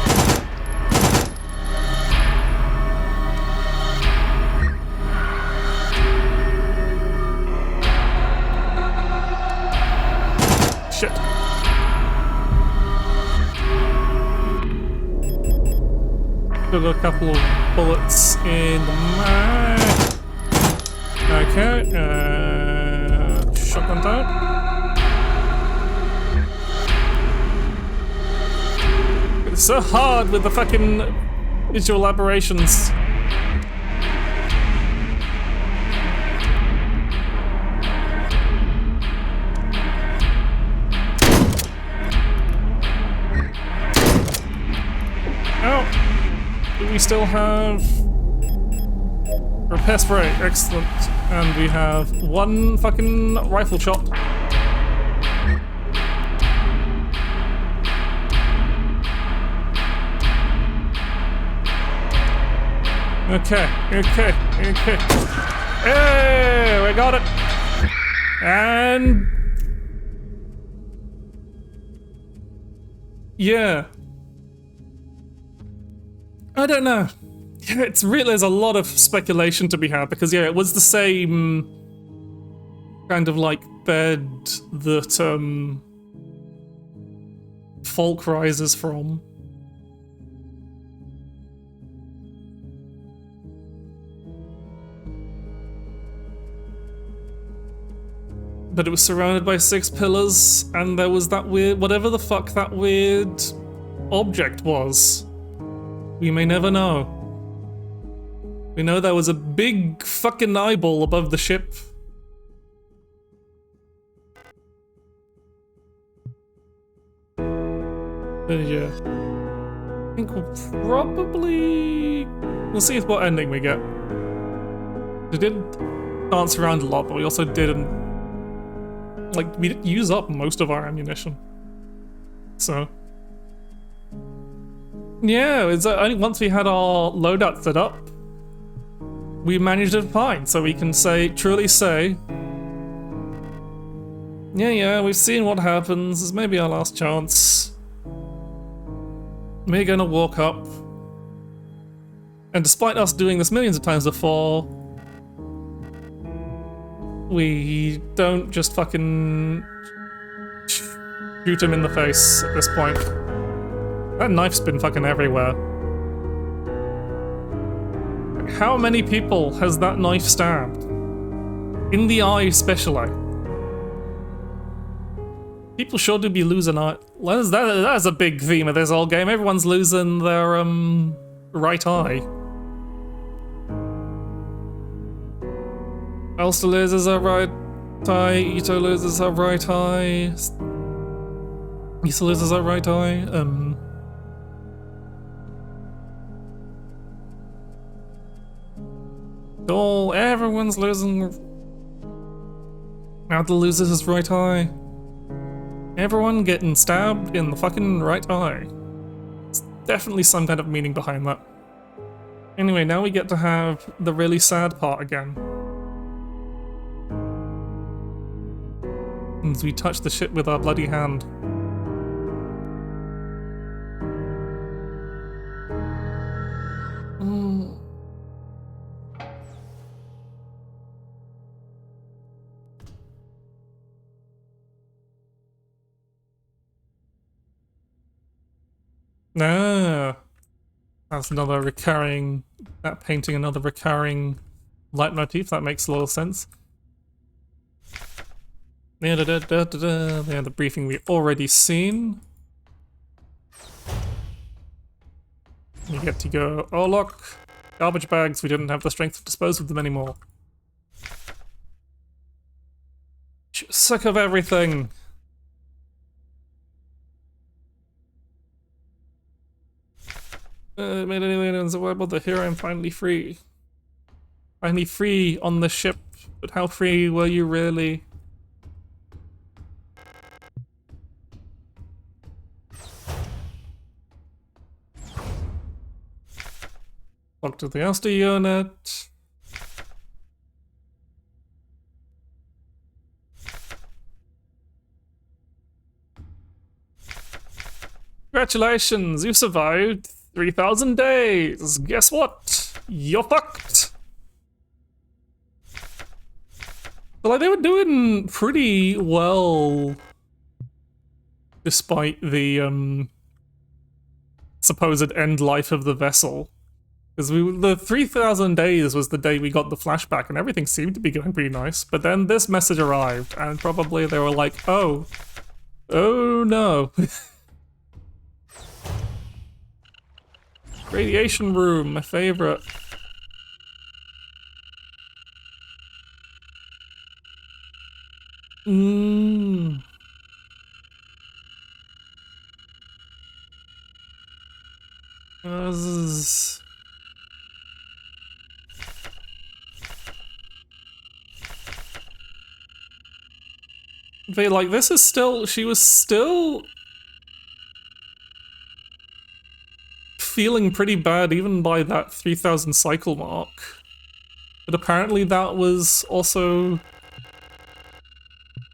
Shit. Still got a couple of bullets in the mag. Okay, shotgun time. It's so hard with the fucking visual aberrations. Oh, do we still have repair spray? Excellent. And we have 1 fucking rifle shot. Okay. Hey, we got it. And yeah. I don't know. Yeah, it's really, there's a lot of speculation to be had because, yeah, it was the same kind of like bed that Falk rises from. But it was surrounded by 6 pillars, and there was that weird, whatever the fuck that weird object was. We may never know. We know there was a big fucking eyeball above the ship. Yeah. I think we'll probably... We'll see what ending we get. We did dance around a lot, but we also didn't... Like, we didn't use up most of our ammunition. So... Yeah, it's only once we had our loadout set up, we managed it fine, so we can say, truly say, yeah, we've seen what happens, this may be our last chance. We're gonna walk up. And despite us doing this millions of times before, we don't just fucking shoot him in the face at this point. That knife's been fucking everywhere. How many people has that knife stabbed? In the eye, especially. People sure do be losing eye. That's a big theme of this whole game. Everyone's losing their, right eye. Elster loses her right eye, Ito loses her right eye. Issa loses her right eye, Oh, everyone's losing. Adler loses his right eye. Everyone getting stabbed in the fucking right eye. There's definitely some kind of meaning behind that. Anyway, now we get to have the really sad part again. As we touch the shit with our bloody hand. Ah, that's another recurring, that painting another recurring leitmotif, that makes a lot of sense. Yeah, the briefing we already seen. You get to go, oh look, garbage bags, we didn't have the strength to dispose of them anymore. Sick of everything. Made any aliens available the hero, I'm finally free. Finally free on the ship, but how free were you really? Talk to the Elster unit. Congratulations, you survived 3,000 days. Guess what? You're fucked. But like, they were doing pretty well despite the supposed end life of the vessel. Because the 3,000 days was the day we got the flashback and everything seemed to be going pretty nice. But then this message arrived and probably they were like, oh no. Radiation room, my favorite. This is... But like, this is still, she was still feeling pretty bad even by that 3,000 cycle mark. But apparently that was also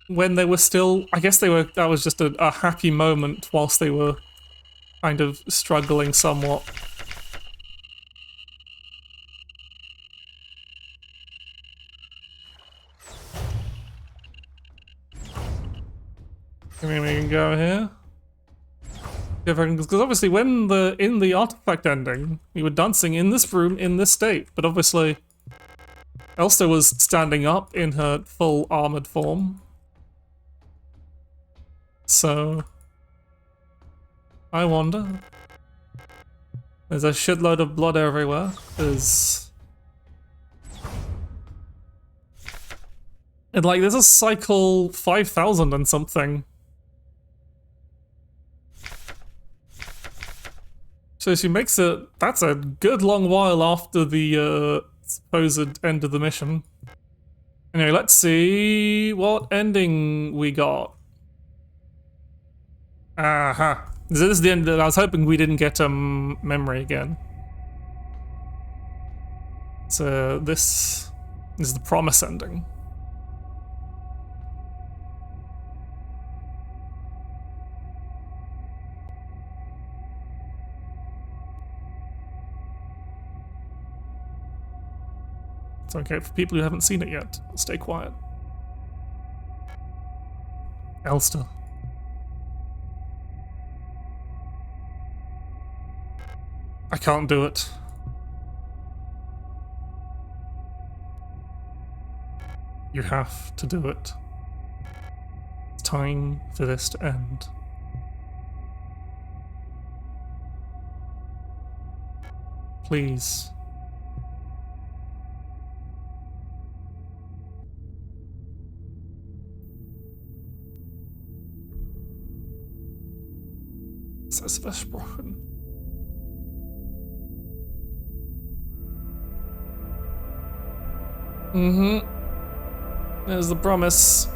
when they were still, I guess they were, that was just a happy moment whilst they were kind of struggling somewhat. I mean, we can go here. Because obviously when in the artifact ending, we were dancing in this room in this state, but obviously Elster was standing up in her full armored form. So I wonder. There's a shitload of blood everywhere. There's And like, this is cycle 5000 and something. So she makes it, that's a good long while after the supposed end of the mission. Anyway, let's see what ending we got. Aha. This is the end. I was hoping we didn't get memory again. So this is the promise ending. It's okay for people who haven't seen it yet. I'll stay quiet. Elster. I can't do it. You have to do it. It's time for this to end. Please. Es ist versprochen. There's the promise.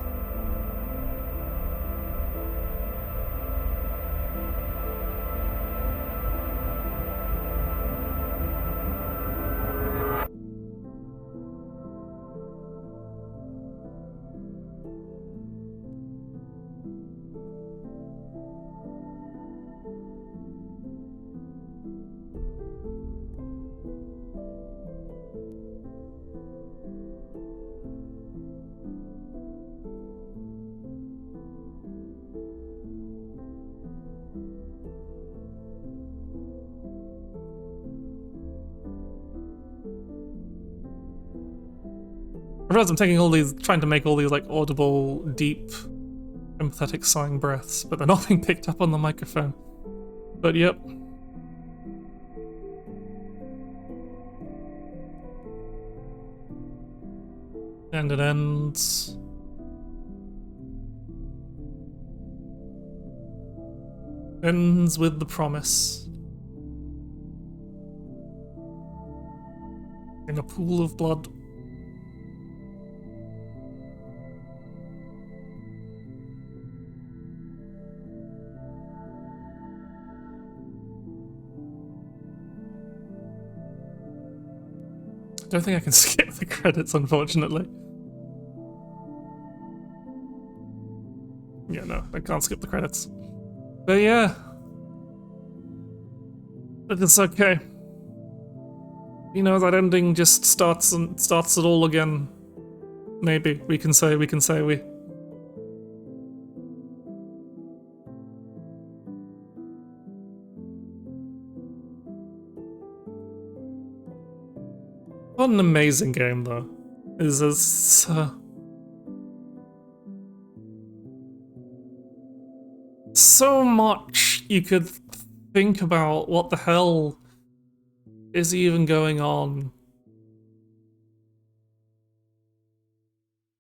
I realize I'm taking all these, trying to make all these like audible, deep, empathetic sighing breaths, but they're not being picked up on the microphone. But yep. And it ends. Ends with the promise. In a pool of blood. I don't think I can skip the credits, unfortunately. Yeah, no, I can't skip the credits. But yeah. But it's okay. You know, that ending just starts it all again. Maybe we can say we. What an amazing game, though. Is this so much you could think about. What the hell is even going on?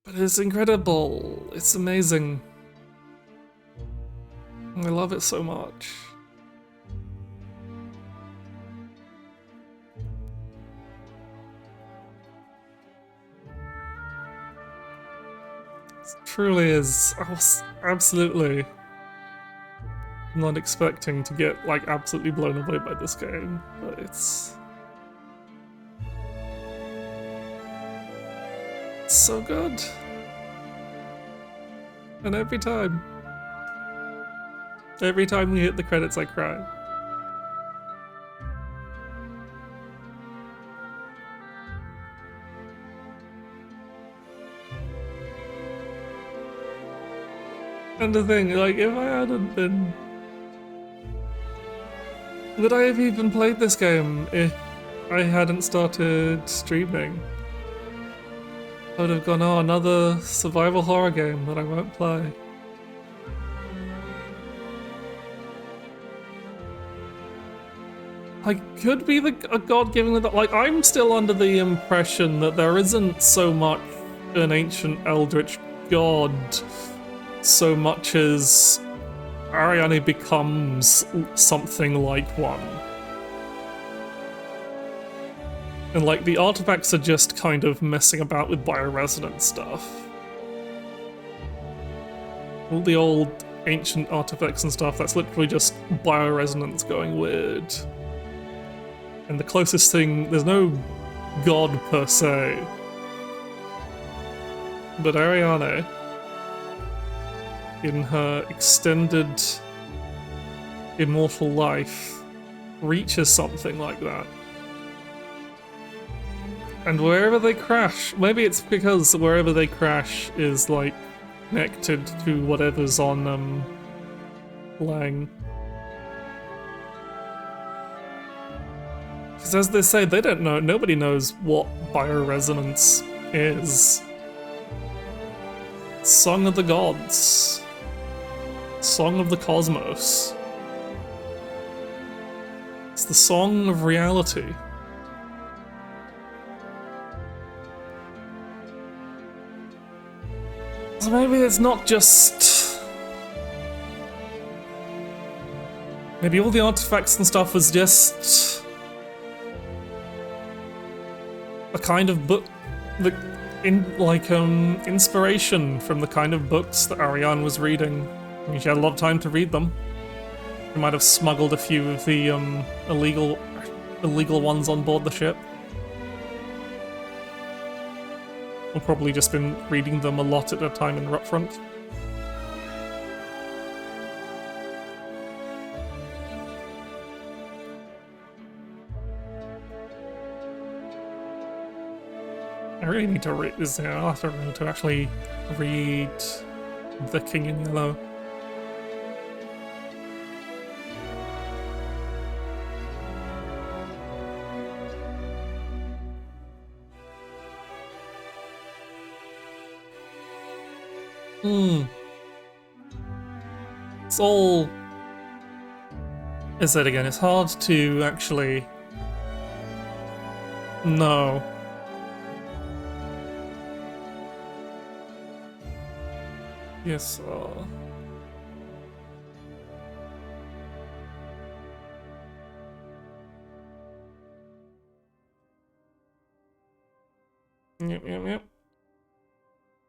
But it's incredible. It's amazing. I love it so much. It truly is. I was absolutely not expecting to get like absolutely blown away by this game, but it's so good. And every time we hit the credits, I cry. And the thing, like, if I hadn't been... Would I have even played this game if I hadn't started streaming? I would have gone, oh, another survival horror game that I won't play. Like, could be a god giving it, like, I'm still under the impression that there isn't so much an ancient eldritch god so much as Ariane becomes something like one. And like the artifacts are just kind of messing about with bioresonance stuff. All the old ancient artifacts and stuff, that's literally just bioresonance going weird. And the closest thing, there's no god per se. But Ariane, in her extended immortal life, reaches something like that. And wherever they crash, maybe it's because wherever they crash is like connected to whatever's on Lang. Because as they say, they don't know, nobody knows what bioresonance is. Song of the gods. Song of the cosmos. It's the song of reality. So maybe it's not just... Maybe all the artifacts and stuff was just... a kind of book that inspiration from the kind of books that Ariane was reading. I mean, she had a lot of time to read them. She might have smuggled a few of the illegal ones on board the ship. Or probably just been reading them a lot at a time in Rutfront. I really need to read this. I'll have to actually read The King in Yellow. It's all... I said again, it's hard to actually know. Yes, Yep.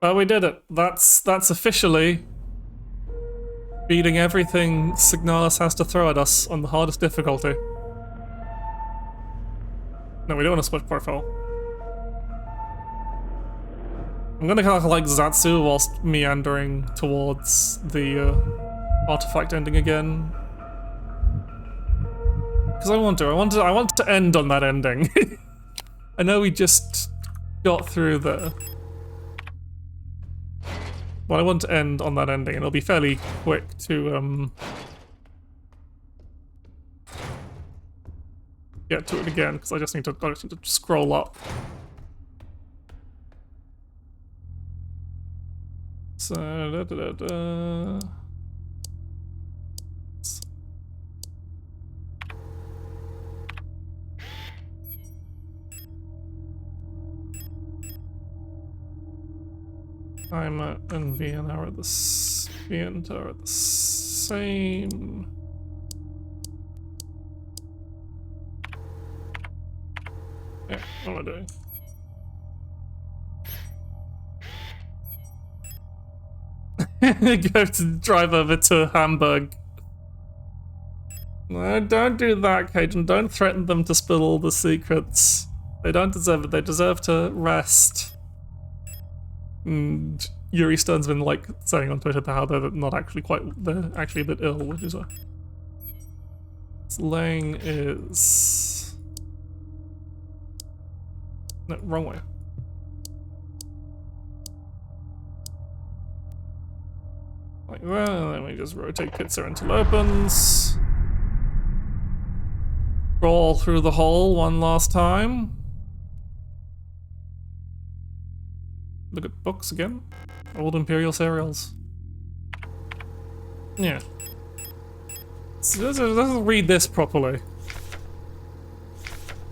Oh, we did it. That's officially beating everything Signalis has to throw at us on the hardest difficulty. No, we don't want to switch profile. I'm gonna kind of like Zatsu whilst meandering towards the artifact ending again. Because I want to end on that ending. I know we just got through there. But I want to end on that ending, and it'll be fairly quick to get to it again, because I just need to scroll up. So I'm and Vienna are the same. Yeah, what am I doing? Go to drive over to Hamburg. No, don't do that, Cajun. Don't threaten them to spill all the secrets. They don't deserve it. They deserve to rest. And Yuri Stern's been like saying on Twitter how they're not actually they're actually a bit ill, which is why. Lang is... No, wrong way. Like that, and then we just rotate Pizza until opens. Roll through the hole one last time. Look at books again. Old Imperial serials. Yeah. So let's read this properly.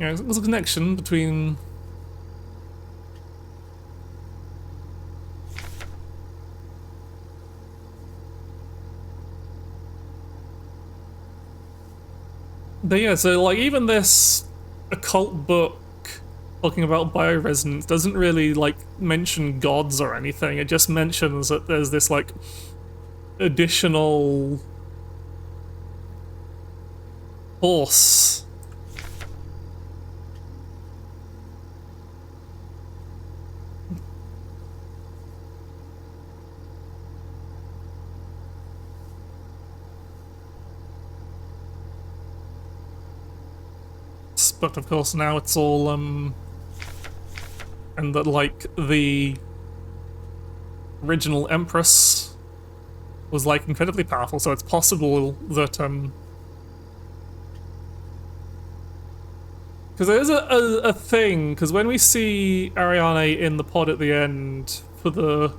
Yeah, there's a connection between But yeah, so like even this occult book talking about bioresonance doesn't really like mention gods or anything. It just mentions that there's this like additional force. But of course now it's all and that like the original Empress was like incredibly powerful, so it's possible that because there is a thing, because when we see Ariane in the pod at the end for the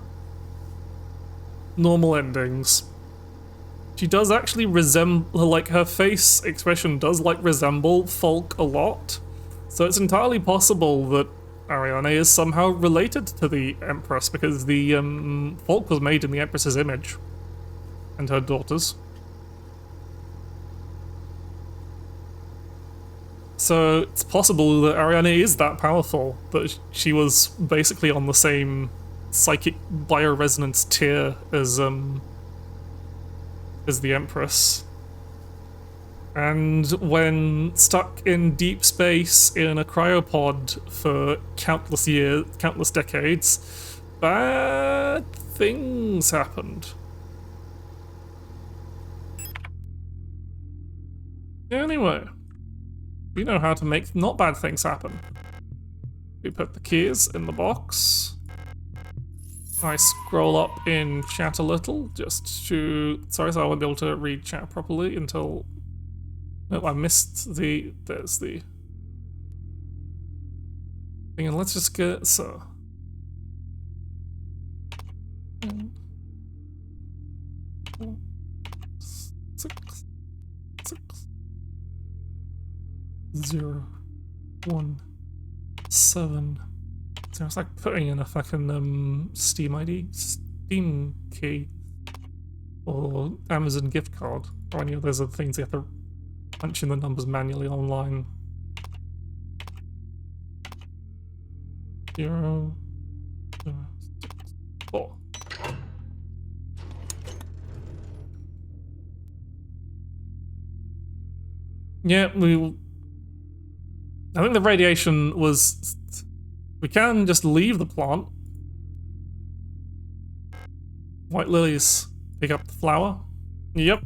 normal endings, she does actually resemble, like her face expression does like resemble Folk a lot. So it's entirely possible that Ariane is somehow related to the Empress, because the Folk was made in the Empress's image and her daughters. So it's possible that Ariane is that powerful, that she was basically on the same psychic bioresonance tier as the Empress. And when stuck in deep space in a cryopod for countless years, countless decades, bad things happened. Anyway, we know how to make not bad things happen. We put the keys in the box. I scroll up in chat a little, just to... Sorry, so I won't be able to read chat properly until... No, I missed the... There's the... thing, and let's just get... So... 6, 0, 1, 7... So it's like putting in a fucking Steam ID, Steam key, or Amazon gift card, or any of those other things you have to punch in the numbers manually online. 0, 6, 4. Yeah, I think the radiation was... We can just leave the plant. White lilies. Pick up the flower. Yep.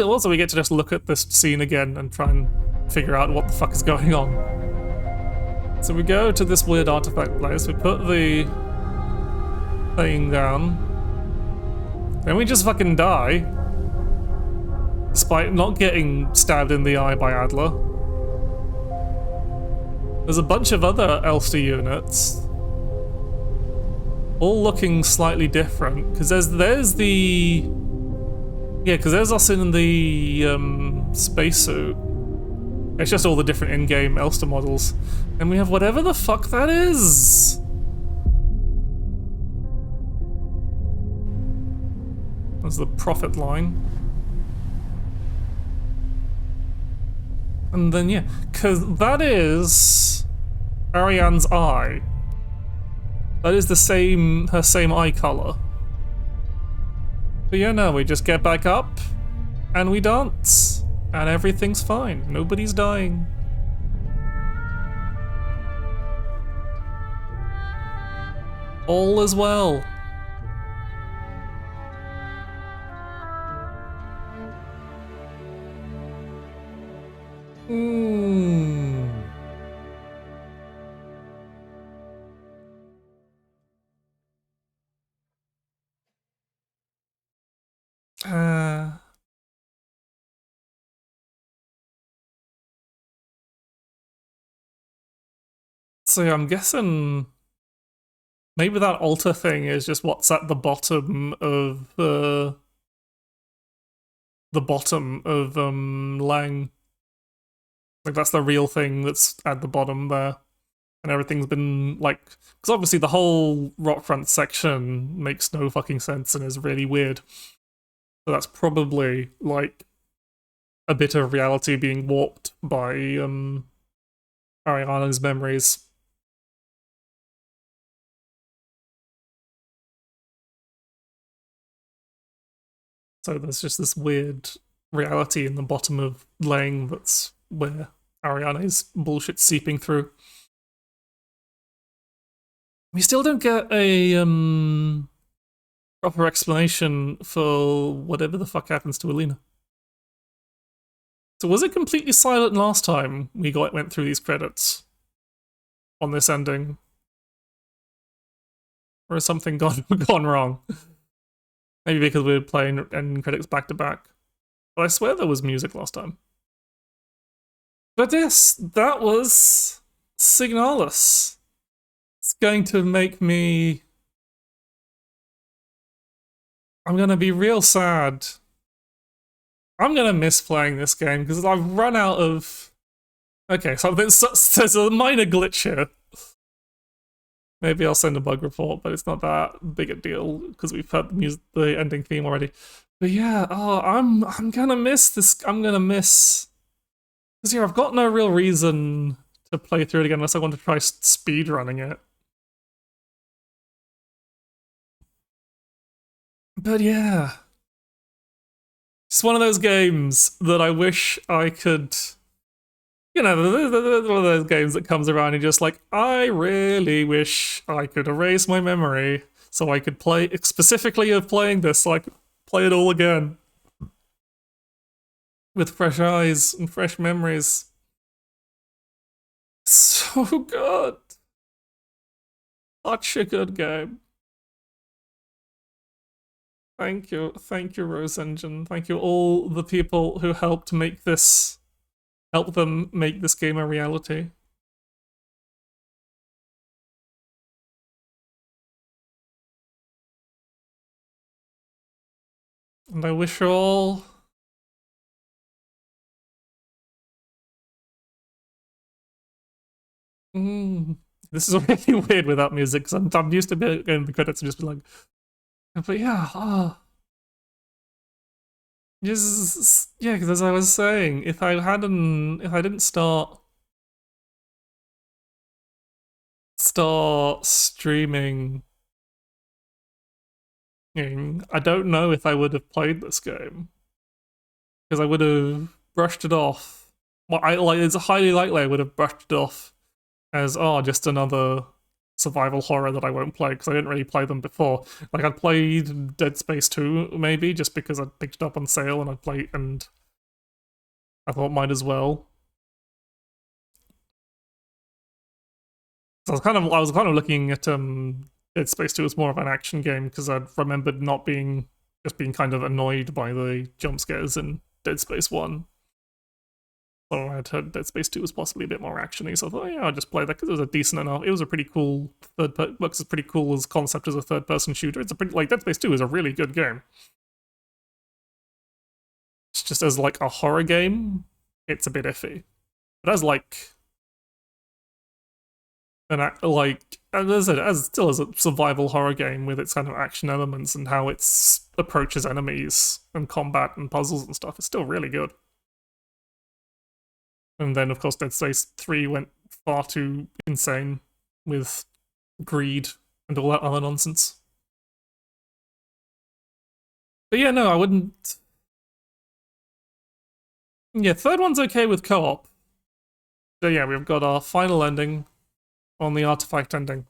Also, we get to just look at this scene again and try and figure out what the fuck is going on. So we go to this weird artifact place, we put the thing down. Then we just fucking die. Despite not getting stabbed in the eye by Adler. There's a bunch of other Elster units, all looking slightly different. Because there's the... Yeah, because there's us in the spacesuit. It's just all the different in-game Elster models. And we have whatever the fuck that is! That's the profit line. And then, yeah, because that is Ariane's eye. That is the same, her same eye color. But yeah, no, we just get back up, and we dance. And everything's fine. Nobody's dying. All is well. So yeah, I'm guessing maybe that altar thing is just what's at the bottom of Lang. Like that's the real thing that's at the bottom there. And everything's been like, because obviously the whole Rockfront section makes no fucking sense and is really weird. So that's probably like a bit of reality being warped by Ariana's memories. So there's just this weird reality in the bottom of Lang that's where Ariana's bullshit seeping through. We still don't get a proper explanation for whatever the fuck happens to Alina. So was it completely silent last time we went through these credits on this ending? Or has something gone wrong? Maybe because we were playing ending credits back to back. But I swear there was music last time. But yes, that was Signalis. It's going to make me... I'm gonna be real sad. I'm gonna miss playing this game because I've run out of... Okay, so there's a minor glitch here. Maybe I'll send a bug report, but it's not that big a deal because we've heard the ending theme already. But yeah, oh, I'm gonna miss this. I'm gonna miss... Because yeah, I've got no real reason to play through it again unless I want to try speedrunning it. But yeah, it's one of those games that I wish I could, you know, one of those games that comes around and just like, I really wish I could erase my memory so I could play, specifically of playing this, so I could play it all again. With fresh eyes and fresh memories. So good. Such a good game. Thank you, Rose Engine. Thank you all the people who helped make this, help them make this game a reality. And I wish you all this is really weird without music because I'm used to going the credits and just be like, but yeah, just yeah, because as I was saying, if I didn't start streaming, I don't know if I would have played this game because I would have brushed it off. Well, it's highly likely I would have brushed it off as just another survival horror that I won't play because I didn't really play them before. Like I'd played Dead Space 2 maybe just because I'd picked it up on sale and I'd play and I thought might as well. So I was kind of looking at Dead Space 2 as more of an action game because I'd remembered not being kind of annoyed by the jump scares in Dead Space 1. So I'd heard Dead Space 2 was possibly a bit more actiony, so I thought, yeah, I'll just play that because it was a decent enough. It was a pretty cool looks as pretty cool as concept as a third-person shooter. It's a pretty Dead Space 2 is a really good game. It's just as like a horror game, it's a bit iffy. But as like as I said, as still as a survival horror game with its kind of action elements and how it approaches enemies and combat and puzzles and stuff, it's still really good. And then, of course, Dead Space 3 went far too insane with greed and all that other nonsense. But yeah, no, I wouldn't... Yeah, third one's okay with co-op. So yeah, we've got our final ending on the artifact ending.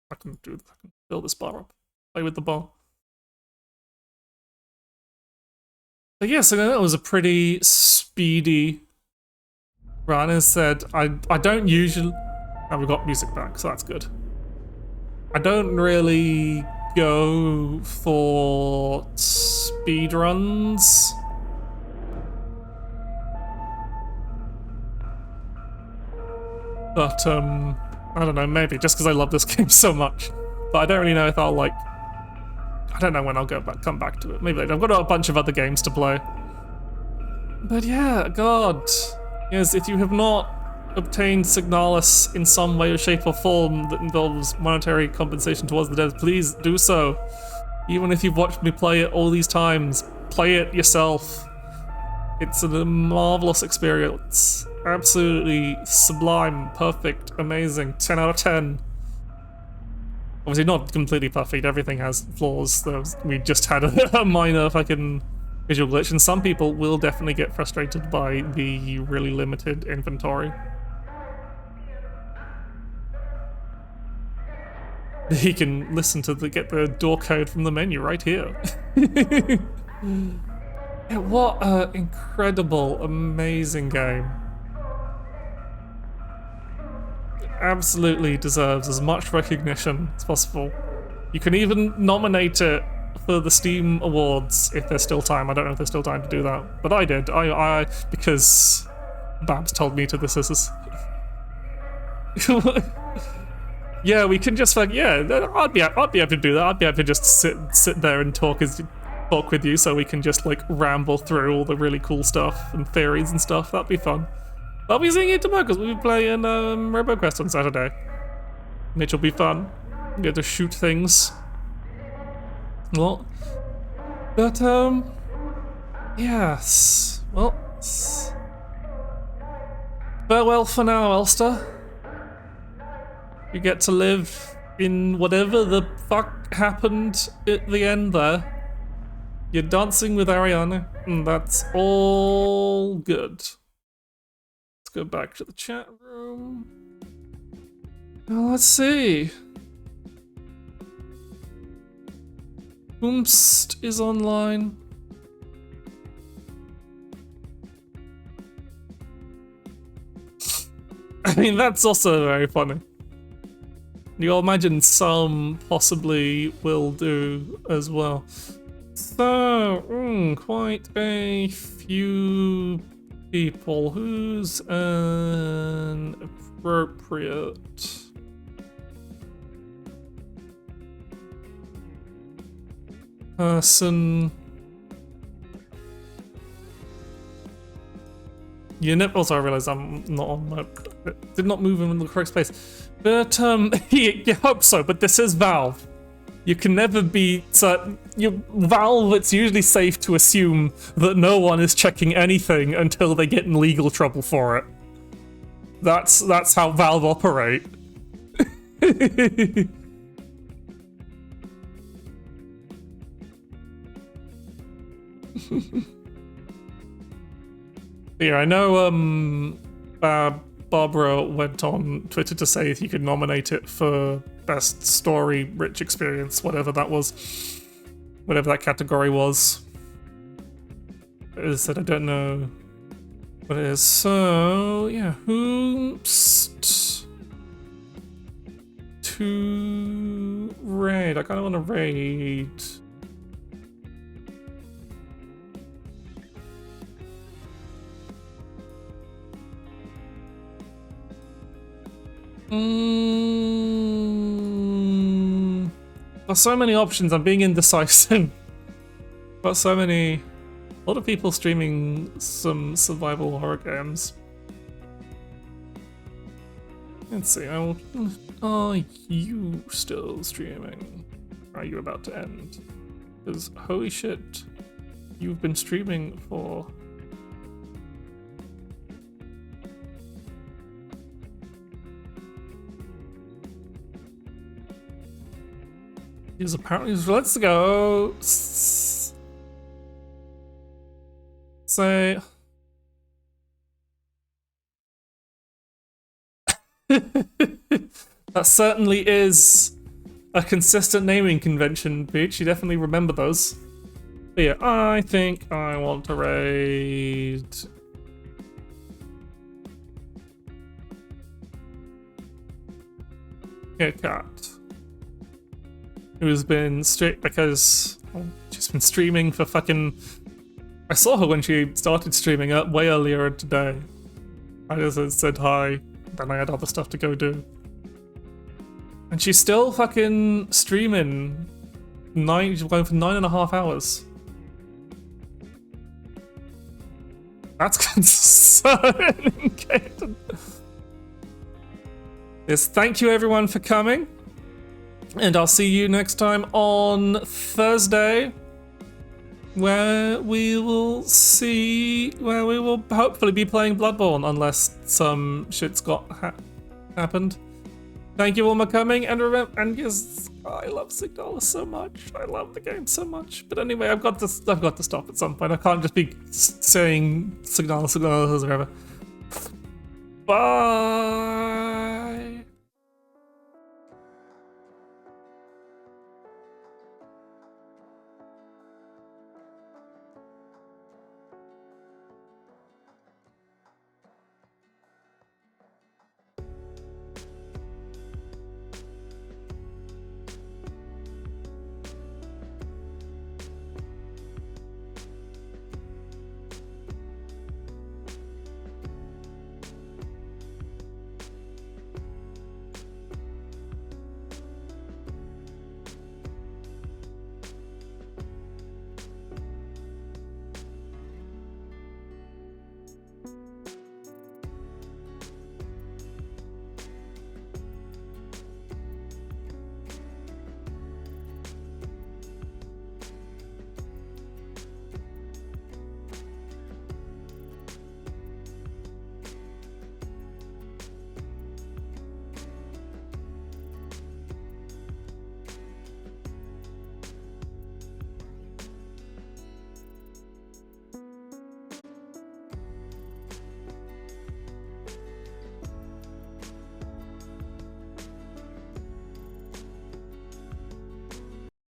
I can fill this bar up. Play with the bar. But yeah, so that was a pretty speedy... Rana said, I don't usually... Oh, we got music back, so that's good. I don't really go for speedruns. But, I don't know, maybe, just because I love this game so much. But I don't really know if I'll, like... I don't know when I'll come back to it. Maybe later. I've got a bunch of other games to play. But yeah, God... Yes, if you have not obtained Signalis in some way, shape, or form that involves monetary compensation towards the devs, please do so. Even if you've watched me play it all these times, play it yourself. It's a marvelous experience. Absolutely sublime, perfect, amazing. 10 out of 10. Obviously not completely perfect, everything has flaws. We just had a minor fucking visual glitch, and some people will definitely get frustrated by the really limited inventory. You can listen to get the door code from the menu right here. Yeah, what an incredible, amazing game. It absolutely deserves as much recognition as possible. You can even nominate it for the Steam Awards if there's still time. I don't know if there's still time to do that, but I did. I because Babs told me to. This is. Yeah, we can just like, yeah, I'd be able to do that. I'd be able to just sit there and talk with you, so we can just like ramble through all the really cool stuff and theories and stuff. That'd be fun. I'll be seeing you tomorrow because we'll be playing RoboQuest on Saturday, which will be fun. We get to shoot things. Well, but yes. Well, farewell for now, Elster. You get to live in whatever the fuck happened at the end there. You're dancing with Ariana, and that's all good. Let's go back to the chat room. Now let's see. Boomst is online. I mean, that's also very funny. You'll imagine some possibly will do as well. So, quite a few people. Who's an appropriate person? You never. Also, I realize I'm not on my. Did not move in the correct space. But you hope so. But this is Valve. You can never be certain. Valve. It's usually safe to assume that no one is checking anything until they get in legal trouble for it. That's how Valve operate. Yeah, I know Barbara went on Twitter to say if you could nominate it for best story rich experience, whatever that was, whatever that category was. As I said, I don't know what it is. So yeah, who's to raid? I kind of want to raid. There's so many options. I'm being indecisive. Got so many. A lot of people streaming some survival horror games. Let's see. Are you still streaming? Are you about to end? Because holy shit, you've been streaming for. He's apparently. Let's go. Say. That certainly is a consistent naming convention, Peach. You definitely remember those. But yeah, I think I want to raid. Kit Kat. Who's been straight because she's been streaming for fucking. I saw her when she started streaming up way earlier today. I just said hi, then I had other stuff to go do. And she's still fucking streaming. She's going for 9.5 hours. That's concerning. Yes, thank you everyone for coming. And I'll see you next time on Thursday where we will hopefully be playing Bloodborne, unless some shit's happened. Thank you all for coming, and remember, and yes, I love Signalis so much. I love the game so much. But anyway, I've got to stop at some point. I can't just be saying Signalis forever. Bye.